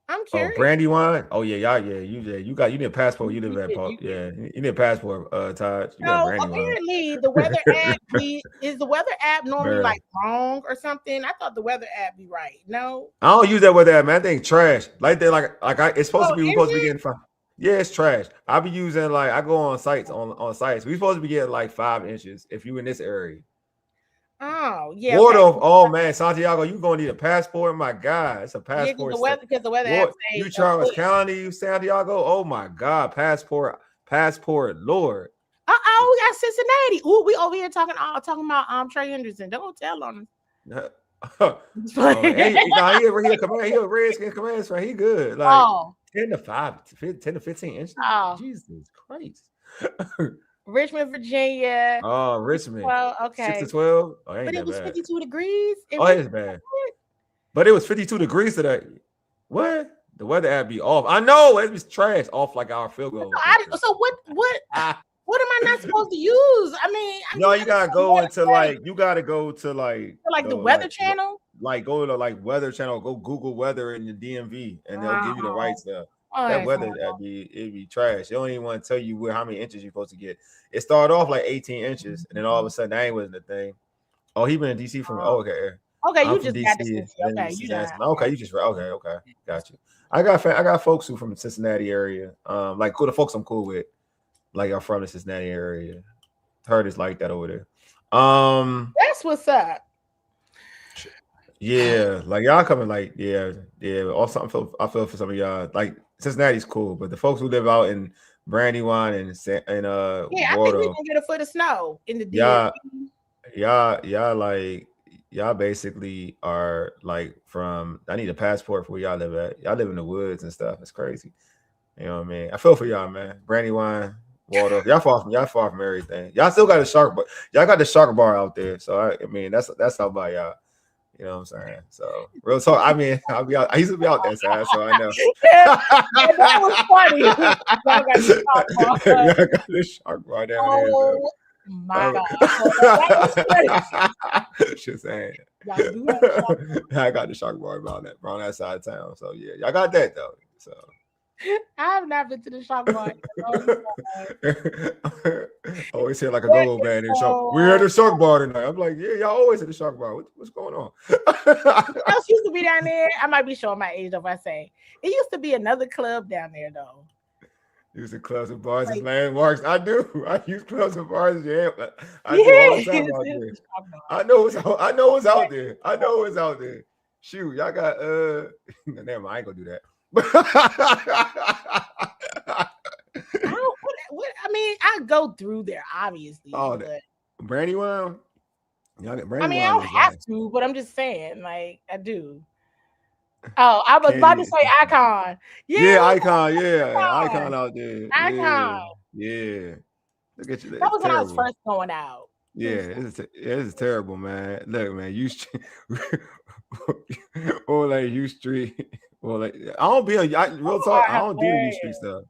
I'm curious. Oh, Brandywine. Oh yeah, you need a passport. You live at you need a passport, Todd. No, apparently the weather app is the weather app normally like wrong or something. I thought the weather app be right. No, I don't use that weather app, man. I think trash. Like they it's supposed to be supposed to be getting 5. Yeah, it's trash. I be using I go on sites on sites. We supposed to be getting like 5 inches if you in this area. Oh yeah. Wardorf, oh man, Santiago, you gonna need a passport. My God, it's a passport. Yeah, because the weather app says you Charles County, Santiago. Oh my God, passport, Lord. We got Cincinnati. Ooh, we over here talking about Trey Henderson. Don't tell on him. He a Redskin Commanders fan. He good. Like 10 to 15 inches. Oh. Jesus Christ. Richmond, Virginia. Oh, Richmond. 6 to 12. Oh, but it was 52 degrees. It's bad. But it was 52 degrees today. What? The weather app be off. I know it was trash off like our field goal. So what am I not supposed to use? I mean, you gotta go into the Weather Channel. Like go to Weather Channel. Go Google weather in the DMV, and they'll give you the right stuff. That weather it'd be trash. They don't even want to tell you how many inches you're supposed to get. It started off like 18 inches, and then all of a sudden that ain't wasn't a thing. Oh, he been in DC from okay. Okay, you just got this. Okay, you just okay. Got you. I got folks who from the Cincinnati area. Like the folks I'm cool with, like are from the Cincinnati area. Heard it's like that over there. That's what's up. Yeah, like y'all coming Also, I feel for some of y'all. Like Cincinnati's cool, but the folks who live out in Brandywine and I think we're gonna get a foot of snow in the DMV. Y'all basically are like from. I need a passport for where y'all live at. Y'all live in the woods and stuff. It's crazy. You know what I mean? I feel for y'all, man. Brandywine, Waldorf. Y'all far from everything. Y'all still got a shark, but y'all got the shark bar out there. So I mean, that's how by y'all. You know what I'm saying? So real talk. I mean, I used to be out that side, so I know. That was funny. Y'all got the shark bar down there. So. My God. Just saying. I got the shark bar around that side of town. So yeah, y'all got that though. So I have not been to the shark bar. Always hear like a go-go band in shark. We're at the shark bar tonight. I'm like, yeah, y'all always at the shark bar. What's going on? What else used to be down there? I might be showing my age if I say it used to be another club down there though. Using clubs and bars as Like, landmarks. I do. I use clubs and bars. Yeah, I do all the yes. time out there. I know what's out. I know what's out there. I know what's out there. Shoot, y'all got never mind, I ain't gonna do that. I mean, I go through there, obviously. Oh, but, Brandywine. Y'all got Brandywine. I mean, I don't have to, but I'm just saying, like, I do. Oh, I was about to say Icon. Yeah, Icon. Yeah, Icon out there. Icon. Yeah. Look at you. That was when I was first going out. Yeah, it's terrible, man. Look, man, U Street or like U Street. Well, like I don't be on real talk. I don't do the U Street stuff.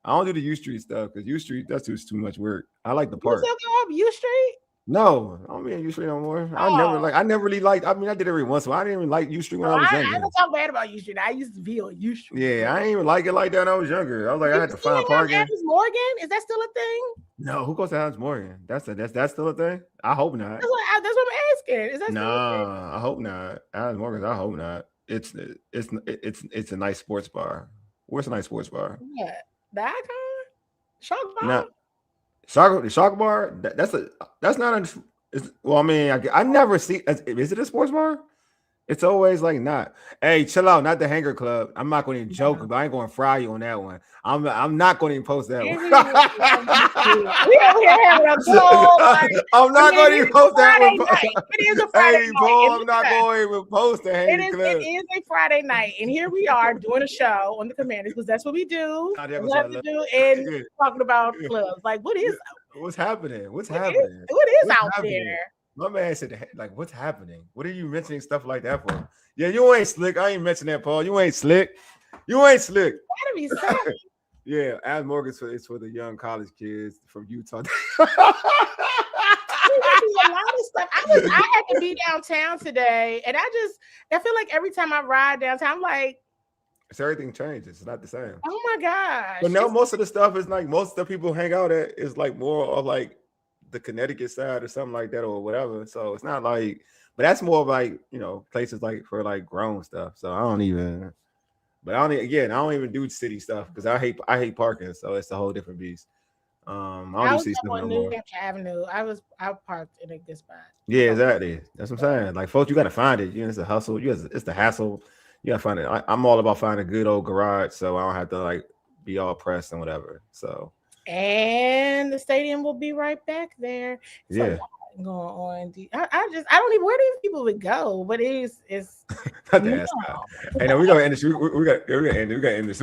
I don't do the U Street stuff because U Street that's too much work. I like the park. You still go up U Street? No, I don't be in U Street no more. I never really liked. I mean, I did every once in a while. I didn't even like U Street when I was younger. I don't talk bad about U Street. I used to be on U Street. Yeah, I ain't even like it like that when I was younger. I was like, I had to find parking. Adams Morgan, is that still a thing? No, who goes to Adams Morgan? That's still a thing. I hope not. That's what I'm asking. Is that still a thing? I hope not. Adams Morgan, I hope not. It's a nice sports bar. Where's a nice sports bar? What? The Icon? Shark Bar? No, Shark Bar. That's not a. Well, I mean, I never see. Is it a sports bar? It's always like not. Hey, chill out. Not the Hanger Club. I'm not going to joke, but I ain't going to fry you on that one. I'm not going to post that one. I'm not going to even post that one. It is a Friday night. Paul, I'm not going to even post the Hanger Club. It is a Friday night, and here we are doing a show on the Commanders because that's what we do. And talking about clubs. Like, what's happening? What is out there? My man said, like, what's happening? What are you mentioning stuff like that for? Yeah, you ain't slick. I ain't mentioning that, Paul. You ain't slick. Gotta be silly. Yeah, Adams Morgan is for the young college kids from Utah. A lot of stuff. I had to be downtown today, and I feel like every time I ride downtown, I'm like, it's everything changes. It's not the same. Oh my gosh! But no, most of the stuff is like most of the people hang out at is like more of like the Connecticut side or something like that or whatever. So it's not like, but that's more of like, places like for like grown stuff. So I don't even do city stuff because I hate parking. So it's a whole different beast. I don't do city stuff no more. New Hampshire Avenue. I parked in a good spot. Yeah, exactly. That's what I'm saying. Like folks, you got to find it. It's a hustle. It's the hassle. You got to find it. I'm all about finding a good old garage so I don't have to like be all pressed and whatever. So. And the stadium will be right back there. Yeah. Going on. I don't even where these people would go, but it's not the ass guy. Hey, no, we're gonna end this. We're gonna end this.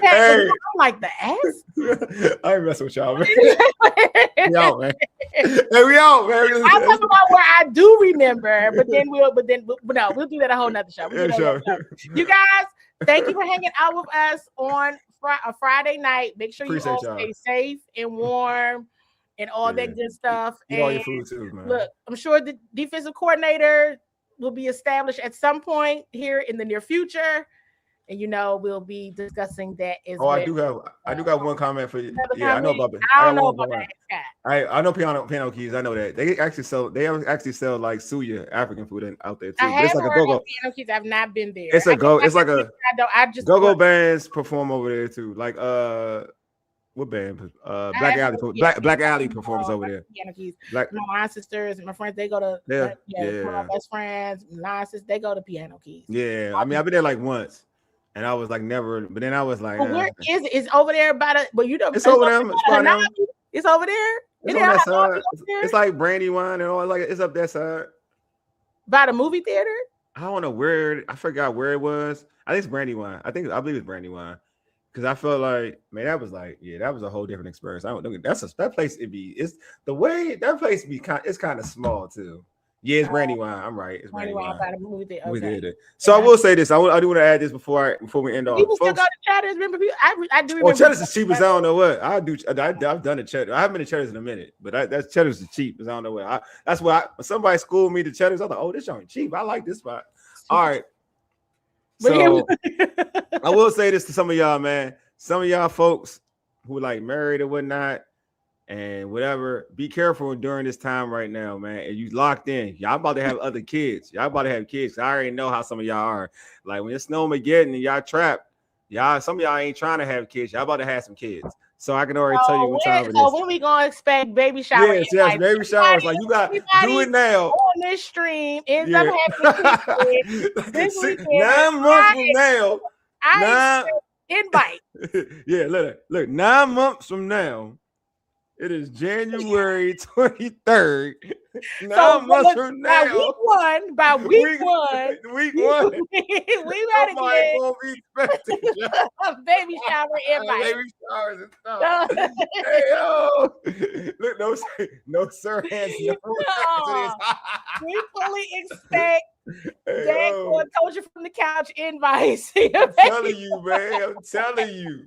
Hey, I'm like the ass. I ain't messing with y'all, man. We out, man. Hey, we out, man. I'm talking about where I do remember, but we'll do that a whole nother show. You guys, thank you for hanging out with us on a Friday night. Make sure you all stay safe and warm and all that good stuff. Eat all your food too, man. Look, I'm sure the defensive coordinator will be established at some point here in the near future. And we'll be discussing that as well. I do got one comment for you. Yeah, I know about that. I don't know about that. I know piano keys. I know that they actually sell like suya African food out there too. It's like a go-go piano keys. I've not been there. It's like a go-go bands perform over there too. Like what band? Black Alley performs over there. Piano keys. My sisters and my friends, they go to my best friends, my sisters, they go to piano keys. Yeah, I mean I've been there like once. And I was like never, but then I was like, where is it? It's over there by the, but it's over there. It's over there. It's on that side. It's like Brandywine and all, like it's up that side. By the movie theater? I don't know where. I forgot where it was. I think it's Brandywine. I believe it's Brandywine. Because I felt like, man, that was a whole different experience. I don't know. That place. It's the way that place be. It's kind of small too. Yeah, it's Brandywine. I'm right. It's Brandywine. Okay. So I will say this. I do want to add this before we end off. People still go to Cheddar's. Remember, I do. Well, Cheddar's is cheap as I don't know what. I've done a Cheddar. I haven't been to Cheddar's in a minute, but that's Cheddar's is cheap as I don't know what. That's why somebody schooled me to Cheddar's. I thought, oh, this joint cheap. I like this spot. All right. So I will say this to some of y'all, man. Some of y'all folks who like married or whatnot. And whatever, be careful during this time right now, man. And you locked in. Y'all about to have other kids. Y'all about to have kids. I already know how some of y'all are. Like when it's snowmageddon and y'all trapped, Y'all, some of y'all ain't trying to have kids. Y'all about to have some kids. So I can already tell you what time it is. So when we gonna expect baby shower? Yes, baby showers. Like you got do it now. On this stream ends up having this weekend. 9 months from now. I invite. Yeah, look, 9 months from now. It is January 23rd. 9 months from now. By week one, we gotta get baby shower invite. Baby showers and stuff. Hey, yo. Look, no sir hands. We fully expect Dad going told you from the couch invites. I'm telling you, man. I'm telling you.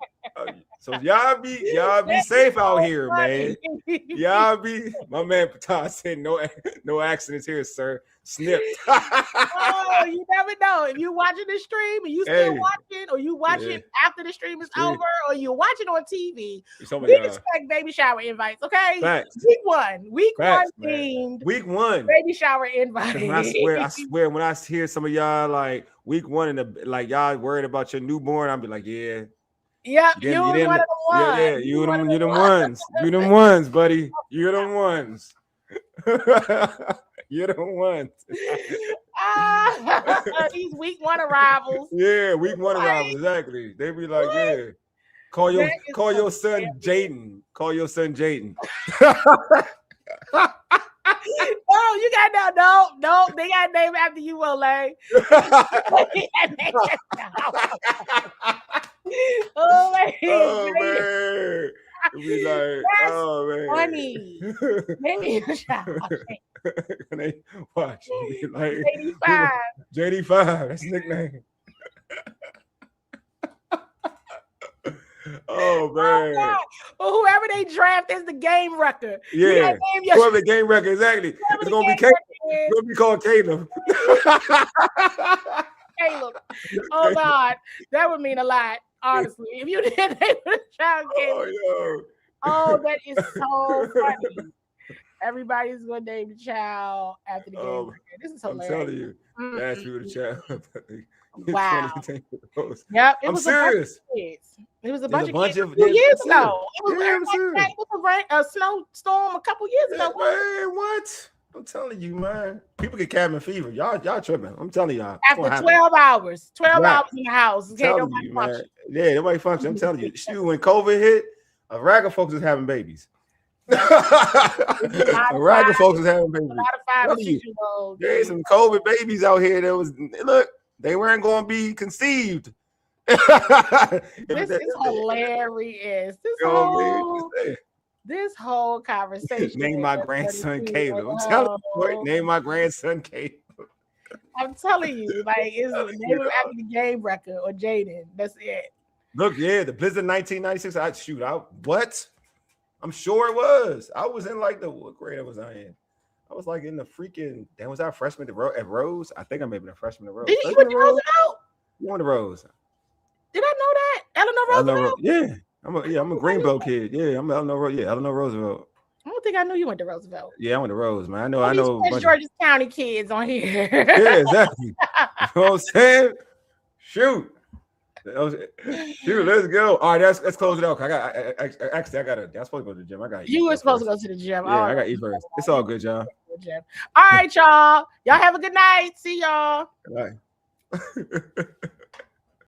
So y'all be safe out here, man. Y'all be. My man Patan said no accidents here, sir. Snip. Oh, you never know. If you watching the stream and you still watching, or you watch it after the stream is over, or you watch it on TV, we expect baby shower invites. Okay, Facts. Week one themed. Week one baby shower invite. I swear, when I hear some of y'all like week one and like y'all worried about your newborn, I'll be like, yeah. Yep, you're one of the ones. Yeah, you them ones. You them ones, buddy. You're them ones. You're the ones. These week one arrivals. Yeah, week one arrivals. Exactly. They be like, yeah. Call your son Jaden. Call your son Jaden. Oh, you got no. They got name after you, Wole. Oh man. Be like, oh man, funny. Maybe when they watch, be like JD5. That's his nickname. Oh man. Well, whoever they draft is the game record. Yeah, whoever the game record, exactly. It's gonna be Caleb. It's gonna be called Caleb. Caleb. Oh God, that would mean a lot. Honestly, if you did name the child Caleb. Oh, that is so funny. Everybody's gonna name the child after the game record. This is hilarious. I'm telling you, that's who the child. Wow. Yep, I'm serious. It was a bunch of kids a few years ago. It was a snowstorm a couple years ago. Man, what? I'm telling you, man. People get cabin fever. Y'all tripping. I'm telling y'all. After 12 hours. 12 hours in the house. Okay, nobody function. Yeah, nobody function. I'm telling you. Shoot, when COVID hit, a rag of folks was having babies. A rag of folks was having babies. A lot of 5 and 6-year-olds. There's some COVID babies out here that was, look, they weren't going to be conceived. This is hilarious. This whole conversation. Name my grandson Caleb. I'm telling you, name my grandson Caleb. I'm telling you, like, it's name him after the game record or Jaden. That's it. Look, the Blizzard 1996. What? I'm sure it was. I was in like what grade was I in? I was like in the freaking. Then was I a freshman at Rose? I think I may have been a freshman at Rose. Did you went to Roosevelt? You went to Rose. Did I know that? Eleanor Roosevelt? Yeah. I'm a Greenbelt kid. Yeah, I'm Eleanor Roosevelt. I don't think I knew you went to Roosevelt. Yeah, I went to Rose, man. I know. Georgia County kids on here. Yeah, exactly. You know what I'm saying? Shoot, let's go. All right, let's close it out. I'm supposed to go to the gym. You were supposed to go to the gym. Yeah, I got to eat first. It's all good, y'all. All right, y'all. Y'all have a good night. See y'all. Bye.